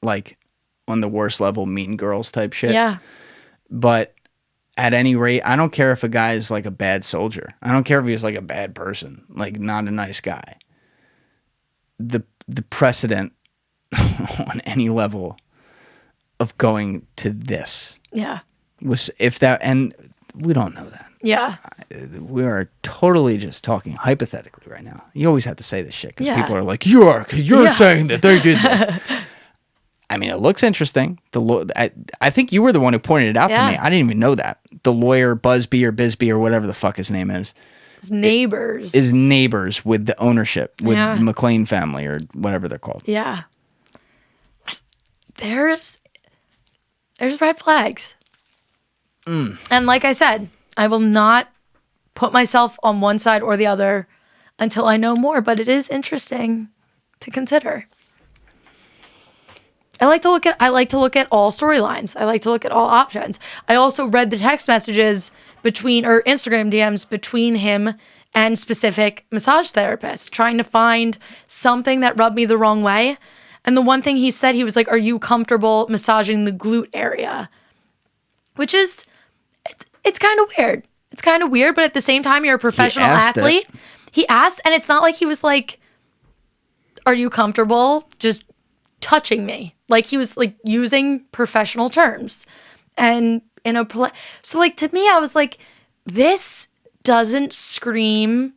like, on the worst level, mean girls type shit. Yeah. But at any rate, I don't care if a guy is like a bad soldier. I don't care if he's like a bad person, like not a nice guy. the precedent on any level of going to this. Yeah. Was if that, and we don't know that. Yeah. We are totally just talking hypothetically right now. You always have to say this shit because people are like, you're saying that they did this. I mean, it looks interesting. I think you were the one who pointed it out to me. I didn't even know that. The lawyer Busby or Bisbee or whatever the fuck his name is. His neighbors. Is neighbors with the ownership, with the McLean family or whatever they're called. Yeah. There's red flags. And like I said, I will not put myself on one side or the other until I know more, but it is interesting to consider. I like to look at all storylines. I like to look at all options. I also read the text messages or Instagram DMs between him and specific massage therapists, trying to find something that rubbed me the wrong way. And the one thing he said, he was like, "Are you comfortable massaging the glute area?" Which is, it's kind of weird. It's kind of weird, but at the same time, you're a professional athlete. He asked, and it's not like he was like, "Are you comfortable just touching me?" Like he was like using professional terms. And so like to me, I was like, this doesn't scream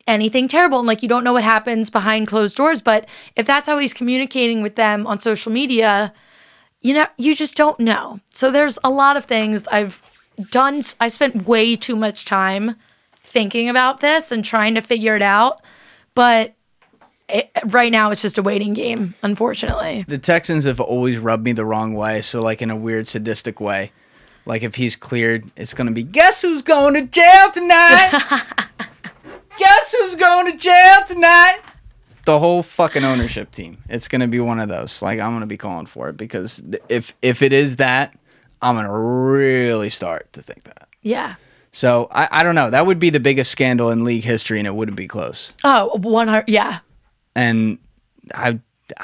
anything terrible. And like, you don't know what happens behind closed doors, but if that's how he's communicating with them on social media, you just don't know. So there's a lot of things I've done. I spent way too much time thinking about this and trying to figure it out. But right now it's just a waiting game, unfortunately. The Texans have always rubbed me the wrong way. So like in a weird sadistic way, like if he's cleared, it's going to be, guess who's going to jail tonight? Guess who's going to jail tonight? The whole fucking ownership team. It's going to be one of those. Like I'm going to be calling for it because if it is that, I'm going to really start to think that. Yeah. So I don't know. That would be the biggest scandal in league history and it wouldn't be close. Oh, 100. Yeah. And I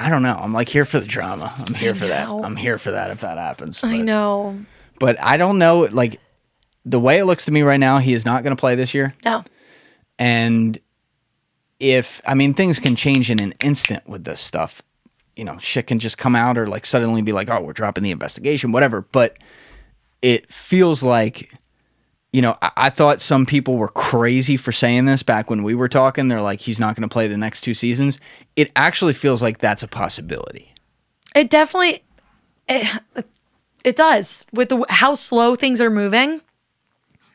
don't know. I'm like here for the drama. I'm here for that. I'm here for that if that happens. I know. But I don't know. Like the way it looks to me right now, he is not going to play this year. No. And things can change in an instant with this stuff. Shit can just come out or like suddenly be like, oh, we're dropping the investigation, whatever. But it feels like, I thought some people were crazy for saying this back when we were talking. They're like, he's not going to play the next 2 seasons. It actually feels like that's a possibility. It definitely, it does. With how slow things are moving,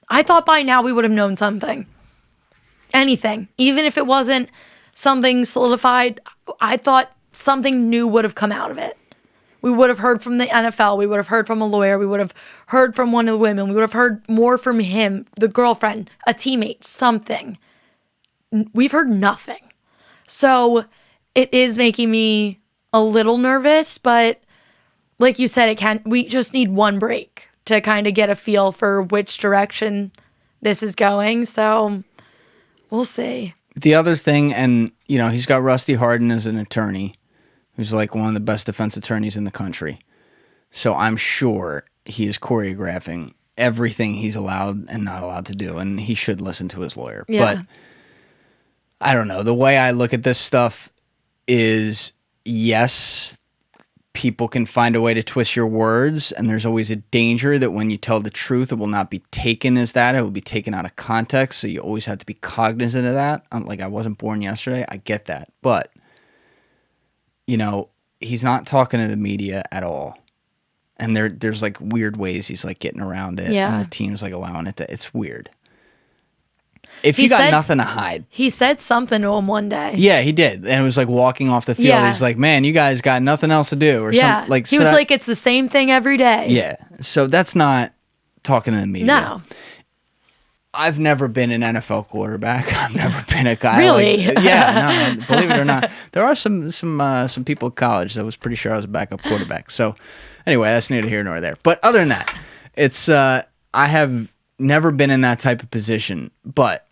I thought by now we would have known something. Anything. Even if it wasn't something solidified, I thought something new would have come out of it. We would have heard from the NFL. We would have heard from a lawyer. We would have heard from one of the women. We would have heard more from him, the girlfriend, a teammate, something. We've heard nothing. So it is making me a little nervous, but like you said, we just need one break to kind of get a feel for which direction this is going. So we'll see. The other thing, and he's got Rusty Hardin as an attorney, who's like one of the best defense attorneys in the country. So I'm sure he is choreographing everything he's allowed and not allowed to do, and he should listen to his lawyer. Yeah. But I don't know. The way I look at this stuff is, yes, people can find a way to twist your words, and there's always a danger that when you tell the truth, it will not be taken as that. It will be taken out of context, so you always have to be cognizant of that. Like, I wasn't born yesterday. I get that. But he's not talking to the media at all. And there's like weird ways he's like getting around it. Yeah. And the team's like allowing it to, it's weird. If you got nothing to hide. He said something to him one day. Yeah, he did. And it was like walking off the field. Yeah. He's like, man, you guys got nothing else to do. Or yeah. something. Like, he was like, it's the same thing every day. Yeah. So that's not talking to the media. No. I've never been an NFL quarterback. I've never been a guy. Really? Yeah, no, believe it or not. There are some people at college that was pretty sure I was a backup quarterback. So anyway, that's neither here nor there. But other than that, it's I have never been in that type of position. But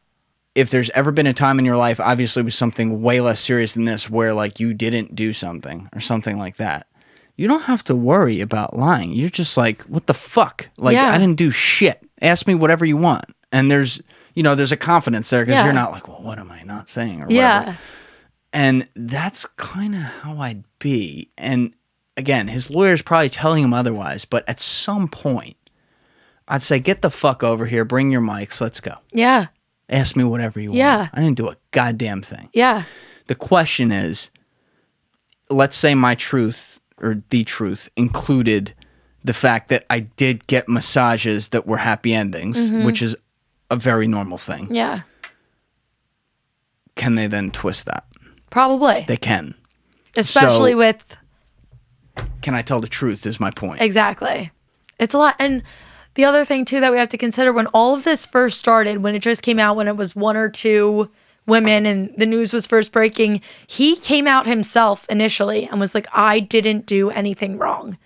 if there's ever been a time in your life, obviously it was something way less serious than this, where like you didn't do something or something like that, you don't have to worry about lying. You're just like, what the fuck? Like, I didn't do shit. Ask me whatever you want. And there's a confidence there because you're not like, well, what am I not saying or whatever. Yeah. And that's kind of how I'd be. And again, his lawyer's probably telling him otherwise, but at some point, I'd say, get the fuck over here, bring your mics, let's go. Yeah. Ask me whatever you Yeah. want. I didn't do a goddamn thing. Yeah. The question is, let's say my truth, or the truth, included the fact that I did get massages that were happy endings, which is a very normal thing. Yeah. Can they then twist that? Probably. They can. Especially So, with... Can I tell the truth is my point. Exactly. It's a lot. And the other thing, too, that we have to consider, when all of this first started, when it just came out, when it was 1 or 2 women and the news was first breaking, he came out himself initially and was like, I didn't do anything wrong.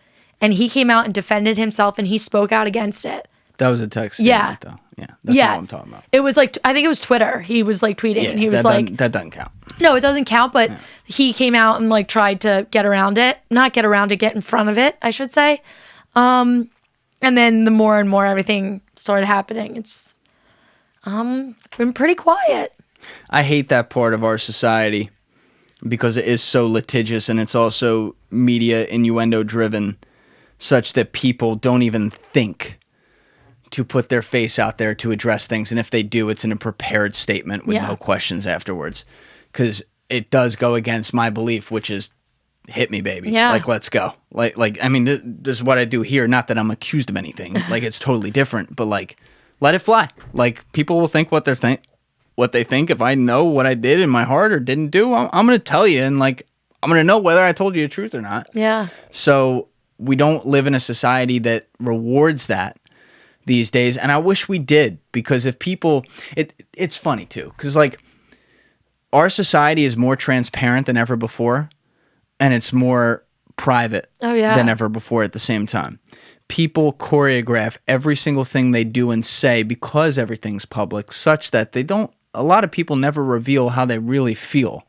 And he came out and defended himself and he spoke out against it. That was a text. Yeah. Though. Yeah. That's not what I'm talking about. It was like, I think it was Twitter. He was like tweeting and he was like, that doesn't count. no, it doesn't count, but he came out and like tried to get around it. Not get around it, get in front of it, I should say. And then the more and more everything started happening, it's been pretty quiet. I hate that part of our society because it is so litigious and it's also media innuendo driven, such that people don't even think to put their face out there to address things. And if they do, it's in a prepared statement with no questions afterwards. Because it does go against my belief, which is hit me, baby. Yeah. Like, let's go. Like I mean, this is what I do here. Not that I'm accused of anything. Like, it's totally different. But, like, let it fly. Like, people will think what they think. If I know what I did in my heart or didn't do, I'm going to tell you. And, like, I'm going to know whether I told you the truth or not. Yeah. So we don't live in a society that rewards that these days. And I wish we did. Because if people... It's funny, too. Because, like, our society is more transparent than ever before. And it's more private than ever before at the same time. People choreograph every single thing they do and say because everything's public, such that a lot of people never reveal how they really feel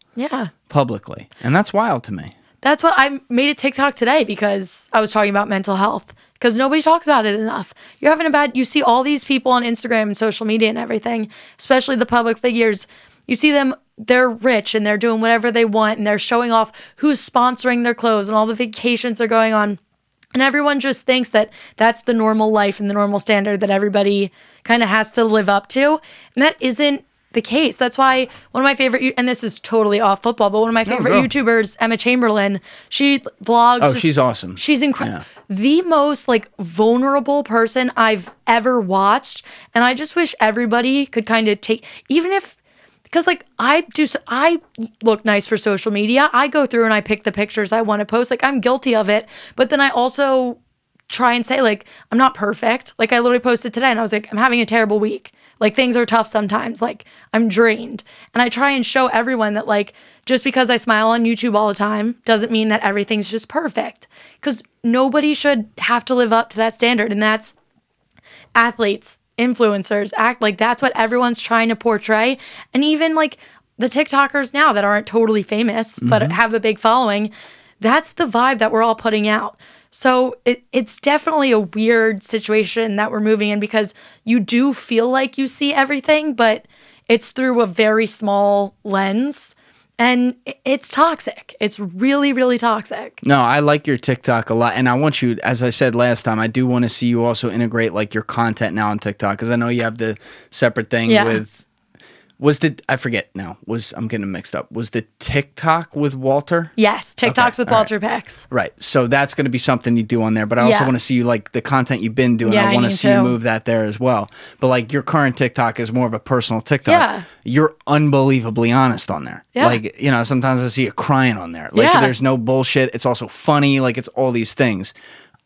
publicly. And that's wild to me. That's what I made a TikTok today because I was talking about mental health because nobody talks about it enough. You see all these people on Instagram and social media and everything, especially the public figures. You see them, they're rich and they're doing whatever they want and they're showing off who's sponsoring their clothes and all the vacations they're going on. And everyone just thinks that that's the normal life and the normal standard that everybody kind of has to live up to. And that isn't the case. That's why one of my favorite, and this is totally off football, but one of my favorite YouTubers, Emma Chamberlain, she vlogs. Oh, she's awesome. She's incredible. Yeah. The most like vulnerable person I've ever watched. And I just wish everybody could kind of take, even if, because like I look nice for social media. I go through and I pick the pictures I want to post. Like I'm guilty of it. But then I also try and say like, I'm not perfect. Like I literally posted today and I was like, I'm having a terrible week. Like things are tough sometimes. Like I'm drained. And I try and show everyone that like, just because I smile on YouTube all the time doesn't mean that everything's just perfect. Because nobody should have to live up to that standard. And that's athletes, influencers, act like that's what everyone's trying to portray. And even like the TikTokers now that aren't totally famous but have a big following, that's the vibe that we're all putting out. So it's definitely a weird situation that we're moving in because you do feel like you see everything, but it's through a very small lens. And it's toxic. It's really, really toxic. No, I like your TikTok a lot. And I want you, as I said last time, I do want to see you also integrate like your content now on TikTok. Because I know you have the separate thing with... I forget now. I'm getting them mixed up. Was the TikTok with Walter? Yes, TikToks with Walter Pex. Right. So that's going to be something you do on there. But I also want to see you, like, the content you've been doing. Yeah, I want to see you move that there as well. But, like, your current TikTok is more of a personal TikTok. Yeah. You're unbelievably honest on there. Yeah. Like, you know, sometimes I see you crying on there. Like, there's no bullshit. It's also funny. Like, it's all these things.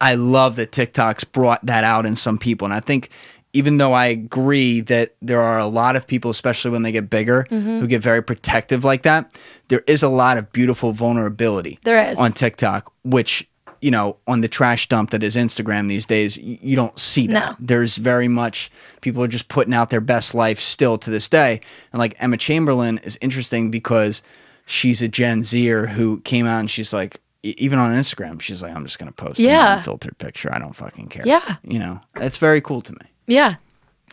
I love that TikTok's brought that out in some people. And I think... even though I agree that there are a lot of people, especially when they get bigger, who get very protective like that, there is a lot of beautiful vulnerability on TikTok, which, you know, on the trash dump that is Instagram these days, you don't see that. No. There's very much, people are just putting out their best life still to this day. And like Emma Chamberlain is interesting because she's a Gen Zer who came out and she's like, even on Instagram, she's like, I'm just going to post an unfiltered picture. I don't fucking care. Yeah. You know, it's very cool to me. Yeah,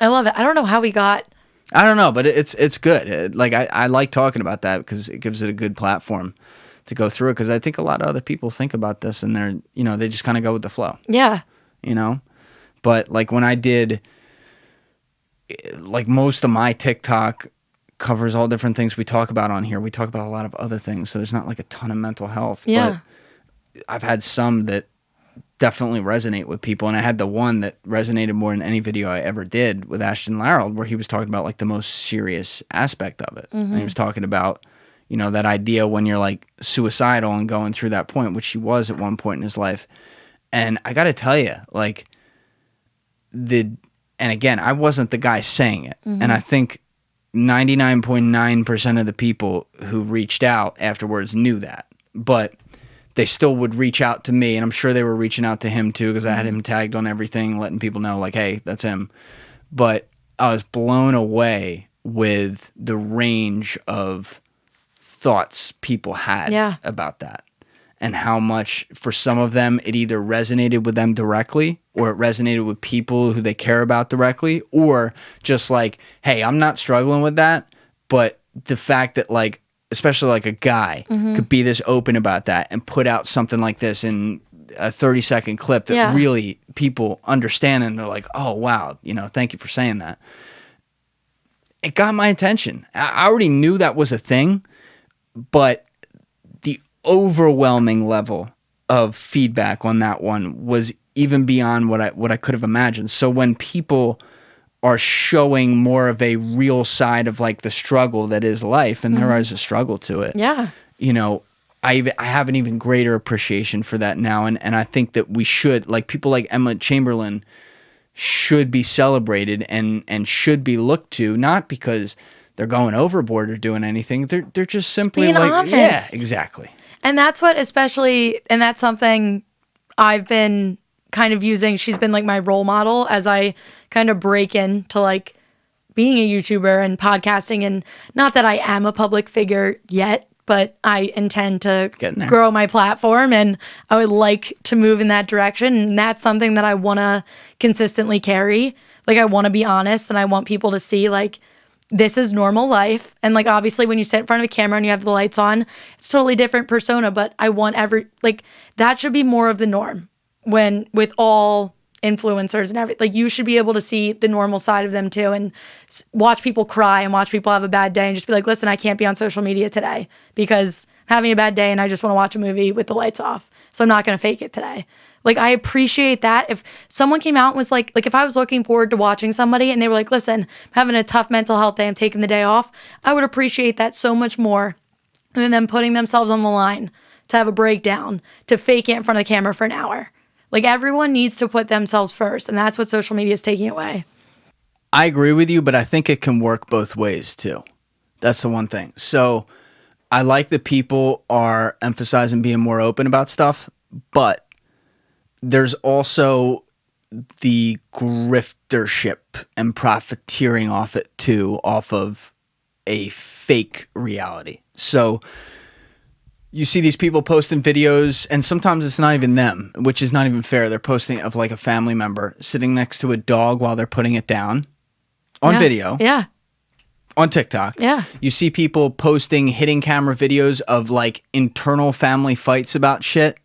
I love it. I don't know how we got I don't know, but it's good. I like talking about that because it gives it a good platform to go through it, because I think a lot of other people think about this and they're, they just kind of go with the flow. Yeah. But like when I did, like most of my TikTok covers all different things we talk about on here. We talk about a lot of other things, so there's not like a ton of mental health. Yeah. But I've had some that definitely resonate with people, and I had the one that resonated more than any video I ever did with Ashton Larold, where he was talking about like the most serious aspect of it. And he was talking about, that idea when you're like suicidal and going through that point, which he was at one point in his life. And I got to tell you, like and again, I wasn't the guy saying it. And I think 99.9% of the people who reached out afterwards knew that, but they still would reach out to me, and I'm sure they were reaching out to him too, because I had him tagged on everything, letting people know like, hey, that's him. But I was blown away with the range of thoughts people had about that, and how much for some of them it either resonated with them directly, or it resonated with people who they care about directly, or just like, hey, I'm not struggling with that, but the fact that like, especially like a guy could be this open about that and put out something like this in a 30-second clip that really people understand, and they're like, oh wow, thank you for saying that. It got my attention. I already knew that was a thing, but the overwhelming level of feedback on that one was even beyond what I could have imagined. So when people are showing more of a real side of like the struggle that is life, and there is a struggle to it. Yeah. I have an even greater appreciation for that now. And I think that we should, like people like Emma Chamberlain should be celebrated and should be looked to, not because they're going overboard or doing anything. They're just simply being like, honest. Yeah, exactly. And that's what and that's something I've been kind of using. She's been like my role model as I kind of break into like being a YouTuber and podcasting. And not that I am a public figure yet, but I intend to grow my platform, and I would like to move in that direction. And that's something that I want to consistently carry. Like I want to be honest, and I want people to see like, this is normal life. And like, obviously when you sit in front of a camera and you have the lights on, it's a totally different persona, but I want that should be more of the norm with all influencers and everything. Like you should be able to see the normal side of them too, and watch people cry and watch people have a bad day and just be like, listen, I can't be on social media today because I'm having a bad day and I just want to watch a movie with the lights off. So I'm not going to fake it today. Like, I appreciate that. If someone came out and was like if I was looking forward to watching somebody and they were like, listen, I'm having a tough mental health day, I'm taking the day off, I would appreciate that so much more than them putting themselves on the line to have a breakdown, to fake it in front of the camera for an hour. Like, everyone needs to put themselves first, and that's what social media is taking away. I agree with you, but I think it can work both ways, too. That's the one thing. So I like that people are emphasizing being more open about stuff, but there's also the griftership and profiteering off it too, off of a fake reality. So you see these people posting videos, and sometimes it's not even them, which is not even fair. They're posting of like a family member sitting next to a dog while they're putting it down on video. Yeah. On TikTok. Yeah. You see people posting hidden camera videos of like internal family fights about shit.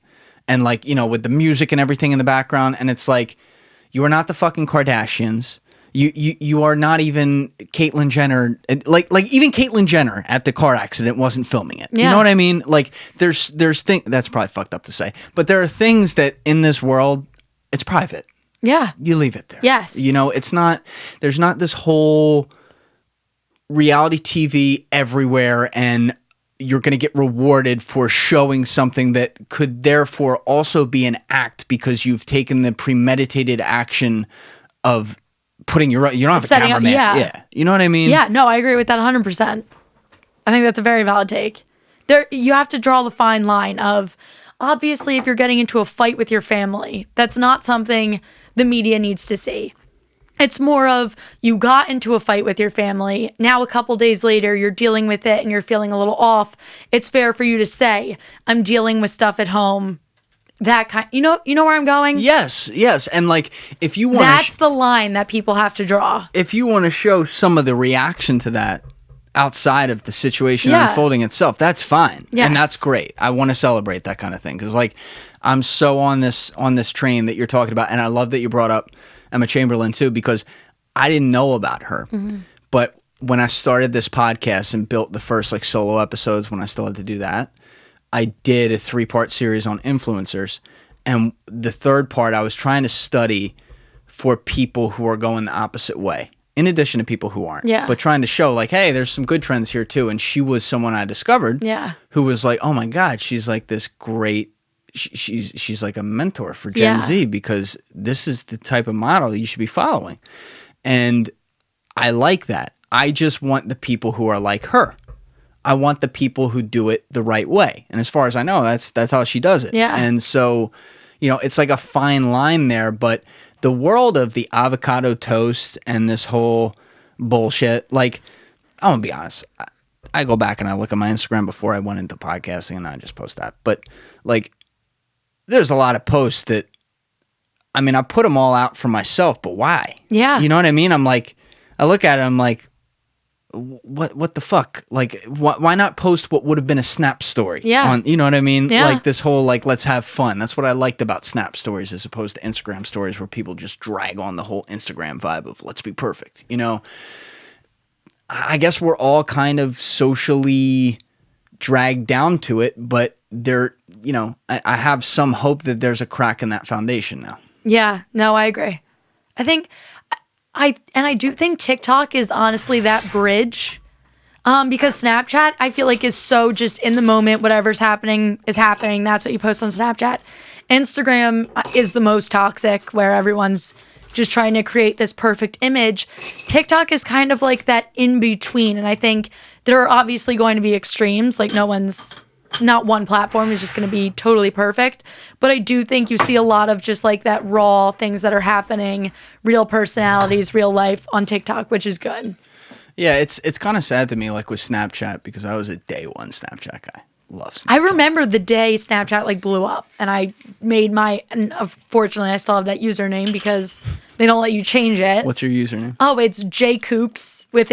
And like, with the music and everything in the background. And it's like, you are not the fucking Kardashians. You are not even Caitlyn Jenner. Like even Caitlyn Jenner at the car accident wasn't filming it. Yeah. You know what I mean? Like there's things, that's probably fucked up to say, but there are things that in this world, it's private. Yeah. You leave it there. Yes. It's not, there's not this whole reality TV everywhere, and you're going to get rewarded for showing something that could therefore also be an act because you've taken the premeditated action of putting you don't have a cameraman. Yeah. You know what I mean? Yeah, no, I agree with that 100%. I think that's a very valid take. You have to draw the fine line of, obviously, if you're getting into a fight with your family, that's not something the media needs to see. It's more of, you got into a fight with your family. Now, a couple days later, you're dealing with it and you're feeling a little off. It's fair for you to say, I'm dealing with stuff at home. That kind, you know where I'm going? Yes. And like, if you want That's the line that people have to draw. If you want to show some of the reaction to that outside of the situation unfolding itself, that's fine. Yes. And that's great. I want to celebrate that kind of thing. Cause like, I'm so on this train that you're talking about. And I love that you brought up Emma Chamberlain too, because I didn't know about her, but when I started this podcast and built the first like solo episodes, when I still had to do that, I did a 3-part series on influencers. And the third part, I was trying to study for people who are going the opposite way, in addition to people who aren't. Yeah. But trying to show like, hey, there's some good trends here too. And she was someone I discovered who was like, oh my God, she's like this great, she's like a mentor for Gen Z, because this is the type of model you should be following. And I like that. I just want the people who are like her. I want the people who do it the right way. And as far as I know, that's how she does it. Yeah. And so, it's like a fine line there, but the world of the avocado toast and this whole bullshit, like, I'm going to be honest. I go back and I look at my Instagram before I went into podcasting and I just post that. But like, there's a lot of posts that, I mean, I put them all out for myself, but why? Yeah. You know what I mean? I'm like, I look at it, I'm like, what the fuck? Like, why not post what would have been a Snap story? Yeah. You know what I mean? Yeah. Like this whole, like, let's have fun. That's what I liked about Snap stories as opposed to Instagram stories where people just drag on the whole Instagram vibe of let's be perfect. I guess we're all kind of socially dragged down to it, but I have some hope that there's a crack in that foundation now. Yeah, no, I agree. I think I do think TikTok is honestly that bridge, because Snapchat I feel like is so just in the moment, whatever's happening is happening. That's what you post on Snapchat. Instagram is the most toxic, where everyone's just trying to create this perfect image. TikTok is kind of like that in between, and I think there are obviously going to be extremes. Like not one platform is just going to be totally perfect, but I do think you see a lot of just like that raw things that are happening, real personalities, real life on TikTok, which is good. Yeah, it's kind of sad to me, like with Snapchat, because I was a day one Snapchat guy. Love Snapchat. I remember the day Snapchat like blew up, and I made and unfortunately I still have that username because they don't let you change it. What's your username? Oh, it's jcoops with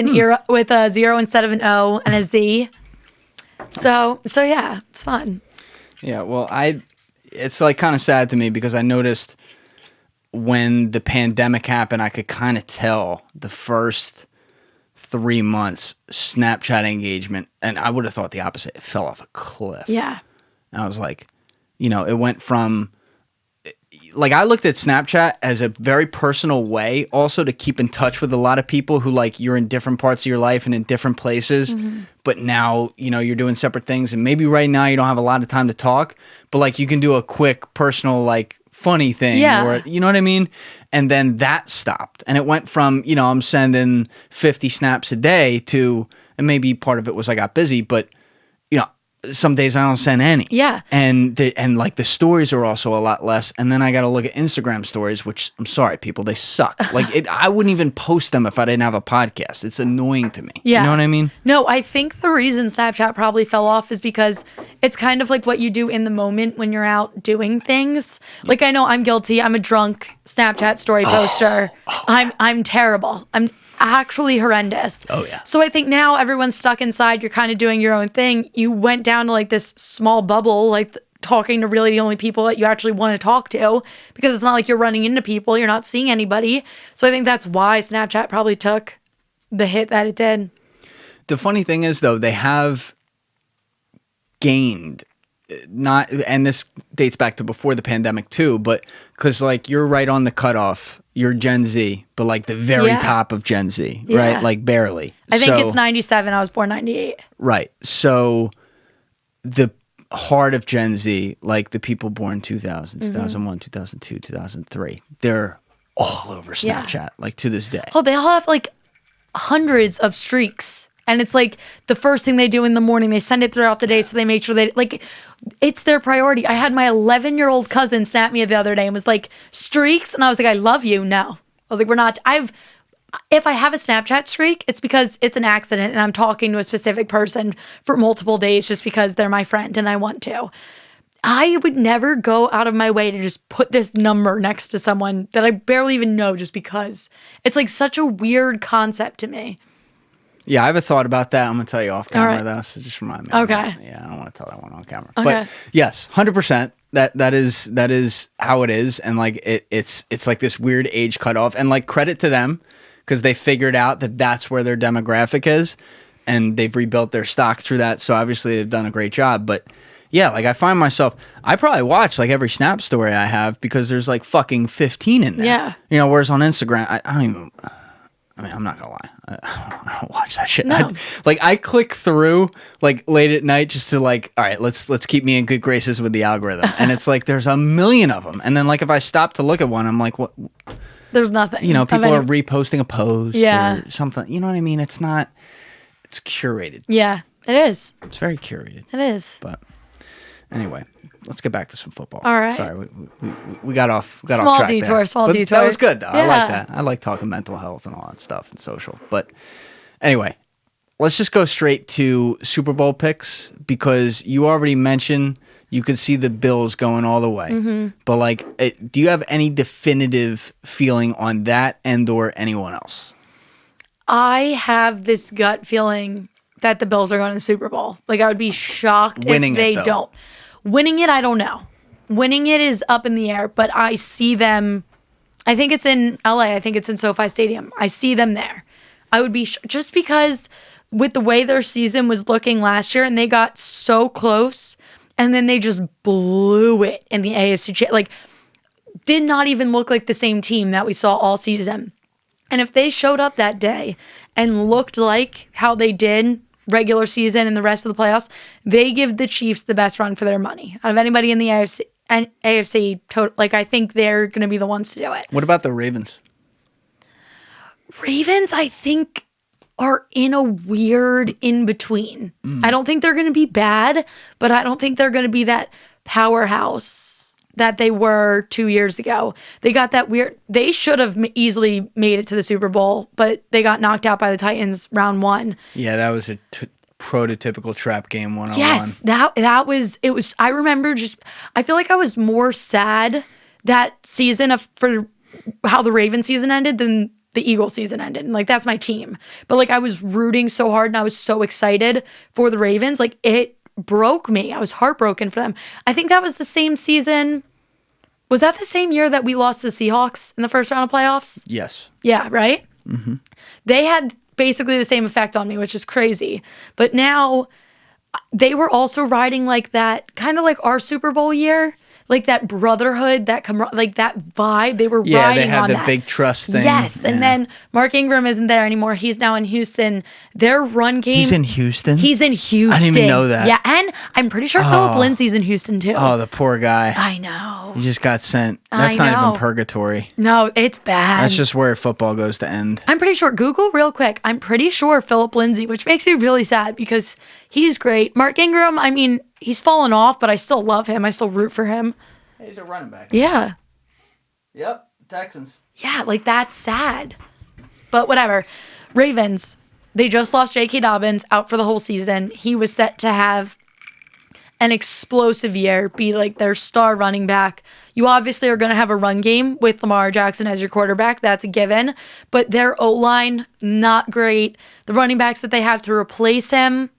with a 0 instead of an O and a Z. So yeah, it's fun. Yeah, well, it's like kind of sad to me because I noticed when the pandemic happened, I could kind of tell the first 3 months Snapchat engagement, and I would have thought the opposite. It fell off a cliff. Yeah. And I was like, it went from, like, I looked at Snapchat as a very personal way also to keep in touch with a lot of people who, like, you're in different parts of your life and in different places, but now, you're doing separate things, and maybe right now you don't have a lot of time to talk, but, like, you can do a quick personal, like, funny thing, or you know what I mean? And then that stopped, and it went from, I'm sending 50 snaps a day to, and maybe part of it was I got busy, but some days I don't send any. Yeah. And like the stories are also a lot less. And then I got to look at Instagram stories, which I'm sorry, people, they suck. Like I wouldn't even post them if I didn't have a podcast. It's annoying to me. Yeah. You know what I mean? No, I think the reason Snapchat probably fell off is because it's kind of like what you do in the moment when you're out doing things. Like I know I'm guilty. I'm a drunk Snapchat story poster. I'm terrible. I'm actually horrendous. Oh yeah. So I think now everyone's stuck inside. You're kind of doing your own thing. You went down to like this small bubble, like talking to really the only people that you actually want to talk to, because it's not like you're running into people. You're not seeing anybody. So I think that's why Snapchat probably took the hit that it did. The funny thing is though, they have gained and this dates back to before the pandemic too, but because like you're right on the cutoff. You're Gen Z, but like the very top of Gen Z, right? Like barely. I think it's 97. I was born 98. Right. So the heart of Gen Z, like the people born 2000, 2001, 2002, 2003, they're all over Snapchat, like to this day. Oh, they all have like hundreds of streaks. And it's like the first thing they do in the morning, they send it throughout the day so they make sure they, like, it's their priority. I had my 11-year-old cousin snap me the other day and was like, streaks? And I was like, I love you. No. I was like, we're not. If I have a Snapchat streak, it's because it's an accident and I'm talking to a specific person for multiple days just because they're my friend and I want to. I would never go out of my way to just put this number next to someone that I barely even know just because. It's like such a weird concept to me. Yeah, I have a thought about that. I'm going to tell you off camera, though, so just remind me. Okay. Yeah, I don't want to tell that one on camera. Okay. But yes, 100%. That is how it is. And like it's like this weird age cutoff. And like credit to them because they figured out that that's where their demographic is. And they've rebuilt their stock through that. So obviously they've done a great job. But yeah, like I find myself, I probably watch like every Snap story I have because there's like fucking 15 in there. Yeah. You know, whereas on Instagram, I don't even... I mean, I'm not gonna lie. I don't watch that shit. No. I click through like late at night just to like, all right, let's keep me in good graces with the algorithm. And it's like there's a million of them. And then like if I stop to look at one, I'm like, what? There's nothing. You know, people are reposting a post or something. You know what I mean? It's not. It's curated. Yeah, it is. It's very curated. It is. But anyway, let's get back to some football. All right. Sorry, we got off. Small track detour. there. Small but detour. That was good though. Yeah. I like that. I like talking mental health and all that stuff and social. But anyway, let's just go straight to Super Bowl picks because you already mentioned you could see the Bills going all the way. Mm-hmm. But like, do you have any definitive feeling on that and/or anyone else? I have this gut feeling that the Bills are going to the Super Bowl. Like I would be shocked if they don't. Winning it, I don't know. Winning it is up in the air, but I see them. I think it's in LA. I think it's in SoFi Stadium. I see them there. I would be just because with the way their season was looking last year and they got so close and then they just blew it in the AFC. Like did not even look like the same team that we saw all season. And if they showed up that day and looked like how they did regular season and the rest of the playoffs, they give the Chiefs the best run for their money out of anybody in the AFC. Like I think they're going to be the ones to do it. What about the Ravens? Ravens, I think, are in a weird in between. I don't think they're going to be bad, but I don't think they're going to be that powerhouse that they were 2 years ago. They got that weird... They should have easily made it to the Super Bowl, but they got knocked out by the Titans round one. Yeah, that was a prototypical trap game 101. Yes, that was... It was... I remember just... I feel like I was more sad that season for how the Ravens season ended than the Eagles season ended. And like, that's my team. But like, I was rooting so hard and I was so excited for the Ravens. Like, it broke me. I was heartbroken for them. I think that was the same season. Was that the same year that we lost to the Seahawks in the first round of playoffs? Yes. Yeah, right? Mm-hmm. They had basically the same effect on me, which is crazy. But now they were also riding like that, kind of like our Super Bowl year. Like that brotherhood, like that vibe, they were riding on that. Yeah, they had the big trust thing. Yes, and then Mark Ingram isn't there anymore. He's now in Houston. Their run game... He's in Houston? He's in Houston. I didn't even know that. Yeah, and I'm pretty sure Philip Lindsay's in Houston too. Oh, the poor guy. I know. He just got sent. That's not even purgatory. No, it's bad. That's just where football goes to end. I'm pretty sure, Google real quick, I'm pretty sure Philip Lindsay, which makes me really sad because he's great. Mark Ingram, I mean, he's fallen off, but I still love him. I still root for him. He's a running back. Yeah. Yep, Texans. Yeah, like that's sad. But whatever. Ravens, they just lost J.K. Dobbins out for the whole season. He was set to have an explosive year, be like their star running back. You obviously are going to have a run game with Lamar Jackson as your quarterback. That's a given. But their O-line, not great. The running backs that they have to replace him,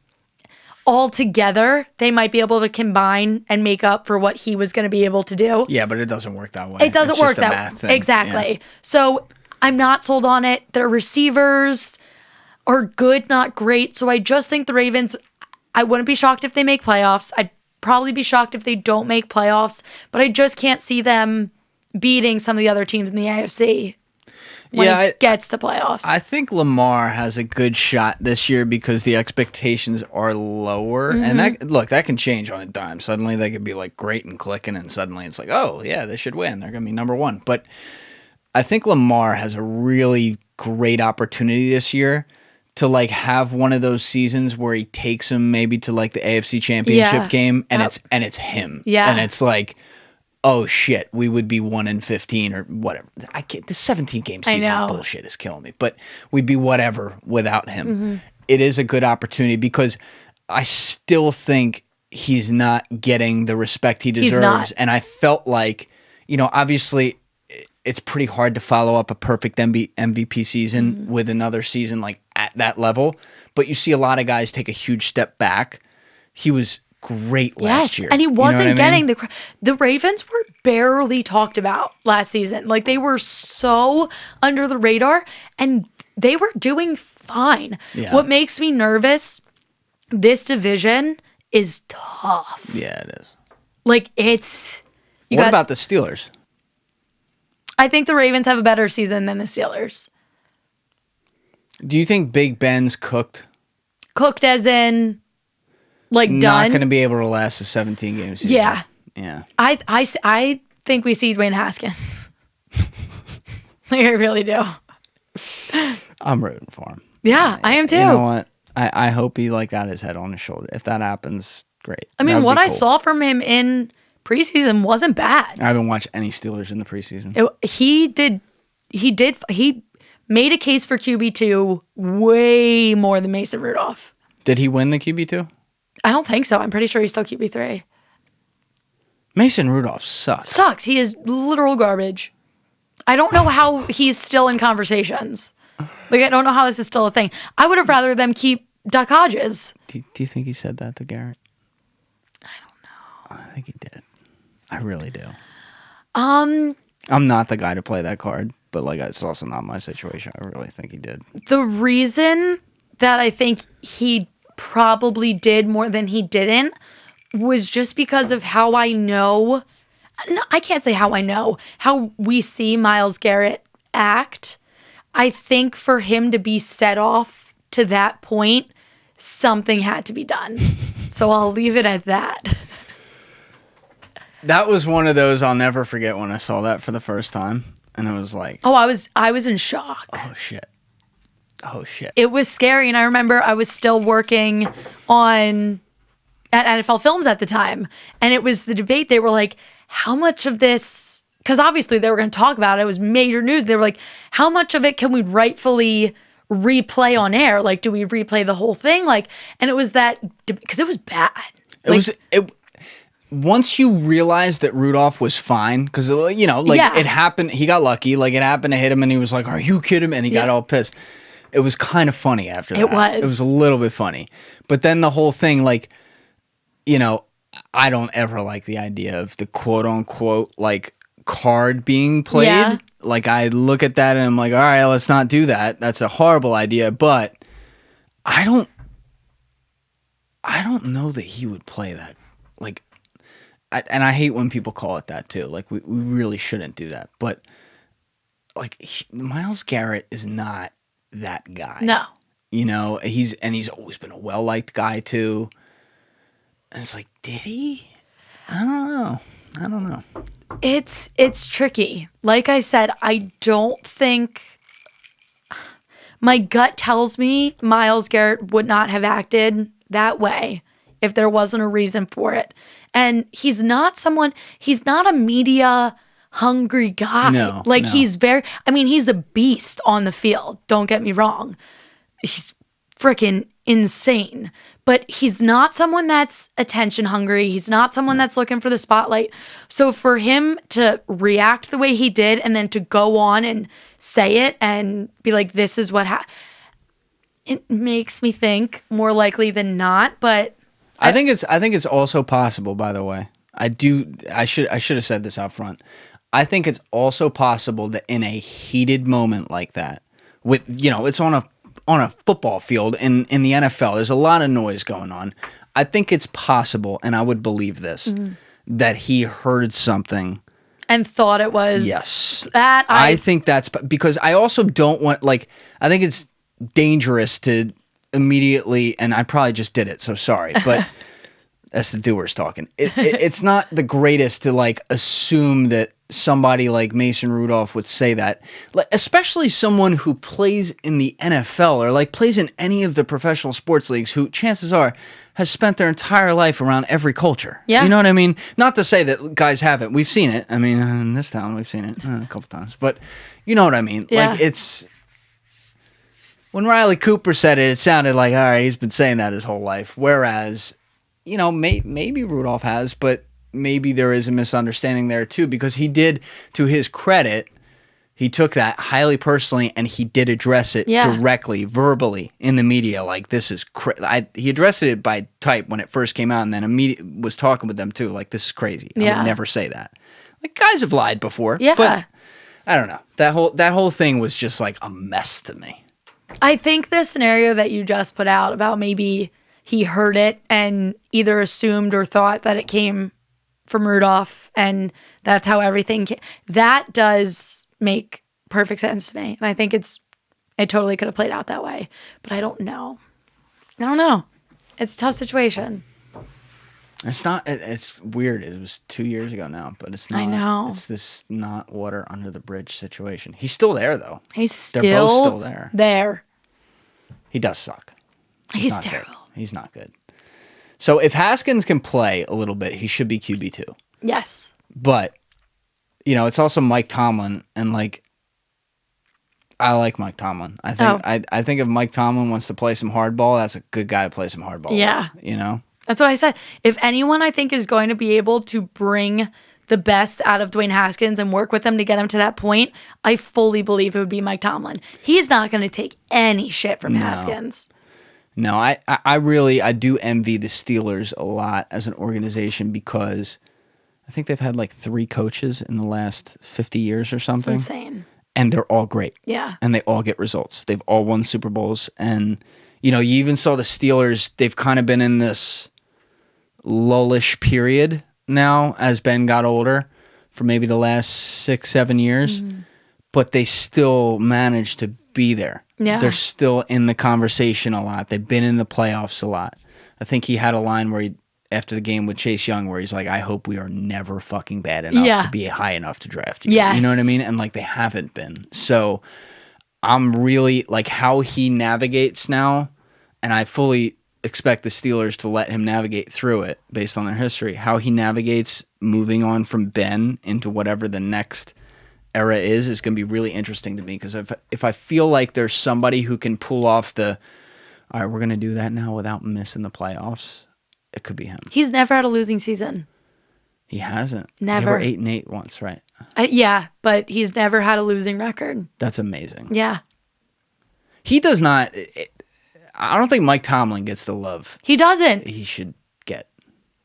all together, they might be able to combine and make up for what he was going to be able to do. Yeah, but it doesn't work that way. It doesn't work that way. Exactly. Yeah. So I'm not sold on it. Their receivers are good, not great. So I just think the Ravens, I wouldn't be shocked if they make playoffs. I'd probably be shocked if they don't make playoffs. But I just can't see them beating some of the other teams in the AFC. When it gets to playoffs. I think Lamar has a good shot this year because the expectations are lower. Mm-hmm. And that can change on a dime. Suddenly they could be like great and clicking, and suddenly it's like, oh yeah, they should win. They're gonna be number one. But I think Lamar has a really great opportunity this year to like have one of those seasons where he takes him maybe to like the AFC Championship game and it's him. Yeah. And it's like, oh shit, we would be 1-15 or whatever. I can't. The 17-game season bullshit is killing me. But we'd be whatever without him. Mm-hmm. It is a good opportunity because I still think he's not getting the respect he deserves. He's not. And I felt like, obviously it's pretty hard to follow up a perfect MVP season with another season like at that level. But you see a lot of guys take a huge step back. He was great last year. And he wasn't getting the. the Ravens were barely talked about last season. Like they were so under the radar and they were doing fine. Yeah. What makes me nervous, this division is tough. Yeah, it is. Like it's What about the Steelers? I think the Ravens have a better season than the Steelers. Do you think Big Ben's cooked? Cooked as in like Not done? Not going to be able to last a 17-game season. Yeah. Yeah. I think we see Dwayne Haskins. Like I really do. I'm rooting for him. Yeah, I am too. You know what? I hope he got his head on his shoulder. If that happens, great. I mean, what I saw from him in preseason wasn't bad. I haven't watched any Steelers in the preseason. He made a case for QB2 way more than Mason Rudolph. Did he win the QB2? I don't think so. I'm pretty sure he's still QB3. Mason Rudolph sucks. He is literal garbage. I don't know how he's still in conversations. Like, I don't know how this is still a thing. I would have rather them keep Duck Hodges. Do you think he said that to Garrett? I don't know. I think he did. I really do. I'm not the guy to play that card, but it's also not my situation. I really think he did. The reason that I think he probably did more than he didn't was just because of how I know. No, I can't say how I know. How we see Myles Garrett act. I think for him to be set off to that point, something had to be done. So I'll leave it at that. That was one of those I'll never forget when I saw that for the first time. And it was like... Oh, I was in shock. Oh, shit. It was scary. And I remember I was still working at NFL Films at the time. And it was the debate. They were like, how much of this... Because obviously they were going to talk about it. It was major news. They were like, how much of it can we rightfully replay on air? Like, do we replay the whole thing? And it was that... Because it was bad. Once you realized that Rudolph was fine, because, it happened, he got lucky, it happened to hit him, and he was like, are you kidding me? And he got all pissed. It was kind of funny after that. It was. It was a little bit funny. But then the whole thing, I don't ever like the idea of the quote-unquote, card being played. Yeah. I look at that, and I'm like, all right, let's not do that. That's a horrible idea, but I don't know that he would play that. And I hate when people call it that too. We really shouldn't do that. But Myles Garrett is not that guy. No. He's always been a well-liked guy too. And it's like, did he? I don't know. It's tricky. Like I said, I don't think my gut tells me Myles Garrett would not have acted that way if there wasn't a reason for it. And he's not a media hungry guy. No. He's he's a beast on the field. Don't get me wrong. He's freaking insane. But he's not someone that's attention hungry. He's not someone that's looking for the spotlight. So for him to react the way he did and then to go on and say it and be like, this is what happened, it makes me think more likely than not, but I think it's also possible, by the way. I should have said this out front. I think it's also possible that in a heated moment like that, with it's on a football field in the NFL, there's a lot of noise going on. I think it's possible, and I would believe this, that he heard something and thought it was that. I think that's because I also don't want I think it's dangerous to immediately, and I probably just did it, so sorry, but that's the doers talking. It's not the greatest to assume that somebody like Mason Rudolph would say that, especially someone who plays in the NFL or plays in any of the professional sports leagues, who chances are has spent their entire life around every culture. Yeah. You know what I mean? Not to say that guys haven't. We've seen it. I mean, in this town, we've seen it a couple times, but you know what I mean? Yeah. It's... When Riley Cooper said it, it sounded like, all right, he's been saying that his whole life. Whereas maybe Rudolph has, but maybe there is a misunderstanding there too, because he did, to his credit, he took that highly personally, and he did address it directly, verbally, in the media. Like, this is he addressed it by type when it first came out, and then immediately was talking with them too. Like, this is crazy. I would never say that. Like, guys have lied before. Yeah. But I don't know. That whole thing was just like a mess to me. I think the scenario that you just put out about maybe he heard it and either assumed or thought that it came from Rudolph, and that's how everything came. That does make perfect sense to me. And I think it totally could have played out that way. But I don't know. It's a tough situation. It's weird. It was 2 years ago now, but it's not. I know. It's this not water under the bridge situation. He's still there, though. They're both still there. He does suck. He's terrible. Good. He's not good. So if Haskins can play a little bit, he should be QB2. Yes. But, it's also Mike Tomlin, and I like Mike Tomlin. I think if Mike Tomlin wants to play some hardball, that's a good guy to play some hardball with, That's what I said. If anyone I think is going to be able to bring the best out of Dwayne Haskins and work with him to get him to that point, I fully believe it would be Mike Tomlin. He's not going to take any shit from Haskins. No, I do envy the Steelers a lot as an organization, because I think they've had like 3 coaches in the last 50 years or something. It's insane. And they're all great. Yeah. And they all get results. They've all won Super Bowls. And, you even saw the Steelers, they've kind of been in this lullish period now as Ben got older for maybe the last 6-7 years. Mm-hmm. But they still managed to be there. Yeah. They're still in the conversation a lot. They've been in the playoffs a lot. I think he had a line where after the game with Chase Young where he's like, I hope we are never fucking bad enough to be high enough to draft you. Yes. You know what I mean? And they haven't been. So I'm really how he navigates now, and I fully expect the Steelers to let him navigate through it based on their history. How he navigates moving on from Ben into whatever the next era is going to be really interesting to me, because if I feel like there's somebody who can pull off all right, we're going to do that now without missing the playoffs, it could be him. He's never had a losing season. He hasn't. Never. They were 8-8 once, right? Yeah, but he's never had a losing record. That's amazing. Yeah. He does not. I don't think Mike Tomlin gets the love. He doesn't. He should get.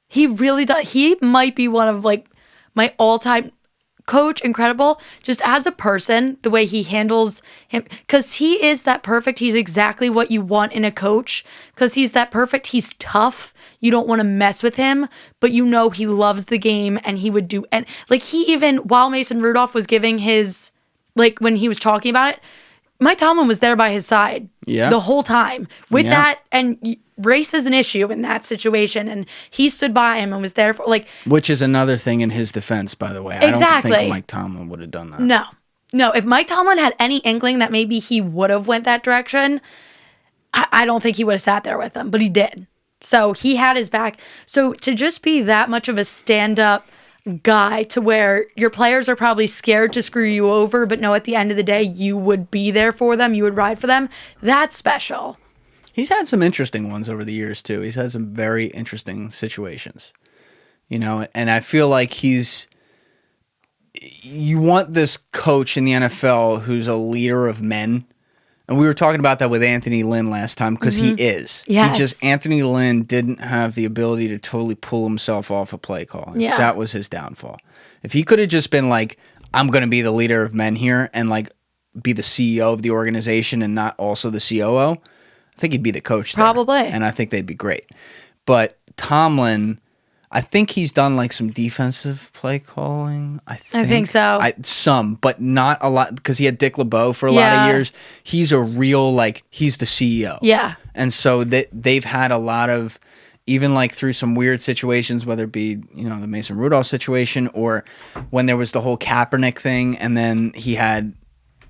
He really does. He might be one of my all-time coach, incredible, just as a person, the way he handles him, because he is that perfect. He's exactly what you want in a coach, because he's that perfect. He's tough. You don't want to mess with him, but he loves the game, and he would do, and he even, while Mason Rudolph was giving his, when he was talking about it, Mike Tomlin was there by his side the whole time with that, and race is an issue in that situation, and he stood by him and was there for which is another thing in his defense, by the way. Exactly. I don't think Mike Tomlin would have done that. No. If Mike Tomlin had any inkling that maybe he would have went that direction, I don't think he would have sat there with him, but he did. So he had his back. So to just be that much of a stand-up guy to where your players are probably scared to screw you over, but no, at the end of the day, you would be there for them. You would ride for them. That's special. He's had some interesting ones over the years, too. He's had some very interesting situations, and I feel like you want this coach in the NFL who's a leader of men. And we were talking about that with Anthony Lynn last time, because he is. Yes. Anthony Lynn didn't have the ability to totally pull himself off a play call. Yeah. That was his downfall. If he could have just been I'm going to be the leader of men here and be the CEO of the organization and not also the COO, I think he'd be the coach there. Probably. And I think they'd be great. But Tomlin, I think he's done some defensive play calling. I think so. Some, but not a lot, because he had Dick LeBeau for a lot of years. He's a real he's the CEO. Yeah. And so they've had a lot of, even through some weird situations, whether it be the Mason Rudolph situation, or when there was the whole Kaepernick thing, and then he had,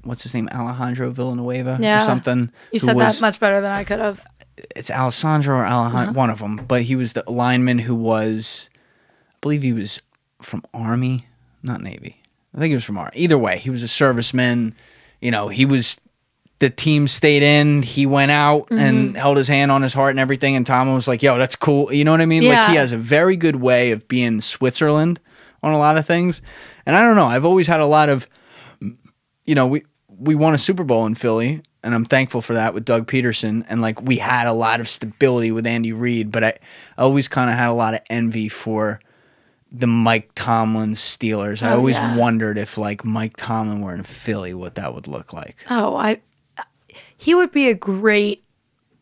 what's his name, Alejandro Villanueva or something. You said that much better than I could have. It's Alessandro or Alejandro, one of them. But he was the lineman who was, I believe he was from Army, not Navy. I think he was from Army. Either way, he was a serviceman. He was the team stayed in. He went out and held his hand on his heart and everything. And Tomlin was like, yo, that's cool. You know what I mean? Yeah. Like, he has a very good way of being Switzerland on a lot of things. And I don't know. I've always had a lot of, we won a Super Bowl in Philly, and I'm thankful for that with Doug Peterson. And, like, we had a lot of stability with Andy Reid. But I always kind of had a lot of envy for the Mike Tomlin Steelers. I always wondered if, like, Mike Tomlin were in Philly, what that would look like. He would be a great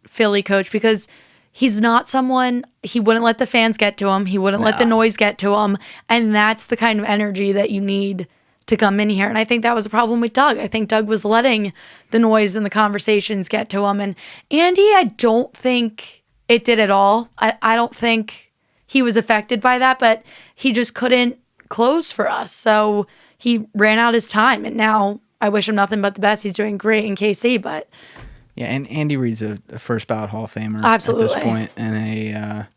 Philly coach because he's not someone, he wouldn't let the fans get to him. He wouldn't let the noise get to him. And that's the kind of energy that you need to come in here. And I think that was a problem with Doug. I think Doug was letting the noise and the conversations get to him. And Andy, I don't think it did at all. I don't think he was affected by that, but he just couldn't close for us. So he ran out his time. And now I wish him nothing but the best. He's doing great in KC, but yeah, and Andy Reid's a first ballot Hall of Famer absolutely at this point, and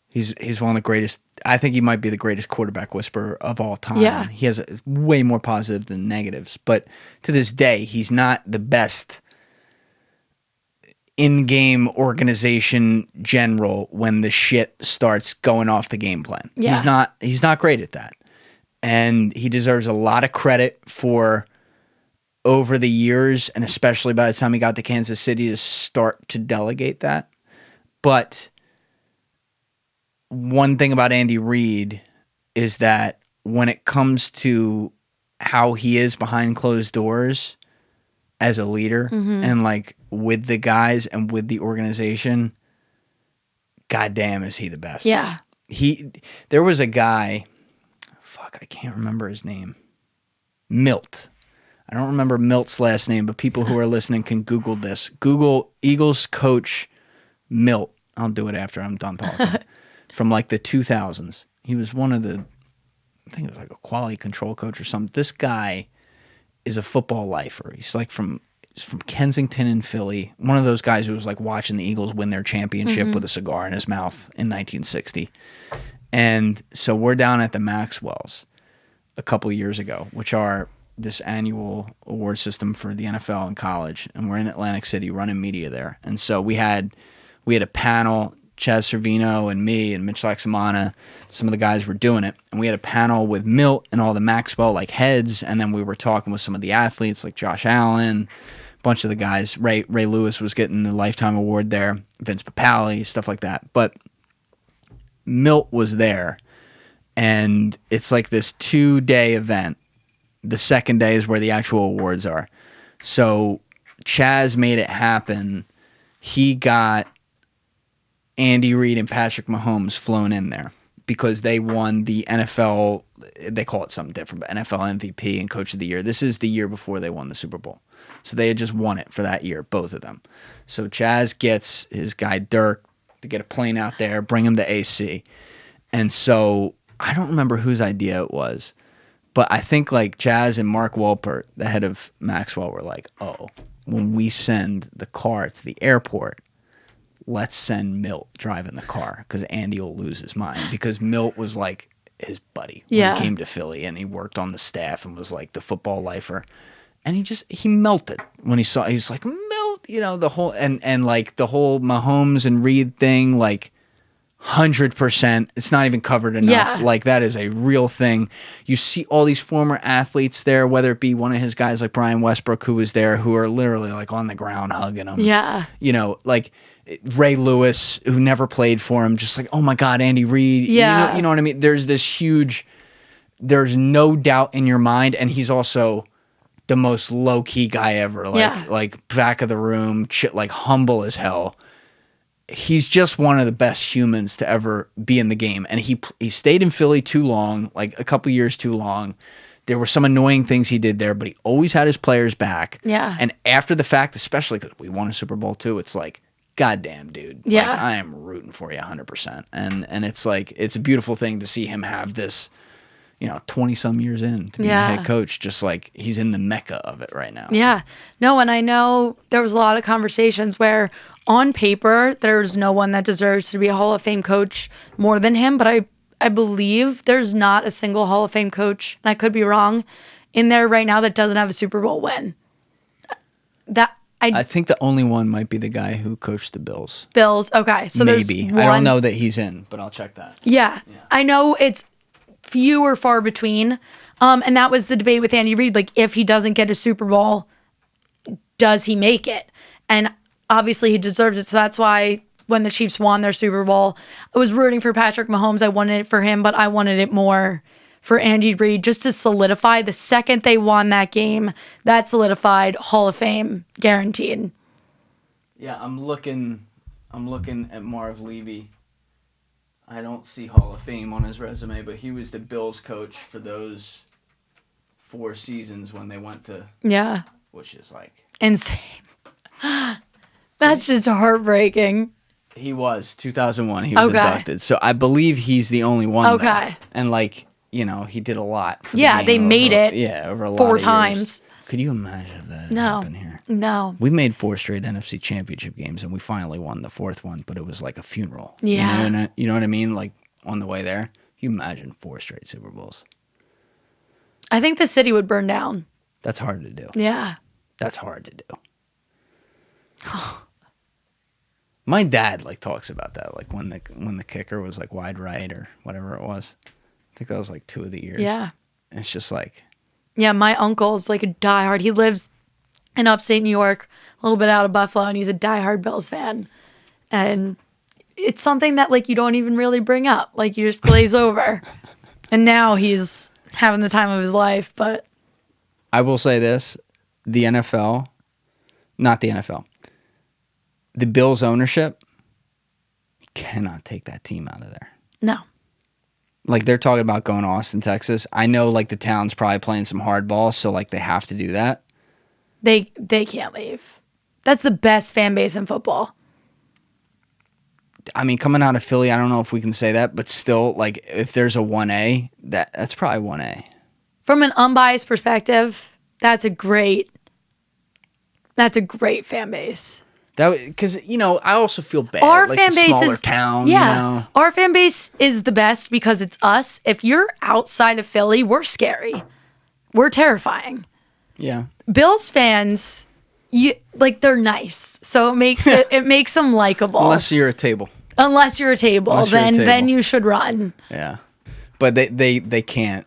he's one of the greatest. I think he might be the greatest quarterback whisperer of all time. Yeah, he has way more positive than negatives, but to this day, he's not the best in-game organization general when the shit starts going off the game plan. Yeah. He's not great at that. And he deserves a lot of credit for over the years, and especially by the time he got to Kansas City, to start to delegate that. But one thing about Andy Reid is that when it comes to how he is behind closed doors as a leader and like with the guys and with the organization, goddamn is he the best. Yeah. There was a guy, I can't remember his name. Milt. I don't remember Milt's last name, but people who are listening can Google this. Google Eagles coach Milt. I'll do it after I'm done talking. From like the 2000s. He was one of the, I think it was like a quality control coach or something. This guy is a football lifer. He's from Kensington in Philly. One of those guys who was like watching the Eagles win their championship with a cigar in his mouth in 1960. And so we're down at the Maxwell's a couple of years ago, which are this annual award system for the NFL and college. And we're in Atlantic City running media there. And so we had a panel, Chaz Servino and me and Mitch Laxamana, some of the guys were doing it. And we had a panel with Milt and all the Maxwell like heads. And then we were talking with some of the athletes like Josh Allen, a bunch of the guys. Ray Lewis was getting the Lifetime Award there, Vince Papale, stuff like that. But Milt was there, and it's like this 2-day event. The second day is where the actual awards are. So Chaz made it happen. He got Andy Reid and Patrick Mahomes flown in there because they won the NFL, they call it something different, but NFL MVP and Coach of the Year. This is the year before they won the Super Bowl. So they had just won it for that year, both of them. So Chaz gets his guy Dirk to get a plane out there, bring him to AC. And so I don't remember whose idea it was, but I think like Chaz and Mark Walpert, the head of Maxwell, were like, oh, when we send the car to the airport, let's send Milt driving the car because Andy will lose his mind, because Milt was like his buddy when he came to Philly, and he worked on the staff and was like the football lifer. And he melted when he saw, he's like, Milt, the whole, and like the whole Mahomes and Reid thing, like 100%. It's not even covered enough. Yeah. Like that is a real thing. You see all these former athletes there, whether it be one of his guys like Brian Westbrook, who was there, who are literally like on the ground hugging him. Yeah. Like Ray Lewis, who never played for him, just like, oh my God, Andy Reid. Yeah. You know what I mean? There's this huge, there's no doubt in your mind. And he's also the most low-key guy ever. Like back of the room, like humble as hell. He's just one of the best humans to ever be in the game. And he stayed in Philly too long, like a couple years too long. There were some annoying things he did there, but he always had his players back. Yeah. And after the fact, especially because we won a Super Bowl too, it's like, goddamn, dude. Yeah. Like, I am rooting for you 100%. And it's like, it's a beautiful thing to see him have this, 20-some years in to be a head coach, just like he's in the mecca of it right now. Yeah. No, and I know there was a lot of conversations where on paper, there's no one that deserves to be a Hall of Fame coach more than him, but I believe there's not a single Hall of Fame coach, and I could be wrong, in there right now that doesn't have a Super Bowl win. I think the only one might be the guy who coached the Bills. Bills. Okay, so maybe. there's one. I don't know that he's in, but I'll check that. Yeah. I know it's few or far between. And that was the debate with Andy Reid. Like, if he doesn't get a Super Bowl, does he make it? And obviously he deserves it. So that's why when the Chiefs won their Super Bowl, I was rooting for Patrick Mahomes. I wanted it for him, but I wanted it more for Andy Reid just to solidify. The second they won that game, that solidified Hall of Fame guaranteed. Yeah, I'm looking at Marv Levy. I don't see Hall of Fame on his resume, but he was the Bills coach for those 4 seasons when they went to which is like insane. That's just heartbreaking. He was 2001. He was inducted, so I believe he's the only one. Okay, there. And like he did a lot. For they made it. Yeah, over a lot 4 of times. Years. Could you imagine if that had happened here? No. We made 4 straight NFC Championship games, and we finally won the 4th one, but it was like a funeral. Yeah. You know what I mean? Like on the way there, you imagine 4 straight Super Bowls. I think the city would burn down. That's hard to do. Yeah. That's hard to do. My dad like talks about that, like when the kicker was like wide right or whatever it was. I think that was like 2 of the years. Yeah. And it's just like. Yeah, my uncle's like a diehard. He lives in upstate New York, a little bit out of Buffalo, and he's a diehard Bills fan. And it's something that like you don't even really bring up. Like you just glaze over. And now he's having the time of his life, but I will say this, the NFL, not the NFL, the Bills ownership cannot take that team out of there. No. Like they're talking about going to Austin, Texas. I know like the town's probably playing some hardball, so like they have to do that. They can't leave. That's the best fan base in football. I mean, coming out of Philly, I don't know if we can say that, but still, like if there's a 1A, that's probably 1A. From an unbiased perspective, that's a great fan base. That because I also feel bad. Our like fan the base smaller is town. Yeah, our fan base is the best because it's us. If you're outside of Philly, we're scary. We're terrifying. Yeah. Bills fans, they're nice, so it makes them likable. Unless you're a table. Then you should run. Yeah, but they can't.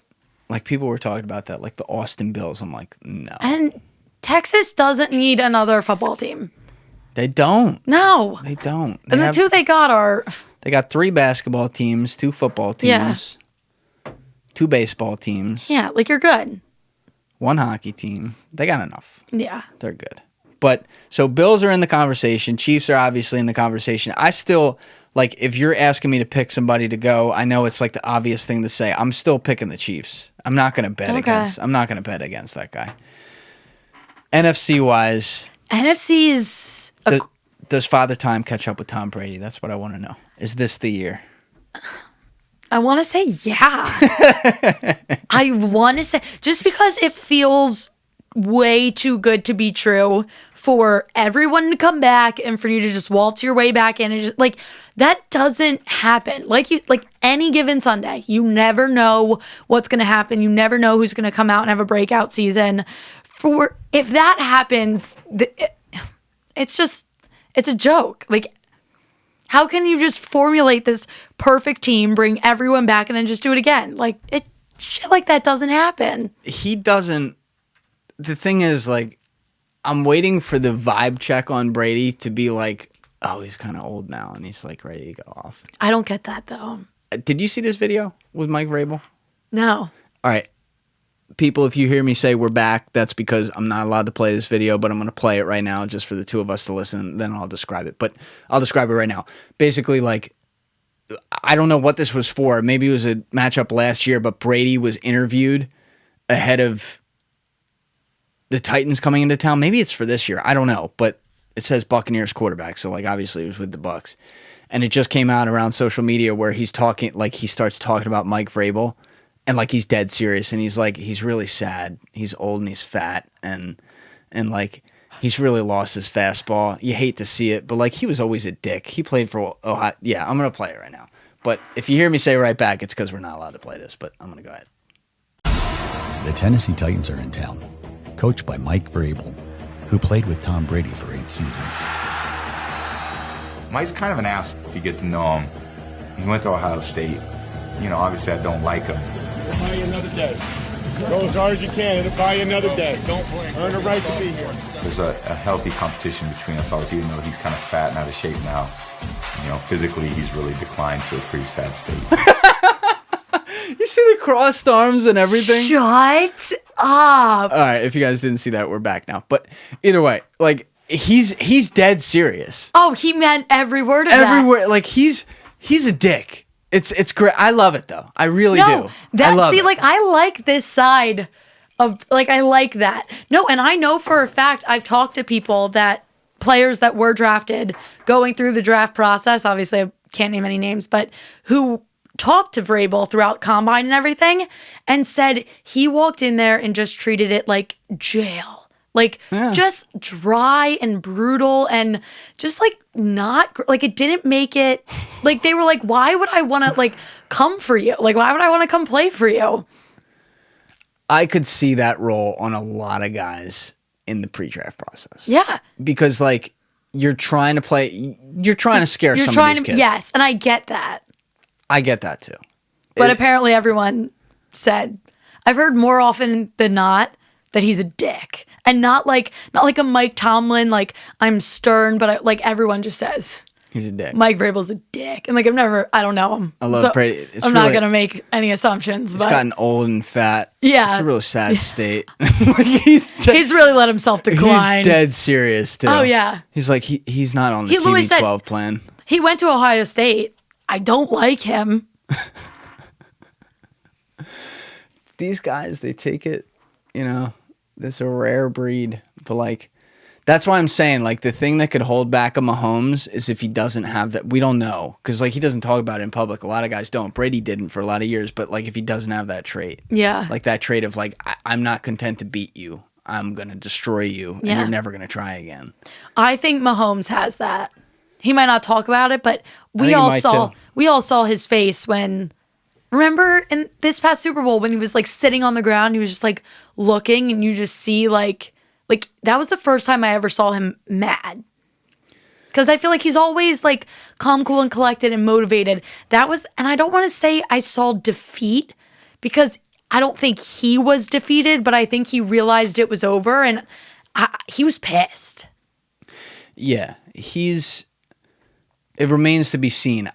Like people were talking about that, like the Austin Bills. I'm like, no. And Texas doesn't need another football team. They don't. No. They don't. And the 2 they got are. They got 3 basketball teams, 2 football teams, 2 baseball teams. Yeah, like you're good. 1 hockey team. They got enough. Yeah. They're good. But so Bills are in the conversation. Chiefs are obviously in the conversation. I still, like, if you're asking me to pick somebody to go, I know it's like the obvious thing to say. I'm still picking the Chiefs. I'm not going to bet against that guy. NFC wise. NFC is. Does Father Time catch up with Tom Brady? That's what I want to know. Is this the year? I want to say yeah. I want to say, just because it feels way too good to be true for everyone to come back and for you to just waltz your way back in and just like that doesn't happen. Like any given Sunday, you never know what's going to happen. You never know who's going to come out and have a breakout season. If that happens, it's a joke. Like, how can you just formulate this perfect team, bring everyone back, and then just do it again? Like, shit like that doesn't happen. He doesn't. The thing is, like, I'm waiting for the vibe check on Brady to be like, oh, he's kind of old now, and he's, like, ready to go off. I don't get that, though. Did you see this video with Mike Vrabel? No. All right. People, if you hear me say we're back, that's because I'm not allowed to play this video, but I'm going to play it right now just for the 2 of us to listen, then I'll describe it. But I'll describe it right now. Basically, like, I don't know what this was for. Maybe it was a matchup last year, but Brady was interviewed ahead of the Titans coming into town. Maybe it's for this year. I don't know, but it says Buccaneers quarterback, so, like, obviously it was with the Bucs. And it just came out around social media where he's talking, like, he starts talking about Mike Vrabel. And, like, he's dead serious, and he's, like, he's really sad. He's old and he's fat, and like, he's really lost his fastball. You hate to see it, but, like, he was always a dick. He played for Ohio. Yeah, I'm going to play it right now. But if you hear me say right back, it's because we're not allowed to play this, but I'm going to go ahead. The Tennessee Titans are in town, coached by Mike Vrabel. who played with Tom Brady for 8 seasons. Mike's kind of an ass if you get to know him. He went to Ohio State. You know, obviously I don't like him. It'll buy you another day. Go as hard as you can. It'll buy you another day. Don't earn the right to be here. There's a healthy competition between us, obviously, even though he's kind of fat and out of shape now. You know, physically, he's really declined to a pretty sad state. You see the crossed arms and everything? Shut up. All right, if you guys didn't see that, we're back now. But either way, like, he's dead serious. Oh, he meant every word of Everywhere, like, he's a dick. It's great. I love it though. I really do. I like this side of, like, I like that. No, and I know for a fact, I've talked to people players that were drafted going through the draft process. Obviously, I can't name any names, but who talked to Vrabel throughout combine and everything and said he walked in there and just treated it like jail. Like, just dry and brutal and just, like, not, like, it didn't make it, like, they were like, why would I want to, like, come for you? Like, why would I want to come play for you? I could see that role on a lot of guys in the pre-draft process. Yeah. Because, like, you're trying to scare some of these kids. Yes, and I get that. I get that, too. But apparently everyone said, I've heard more often than not that he's a dick. And not like a Mike Tomlin, like, I'm stern, but like everyone just says he's a dick. Mike Vrabel's a dick. And like I don't know him. I love Brady. I'm not going to make any assumptions. He's gotten old and fat. Yeah. It's a real sad state. Like he's really let himself decline. He's dead serious, too. Oh, yeah. He's like, he's not on the TB12 plan. He went to Ohio State. I don't like him. These guys, they take it, you know. This is a rare breed, but like, that's why I'm saying, like, the thing that could hold back a Mahomes is if he doesn't have that. We don't know, because like he doesn't talk about it in public. A lot of guys don't. Brady didn't for a lot of years, but like if he doesn't have that trait, like that trait of like, I'm not content to beat you, I'm gonna destroy you, and you're never gonna try again. I think Mahomes has that. He might not talk about it, but we all saw his face when. Remember in this past Super Bowl when he was like sitting on the ground, he was just like looking and you just see like that was the first time I ever saw him mad. Because I feel like he's always like calm, cool, and collected and motivated. And I don't want to say I saw defeat because I don't think he was defeated, but I think he realized it was over and he was pissed. Yeah, it remains to be seen.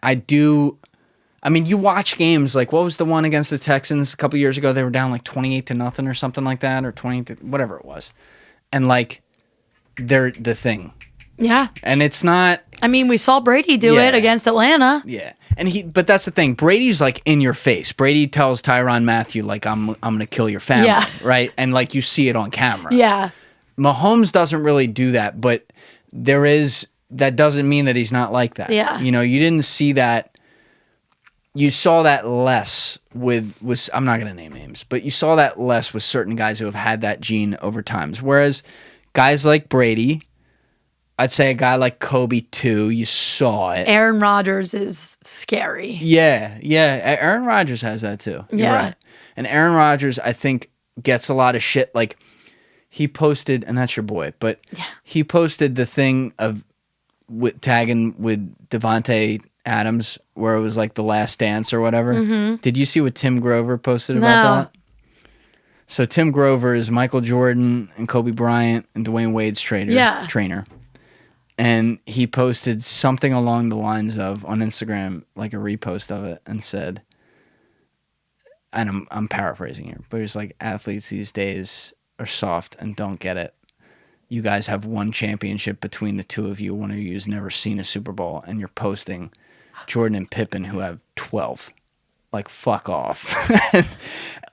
I mean, you watch games like what was the one against the Texans a couple years ago? They were down like 28-0 or something like that, or 20 whatever it was, and like they're the thing. Yeah, and it's not. I mean, we saw Brady do it against Atlanta. Yeah, but that's the thing. Brady's like in your face. Brady tells Tyrann Mathieu like I'm gonna kill your family, right? And like you see it on camera. Yeah, Mahomes doesn't really do that, but that doesn't mean that he's not like that. Yeah, you know, you didn't see that. You saw that less with I'm not going to name names, but you saw that less with certain guys who have had that gene over times. Whereas guys like Brady, I'd say a guy like Kobe too, you saw it. Aaron Rodgers is scary. Yeah. Aaron Rodgers has that too. You're right. And Aaron Rodgers, I think, gets a lot of shit. Like he posted, and that's your boy, but he posted the thing of tagging with Davante Adams where it was like the last dance or whatever. Mm-hmm. Did you see what Tim Grover posted about that? So Tim Grover is Michael Jordan and Kobe Bryant and Dwayne Wade's trainer. And he posted something along the lines of, on Instagram, like a repost of it, and said, and I'm paraphrasing here, but it's like, athletes these days are soft and don't get it. You guys have one championship between the two of you. One of you has never seen a Super Bowl, and you're posting Jordan and Pippen who have 12. Like, fuck off.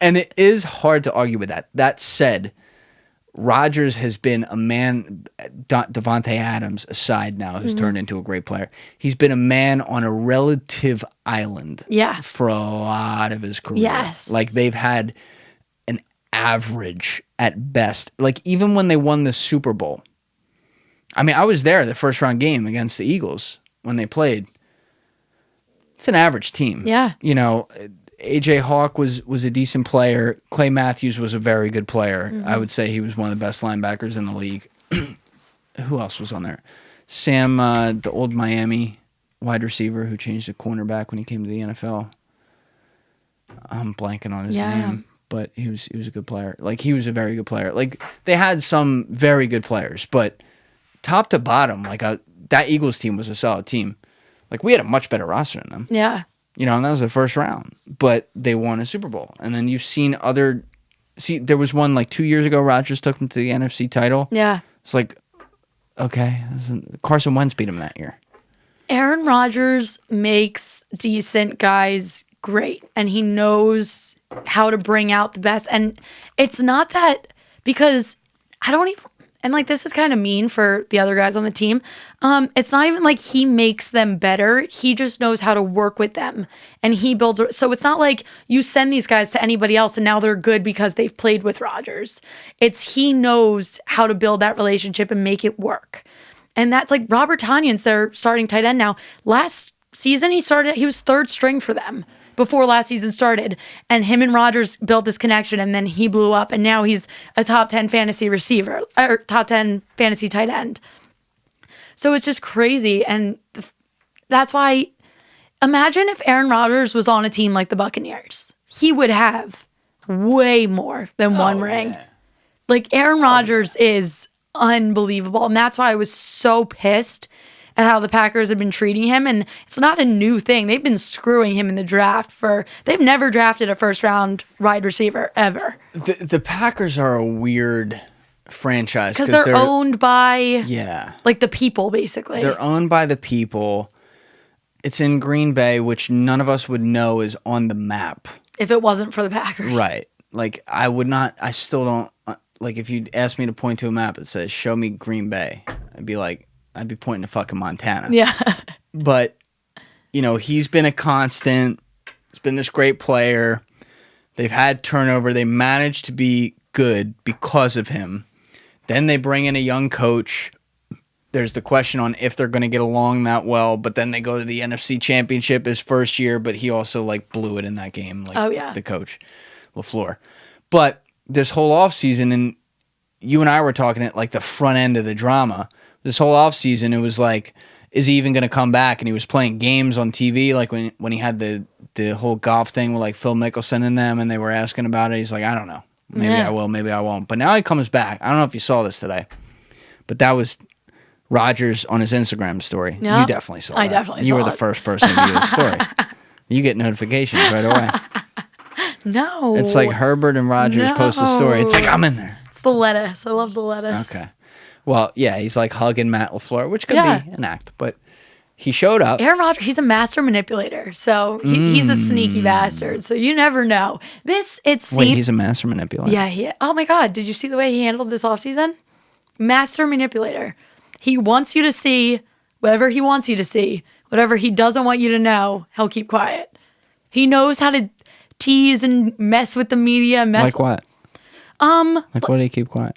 And it is hard to argue with that. That said, Rodgers has been a man, Davante Adams aside now, who's turned into a great player. He's been a man on a relative island for a lot of his career. Yes. Like, they've had an average at best. Like, even when they won the Super Bowl. I mean, I was there the first round game against the Eagles when they played. It's an average team. Yeah. You know, A.J. Hawk was a decent player. Clay Matthews was a very good player. I would say he was one of the best linebackers in the league. who else was on there? Sam, the old Miami wide receiver who changed to cornerback when he came to the NFL. I'm blanking on his name, but he was a good player. Like, he was a very good player. Like, they had some very good players, but top to bottom, like, that Eagles team was a solid team. Like, we had a much better roster than them. Yeah. You know, and that was the first round, but they won a Super Bowl. And then you've seen there was one like 2 years ago, Rodgers took them to the NFC title. Yeah. It's like, okay, Carson Wentz beat him that year. Aaron Rodgers makes decent guys great, and he knows how to bring out the best. And it's not that, because I don't even, and like, this is kind of mean for the other guys on the team. It's not even like he makes them better. He just knows how to work with them, and he builds. So it's not like you send these guys to anybody else and now they're good because they've played with Rodgers. It's he knows how to build that relationship and make it work. And that's like Robert Tonyan's their starting tight end now. Last season he was third string for them before last season started. And him and Rodgers built this connection, and then he blew up, and now he's a top 10 fantasy receiver, or top 10 fantasy tight end. So it's just crazy. And that's why, imagine if Aaron Rodgers was on a team like the Buccaneers. He would have way more than one ring. Yeah. Like, Aaron Rodgers is unbelievable. And that's why I was so pissed at how the Packers have been treating him. And it's not a new thing. They've been screwing him in the draft they've never drafted a first round wide receiver ever. The Packers are a weird franchise. Because they're owned by like the people, basically. They're owned by the people. It's in Green Bay, which none of us would know is on the map. If it wasn't for the Packers. Right. Like, I still don't, like, if you asked me to point to a map that says, show me Green Bay, I'd be pointing to fucking Montana. Yeah. But, you know, he's been a constant. He's been this great player. They've had turnover. They managed to be good because of him. Then they bring in a young coach. There's the question on if they're going to get along that well, but then they go to the NFC Championship his first year, but he also, like, blew it in that game, like, the coach, LaFleur. But this whole offseason, and you and I were talking at, like, the front end of the drama, this whole offseason, it was like, is he even going to come back? And he was playing games on TV, like when he had the whole golf thing with, like, Phil Mickelson and them, and they were asking about it. He's like, I don't know. Maybe I will, maybe I won't. But now he comes back. I don't know if you saw this today, but that was Rodgers on his Instagram story. Yep. You definitely saw that. I definitely saw it. You were the first person to view the story. You get notifications right away. No. It's like Herbert and Rodgers post a story. It's like, I'm in there. It's the lettuce. I love the lettuce. Okay. Well, yeah, he's like hugging Matt LaFleur, which could be an act, but he showed up. Aaron Rodgers, he's a master manipulator, so he's a sneaky bastard. So you never know. Wait, he's a master manipulator? Yeah. Oh my God, did you see the way he handled this offseason? Master manipulator. He wants you to see whatever he wants you to see. Whatever he doesn't want you to know, he'll keep quiet. He knows how to tease and mess with the media. Like what? Like what did he keep quiet?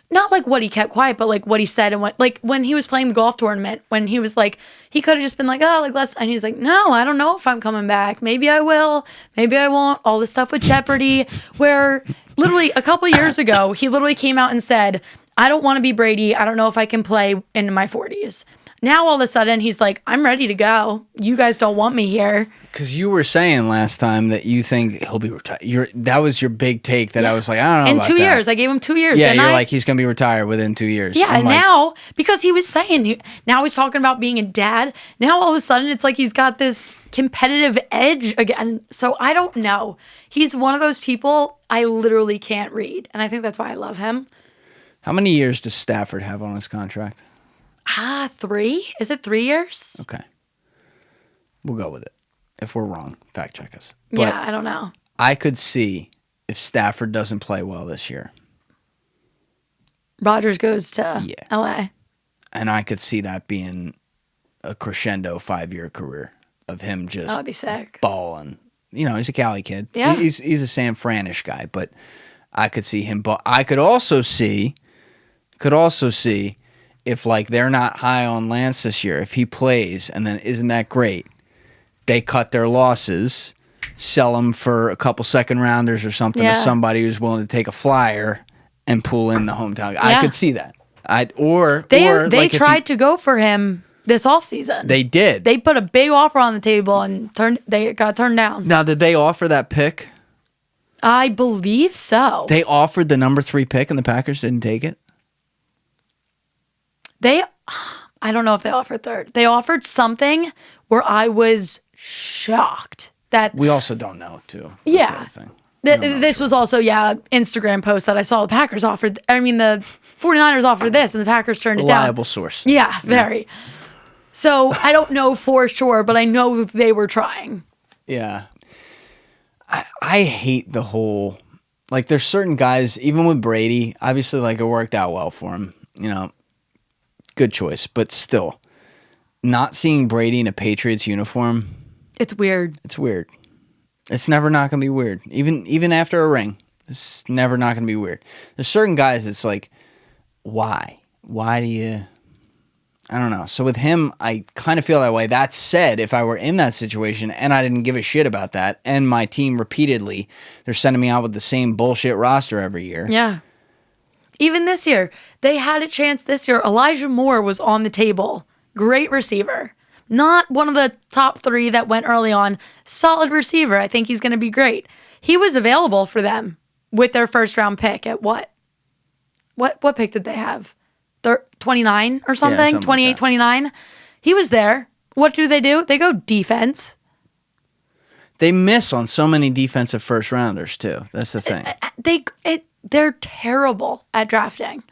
Not like what he kept quiet, but like what he said and what, like when he was playing the golf tournament, when he was like, he could have just been like, oh, like let's, and he's like, no, I don't know if I'm coming back. Maybe I will, maybe I won't. All this stuff with Jeopardy, where literally a couple years ago, he literally came out and said, I don't want to be Brady. I don't know if I can play into my 40s. Now all of a sudden he's like, I'm ready to go. You guys don't want me here. Because you were saying last time that you think he'll be retired. That was your big take that I was like, I don't know in about 2 years. that. I gave him 2 years. Yeah, you're like, he's going to be retired within 2 years. Yeah, I'm and like, now, because he was saying, now he's talking about being a dad. Now all of a sudden it's like he's got this competitive edge again. So I don't know. He's one of those people I literally can't read. And I think that's why I love him. How many years does Stafford have on his contract? 3? Is it 3 years? Okay. We'll go with it. If we're wrong, fact check us. But yeah, I don't know. I could see if Stafford doesn't play well this year. Rodgers goes to LA. And I could see that being a crescendo 5-year career of him just That would be sick. balling. You know, he's a Cali kid. Yeah. He's a San Franish guy, but I could see him. But I could also see if, like, they're not high on Lance this year, if he plays and then isn't that great, they cut their losses, sell him for a couple second rounders or something to somebody who's willing to take a flyer and pull in the hometown. Yeah. I could see that. They tried to go for him this offseason. They did. They put a big offer on the table and they got turned down. Now, did they offer that pick? I believe so. They offered the number 3 pick and the Packers didn't take it? I don't know if they offered 3rd. They offered something where I was shocked that we also don't know too. Yeah. This was also, Instagram post that I saw. The Packers offered, the 49ers offered this and the Packers turned it down. Reliable source. Yeah, very. Yeah. So I don't know for sure, but I know they were trying. Yeah. I hate the whole, like, there's certain guys, even with Brady, obviously, like, it worked out well for him. Good choice. But still, not seeing Brady in a Patriots uniform. It's weird. It's weird. It's never not going to be weird. Even after a ring, it's never not going to be weird. There's certain guys, it's like, why? Why do you... I don't know. So with him, I kind of feel that way. That said, if I were in that situation and I didn't give a shit about that, and my team repeatedly, they're sending me out with the same bullshit roster every year. Yeah. Even this year, they had a chance this year. Elijah Moore was on the table. Great receiver. Not one of the top 3 that went early on. Solid receiver. I think he's going to be great. He was available for them with their first round pick at what? What pick did they have? 29 or something? 28, like 29. He was there. What do? They go defense. They miss on so many defensive first rounders too. That's the thing. They're terrible at drafting.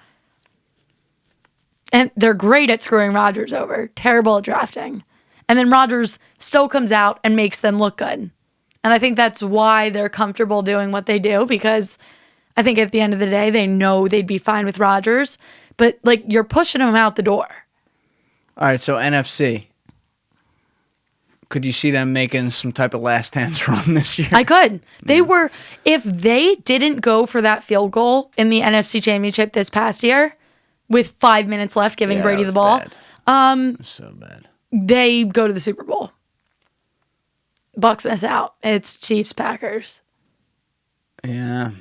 And they're great at screwing Rodgers over. Terrible at drafting. And then Rodgers still comes out and makes them look good. And I think that's why they're comfortable doing what they do, because I think at the end of the day, they know they'd be fine with Rodgers. But, like, you're pushing him out the door. All right, so NFC. Could you see them making some type of last dance run this year? I could. They were, if they didn't go for that field goal in the NFC Championship this past year, with 5 minutes left, giving Brady the ball, it was so bad. They go to the Super Bowl. Bucks miss out. It's Chiefs Packers. Yeah.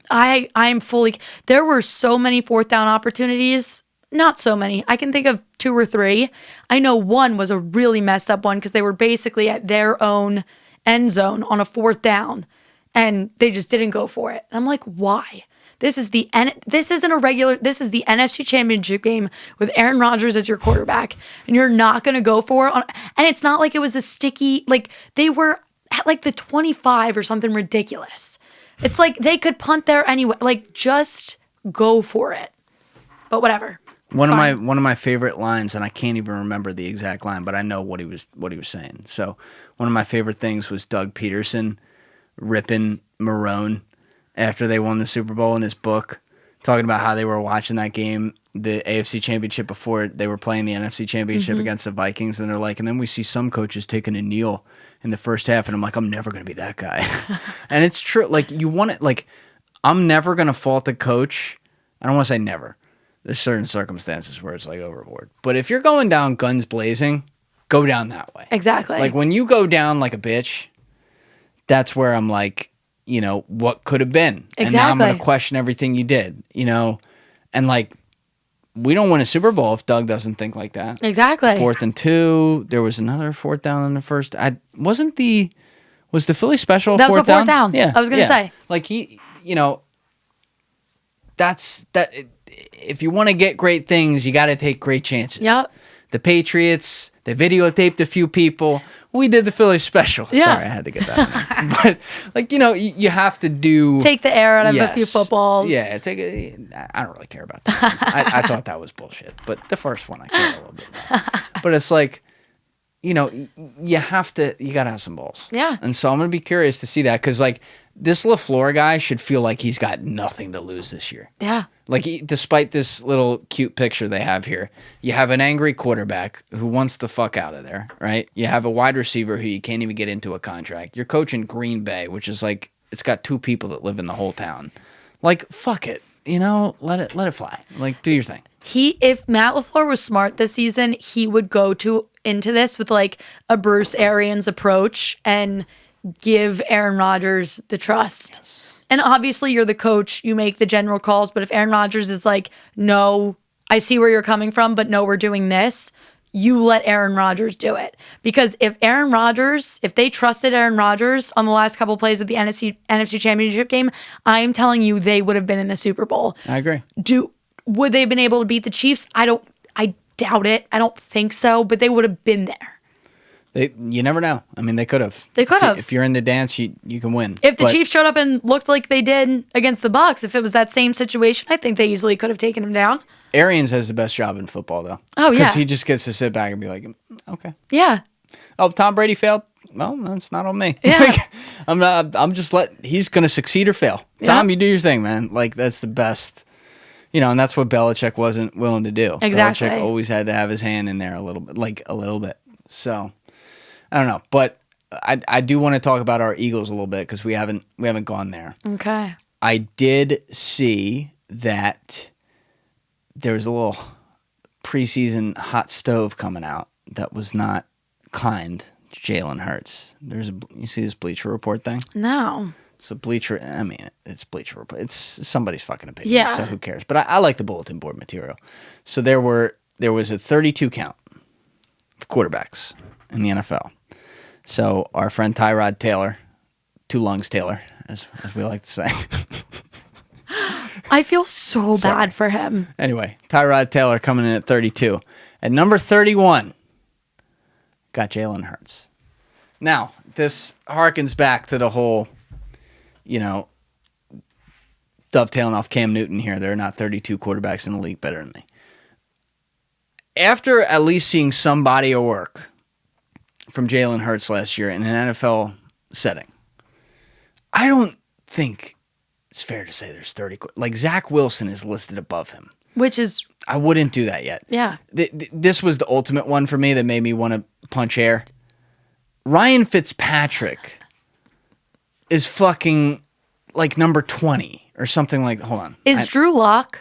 I'm fully. There were so many 4th down opportunities. Not so many. I can think of 2 or 3. I know one was a really messed up one because they were basically at their own end zone on a 4th down, and they just didn't go for it. And I'm like, why? This is the NFC Championship game with Aaron Rodgers as your quarterback, and you're not going to go for it. And it's not like it was a sticky, like they were at like the 25 or something ridiculous. It's like they could punt there anyway. Like, just go for it. But whatever. One of my favorite lines, and I can't even remember the exact line, but I know what he was saying. So one of my favorite things was Doug Peterson ripping Marone after they won the Super Bowl in his book, talking about how they were watching that game, the AFC Championship, before they were playing the NFC Championship against the Vikings, and they're like, and then we see some coaches taking a kneel in the first half, and I'm like, I'm never going to be that guy. And it's true. Like, you want it, like, I'm never going to fault a coach. I don't want to say never. There's certain circumstances where it's like overboard. But if you're going down guns blazing, go down that way. Exactly. Like, when you go down like a bitch, that's where I'm like, you know, what could have been. Exactly. And now I'm going to question everything you did, you know. And, like, we don't win a Super Bowl if Doug doesn't think like that. Exactly. 4th and 2. There was another 4th down in the first. Was the Philly special that was a 4th down? down? Yeah. I was going to say. Like, he, you know, that's that. If you want to get great things, you got to take great chances. Yep. The Patriots, they videotaped a few people. We did the Philly special. Yeah. Sorry, I had to get that in. But, like, you know, you have to do... Take the air out of a few footballs. Yeah, I don't really care about that. I thought that was bullshit. But the first one I cared a little bit about. But it's like, you know, you got to have some balls. Yeah. And so I'm going to be curious to see that because, like, this LaFleur guy should feel like he's got nothing to lose this year. Yeah. Like, despite this little cute picture they have here, you have an angry quarterback who wants the fuck out of there, right? You have a wide receiver who you can't even get into a contract. You're coaching Green Bay, which is like, it's got 2 people that live in the whole town. Like, fuck it. You know, let it fly. Like, do your thing. If Matt LaFleur was smart this season, he would go into this with like a Bruce Arians approach and give Aaron Rodgers the trust. Yes. And obviously you're the coach, you make the general calls, but if Aaron Rodgers is like, no, I see where you're coming from, but no, we're doing this. You let Aaron Rodgers do it. Because if they trusted Aaron Rodgers on the last couple of plays of the NFC Championship game, I'm telling you they would have been in the Super Bowl. I agree. Would they have been able to beat the Chiefs? I doubt it. I don't think so, but they would have been there. You never know. I mean, they could have. They could have. If you're in the dance, you can win. If the Chiefs showed up and looked like they did against the Bucs, if it was that same situation, I think they easily could have taken him down. Arians has the best job in football, though. Oh, yeah. Because he just gets to sit back and be like, okay. Yeah. Oh, Tom Brady failed? Well, that's not on me. Yeah. I'm just he's going to succeed or fail. Yeah. Tom, you do your thing, man. Like, that's the best. And that's what Belichick wasn't willing to do. Exactly. Belichick always had to have his hand in there a little bit. So, I don't know. But I do want to talk about our Eagles a little bit because we haven't gone there. Okay. I did see that there was a little preseason hot stove coming out that was not kind to Jalen Hurts. You see this Bleacher Report thing? No. So it's Bleacher Report. It's somebody's fucking opinion, yeah. So who cares? But I like the bulletin board material. So there was a 32 count of quarterbacks in the NFL. So our friend Tyrod Taylor, Two Lungs Taylor, as we like to say. I feel so bad for him. Anyway, Tyrod Taylor coming in at 32. At number 31, got Jalen Hurts. Now, this harkens back to the whole, dovetailing off Cam Newton here. There are not 32 quarterbacks in the league better than me. After at least seeing some body of work from Jalen Hurts last year in an NFL setting, I don't think it's fair to say there's 30. Like, Zach Wilson is listed above him. Which is... I wouldn't do that yet. Yeah. This was the ultimate one for me that made me want to punch air. Ryan Fitzpatrick is fucking like number 20 or something like... Hold on. Is Drew Lock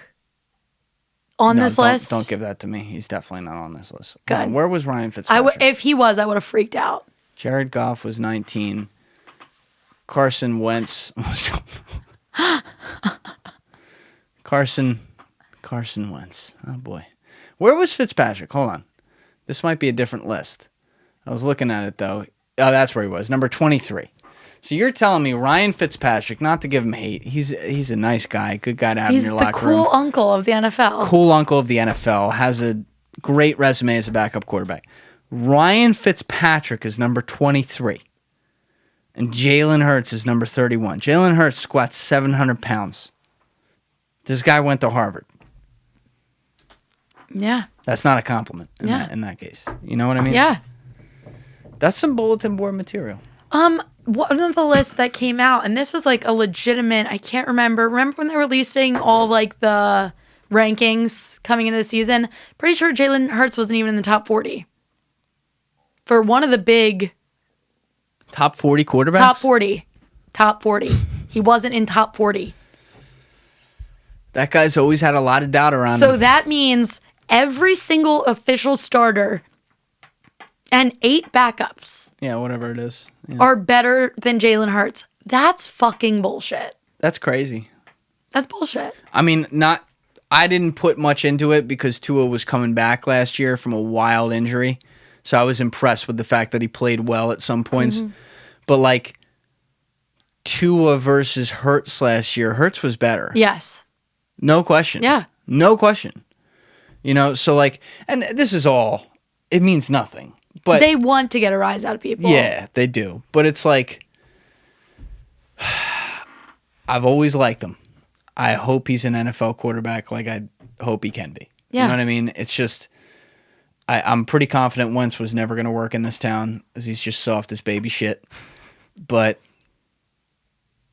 on this list? Don't give that to me. He's definitely not on this list. Good. Where was Ryan Fitzpatrick? If he was, I would have freaked out. Jared Goff was 19. Carson Wentz was... Carson Wentz. Oh, boy. Where was Fitzpatrick? Hold on. This might be a different list. I was looking at it, though. Oh, that's where he was. Number 23. So you're telling me Ryan Fitzpatrick, not to give him hate, he's a nice guy, good guy to have in your locker room. He's the cool uncle of the NFL. Cool uncle of the NFL, has a great resume as a backup quarterback. Ryan Fitzpatrick is number 23. And Jalen Hurts is number 31. Jalen Hurts squats 700 pounds. This guy went to Harvard. Yeah. That's not a compliment in that case. You know what I mean? Yeah. That's some bulletin board material. One of the lists that came out, and this was like a legitimate, I can't remember. Remember when they were releasing all like the rankings coming into the season? Pretty sure Jalen Hurts wasn't even in the top 40. For one of the big... Top 40 quarterbacks? Top 40. He wasn't in top 40. That guy's always had a lot of doubt around him. So that means every single official starter and 8 backups whatever it is, are better than Jalen Hurts. That's fucking bullshit. That's crazy. That's bullshit. I mean, I didn't put much into it because Tua was coming back last year from a wild injury. So I was impressed with the fact that he played well at some points. Mm-hmm. But like Tua versus Hurts last year, Hurts was better. Yes. No question. Yeah. No question. So like, and this is all, it means nothing. But they want to get a rise out of people. Yeah, they do. But it's like, I've always liked him. I hope he's an NFL quarterback like I hope he can be. Yeah. You know what I mean? It's just, I'm pretty confident Wentz was never going to work in this town as he's just soft as baby shit. But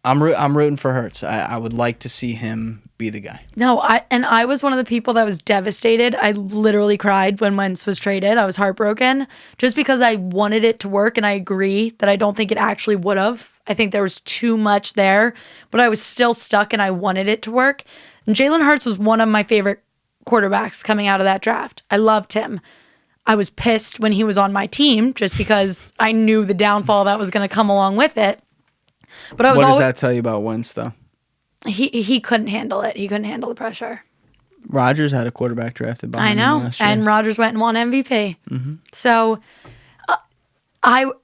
I'm rooting for Hurts. I would like to see him be the guy. No, I was one of the people that was devastated. I literally cried when Wentz was traded. I was heartbroken just because I wanted it to work, and I agree that I don't think it actually would have. I think there was too much there, but I was still stuck and I wanted it to work. And Jalen Hurts was one of my favorite quarterbacks coming out of that draft. I loved him. I was pissed when he was on my team just because I knew the downfall that was going to come along with it. But I was What does that tell you about Wentz, though? He couldn't handle it. He couldn't handle the pressure. Rodgers had a quarterback drafted by I him know. last year. And Rodgers went and won MVP. So I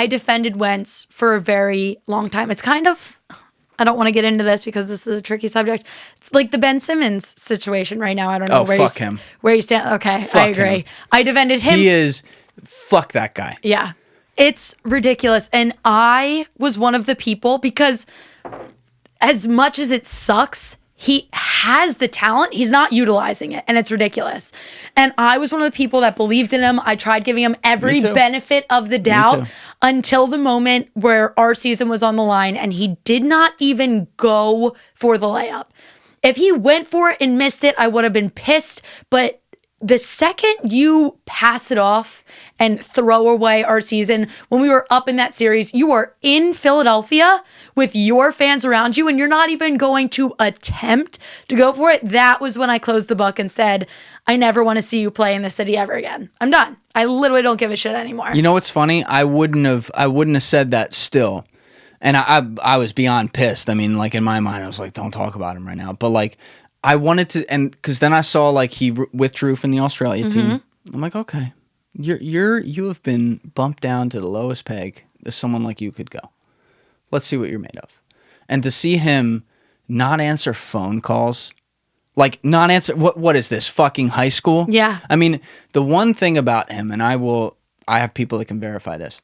defended Wentz for a very long time. It's kind of, I don't want to get into this because this is a tricky subject. It's like the Ben Simmons situation right now. I don't know fuck him. Where you stand. Okay, Fuck I agree. him. I defended him. He is, fuck that guy. Yeah. It's ridiculous. And I was one of the people because as much as it sucks, he has the talent. He's not utilizing it. And it's ridiculous. And I was one of the people that believed in him. I tried giving him every benefit of the doubt until the moment where our season was on the line and he did not even go for the layup. If he went for it and missed it, I would have been pissed. But the second you pass it off and throw away our season, when we were up in that series, you are in Philadelphia with your fans around you and you're not even going to attempt to go for it. That was when I closed the book and said, I never want to see you play in the city ever again. I'm done. I literally don't give a shit anymore. You know what's funny? I wouldn't have said that still. And I was beyond pissed. I mean, like in my mind, I was like, don't talk about him right now. But like, I wanted to, and because then I saw like he withdrew from the Australia team. I'm like, okay, you have been bumped down to the lowest peg that someone like you could go. Let's see what you're made of. And to see him not answer phone calls, like not answer, what is this, fucking high school? Yeah. I mean, the one thing about him, and I have people that can verify this.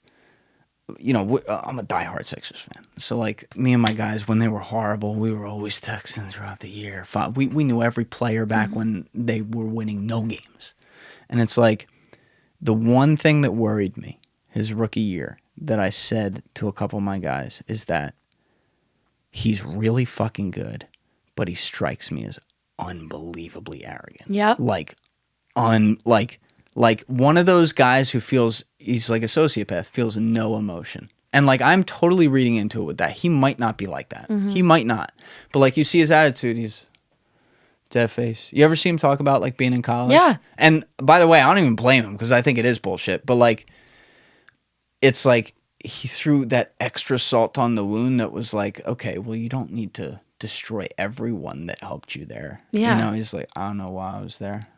You know, I'm a diehard Sixers fan. So, like, me and my guys, when they were horrible, we were always texting throughout the year. We knew every player back when they were winning no games. And it's like, the one thing that worried me his rookie year that I said to a couple of my guys is that he's really fucking good, but he strikes me as unbelievably arrogant. Yep. Like one of those guys who feels he's like a sociopath, feels no emotion. And like I'm totally reading into it with that. He might not be like that. He might not. But like you see his attitude, he's dead face. You ever see him talk about like being in college? Yeah. And by the way, I don't even blame him because I think it is bullshit. But like it's like he threw that extra salt on the wound that was like, okay, well you don't need to destroy everyone that helped you there. Yeah. You know, he's like, I don't know why I was there.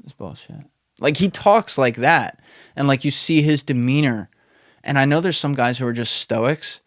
It's bullshit. Like, he talks like that. And, like, you see his demeanor. And I know there's some guys who are just stoics,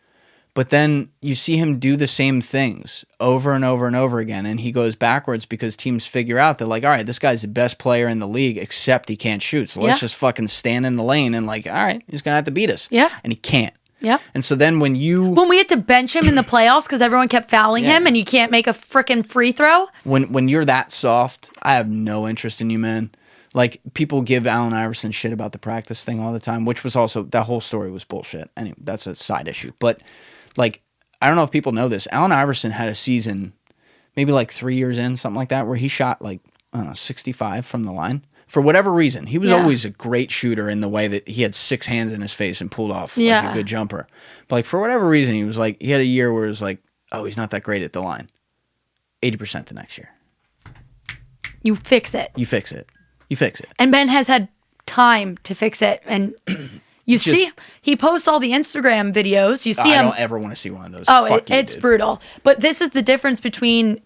but then you see him do the same things over and over and over again. And he goes backwards because teams figure out that, like, all right, this guy's the best player in the league, except he can't shoot. So let's just fucking stand in the lane and, like, all right, he's going to have to beat us. Yeah. And he can't. Yeah. And so then when we had to bench him in the playoffs because everyone kept fouling him and you can't make a freaking free throw. When you're that soft, I have no interest in you, man. Like, people give Allen Iverson shit about the practice thing all the time, which was also, that whole story was bullshit. Anyway, that's a side issue. But, like, I don't know if people know this. Allen Iverson had a season, maybe like 3 years in, something like that, where he shot like, I don't know, 65 from the line. For whatever reason. He was always a great shooter in the way that he had 6 hands in his face and pulled off like a good jumper. But, like, for whatever reason, he was like, he had a year where it was like, oh, he's not that great at the line. 80% the next year. You fix it. You fix it. You fix it. And Ben has had time to fix it. And you see, he posts all the Instagram videos. You see him. I don't ever want to see one of those. Oh, it's brutal. But this is the difference between,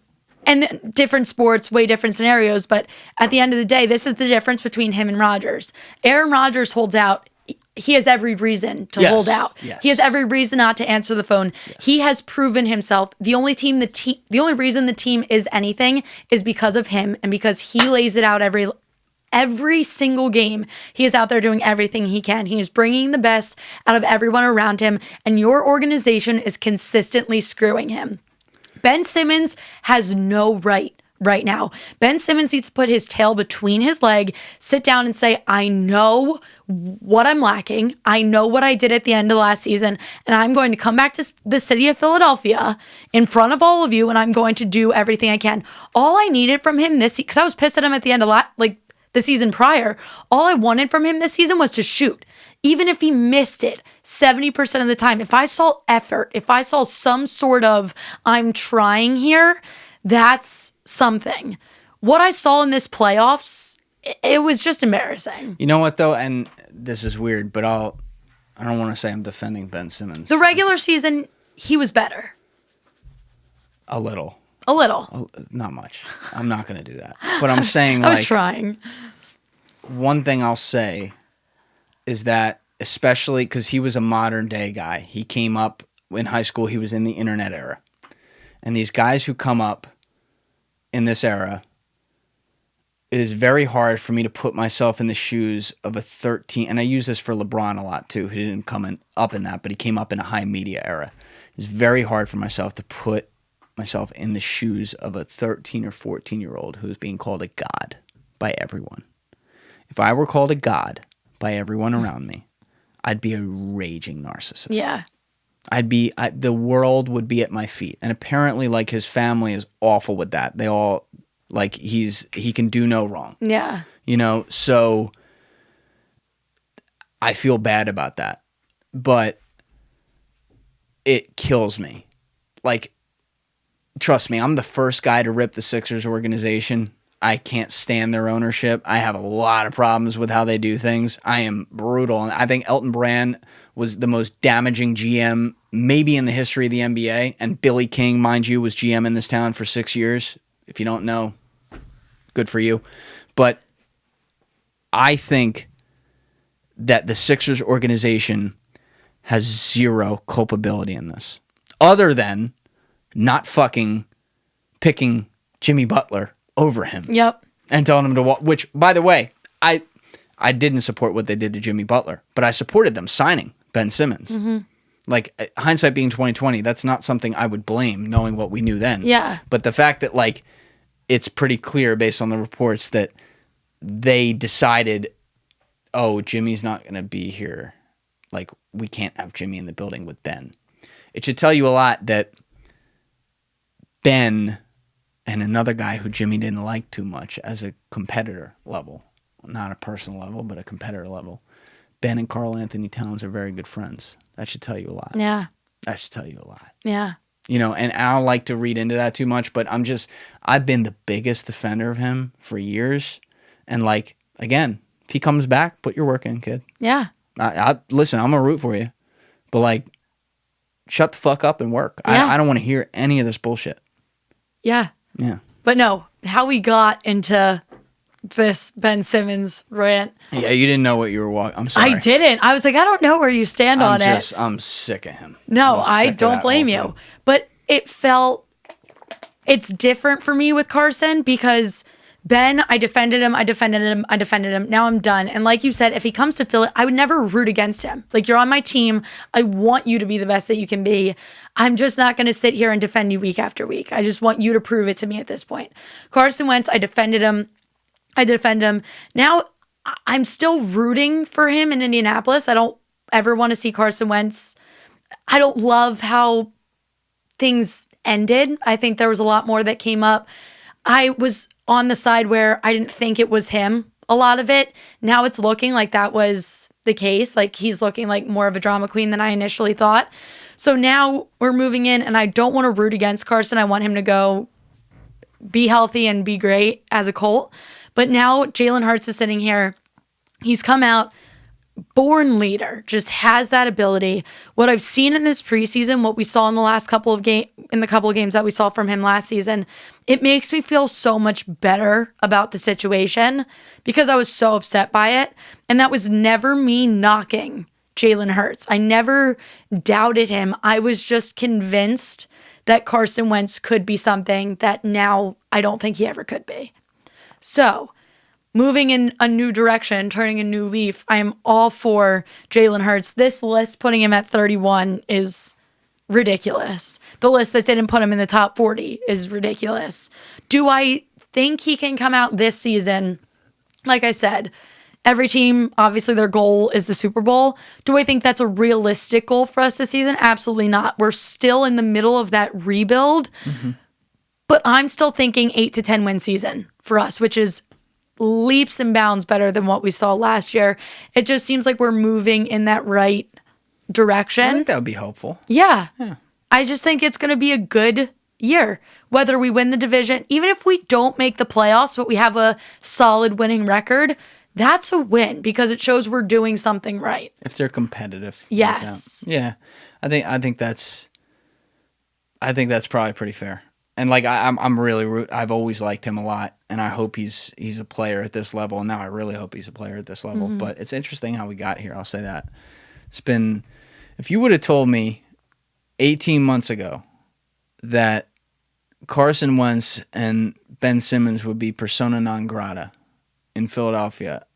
and different sports, way different scenarios. But at the end of the day, this is the difference between him and Rodgers. Aaron Rodgers holds out. He has every reason to hold out. Yes. He has every reason not to answer the phone. Yes. He has proven himself. The only reason the team is anything is because of him and because he lays it out every single game. He is out there doing everything he can. He is bringing the best out of everyone around him, and your organization is consistently screwing him. Ben Simmons has no right now. Ben Simmons needs to put his tail between his leg, sit down and say, I know what I'm lacking. I know what I did at the end of last season, and I'm going to come back to the city of Philadelphia in front of all of you, and I'm going to do everything I can. All I needed from him this season, because I was pissed at him at the end of the season prior, all I wanted from him this season was to shoot. Even if he missed it 70% of the time, if I saw effort, if I saw some sort of I'm trying here, that's something. What I saw in this playoffs, it was just embarrassing. You know what, though? And this is weird, but I don't want to say I'm defending Ben Simmons. The regular season, he was better. A little. A little. Not much. I'm not going to do that. But I'm saying, I was like, trying. one thing I'll say is that, especially because he was a modern day guy, he came up in high school, he was in the internet era. And these guys who come up in this era, it is very hard for me to put myself in the shoes of a 13, and I use this for LeBron a lot too. He didn't come up in that, but he came up in a high media era. It's very hard for myself to put myself in the shoes of a 13 or 14-year-old who is being called a god by everyone. If I were called a god by everyone around me, I'd be a raging narcissist. Yeah. The world would be at my feet. And apparently, like, his family is awful with that. They all, like, he can do no wrong. Yeah. You know, so I feel bad about that. But it kills me. Like, trust me, I'm the first guy to rip the Sixers organization. I can't stand their ownership. I have a lot of problems with how they do things. I am brutal. And I think Elton Brand was the most damaging GM maybe in the history of the NBA. And Billy King, mind you, was GM in this town for 6 years. If you don't know, good for you. But I think that the Sixers organization has zero culpability in this. Other than not fucking picking Jimmy Butler over him. Yep. And telling him to walk, which, by the way, I didn't support what they did to Jimmy Butler, but I supported them signing Ben Simmons. Mm-hmm. Like, hindsight being 2020, that's not something I would blame, knowing what we knew then. Yeah. But the fact that, like, it's pretty clear based on the reports that they decided, oh, Jimmy's not going to be here. Like, we can't have Jimmy in the building with Ben. It should tell you a lot that Ben and another guy who Jimmy didn't like too much as a competitor level, not a personal level, but a competitor level, Ben and Karl Anthony Towns are very good friends. That should tell you a lot. Yeah. That should tell you a lot. Yeah. You know, and I don't like to read into that too much, but I've been the biggest defender of him for years. And, like, again, if he comes back, put your work in, kid. Yeah. Listen, I'm going to root for you. But, like, shut the fuck up and work. Yeah. I don't want to hear any of this bullshit. Yeah. Yeah. But no, how we got into this Ben Simmons rant. Yeah, you didn't know what you were walking. I'm sorry. I didn't. I was like, I don't know where you stand on it. I'm sick of him. No, I'm I sick of don't that blame whole you. thing. But it's different for me with Carson because Ben, I defended him. Now I'm done. And like you said, if he comes to Philly, I would never root against him. Like, you're on my team. I want you to be the best that you can be. I'm just not going to sit here and defend you week after week. I just want you to prove it to me at this point. Carson Wentz, I defended him. I defend him. Now I'm still rooting for him in Indianapolis. I don't ever want to see Carson Wentz. I don't love how things ended. I think there was a lot more that came up. I was on the side where I didn't think it was him, a lot of it. Now it's looking like that was the case. Like, he's looking like more of a drama queen than I initially thought. So now we're moving in, and I don't want to root against Carson. I want him to go be healthy and be great as a Colt. But now Jalen Hurts is sitting here. He's come out, born leader, just has that ability. What I've seen in this preseason, what we saw in the last couple of games that we saw from him last season, it makes me feel so much better about the situation because I was so upset by it. And that was never me knocking Jalen Hurts. I never doubted him. I was just convinced that Carson Wentz could be something that now I don't think he ever could be. So, moving in a new direction, turning a new leaf, I am all for Jalen Hurts. This list, putting him at 31, is ridiculous. The list that didn't put him in the top 40 is ridiculous. Do I think he can come out this season? Like I said, every team, obviously their goal is the Super Bowl. Do I think that's a realistic goal for us this season? Absolutely not. We're still in the middle of that rebuild. Mm-hmm. But I'm still thinking 8 to 10 win season for us, which is leaps and bounds better than what we saw last year. It just seems like we're moving in that right direction. I think that would be hopeful. Yeah. I just think it's going to be a good year. Whether we win the division, even if we don't make the playoffs, but we have a solid winning record, that's a win because it shows we're doing something right. If they're competitive. Yes. Like yeah. I think that's probably pretty fair. And like I'm really I've always liked him a lot, and I hope he's a player at this level. And now I really hope he's a player at this level. Mm-hmm. But it's interesting how we got here. I'll say that. It's been, if you would have told me 18 months ago that Carson Wentz and Ben Simmons would be persona non grata in Philadelphia,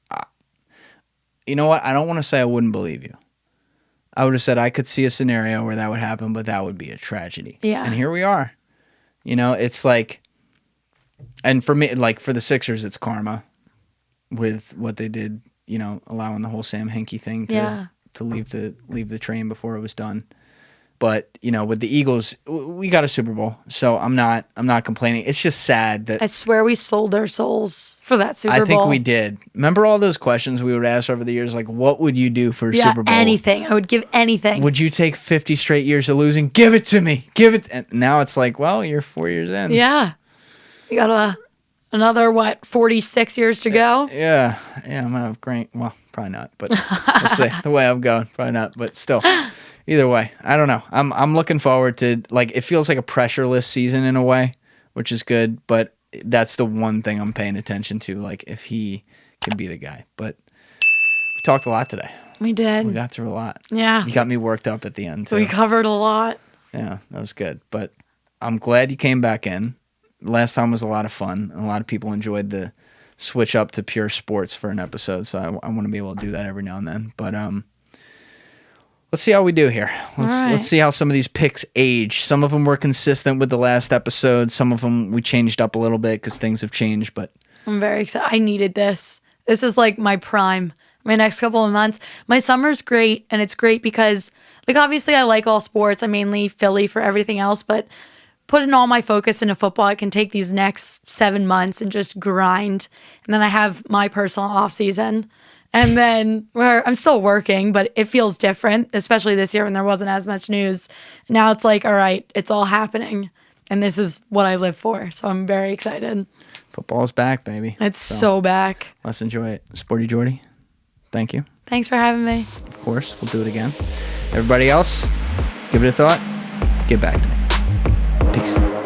you know what? I don't want to say I wouldn't believe you. I would have said I could see a scenario where that would happen, but that would be a tragedy. Yeah. And here we are. You know, it's like, and for me, like for the Sixers, it's karma with what they did, you know, allowing the whole Sam Hinkie thing to leave the train before it was done. But, you know, with the Eagles, we got a Super Bowl, so I'm not complaining. It's just sad that I swear we sold our souls for that Super Bowl. I think we did. Remember all those questions we would ask over the years, like, what would you do for a Super Bowl? Anything. I would give anything. Would you take 50 straight years of losing? Give it to me. Give it. And now it's like, well, you're 4 years in. Yeah. You got another, 46 years to go? Yeah. I'm going to have great. Well, probably not, but we'll see. The way I'm going, probably not, but still. Either way, I don't know. I'm looking forward to, like, it feels like a pressureless season in a way, which is good, but that's the one thing I'm paying attention to, like, if he can be the guy. But we talked a lot today. We did. We got through a lot. Yeah. You got me worked up at the end, too. We covered a lot. Yeah, that was good. But I'm glad you came back in. Last time was a lot of fun. A lot of people enjoyed the switch up to pure sports for an episode, so I want to be able to do that every now and then. But let's see how we do here. Let's see how some of these picks age. Some of them were consistent with the last episode. Some of them we changed up a little bit because things have changed. But I'm very excited. I needed this. This is like my prime. My next couple of months. My summer's great, and it's great because, like, obviously I like all sports. I'm mainly Philly for everything else, but putting all my focus into football, I can take these next 7 months and just grind. And then I have my personal off season. And then where I'm still working, but it feels different, especially this year when there wasn't as much news. Now it's like, all right, it's all happening. And this is what I live for. So I'm very excited. football's back, baby. It's so back. Let's enjoy it. Sporty Jordie, thank you. Thanks for having me. Of course, we'll do it again. Everybody else, give it a thought. Get back to me. Peace.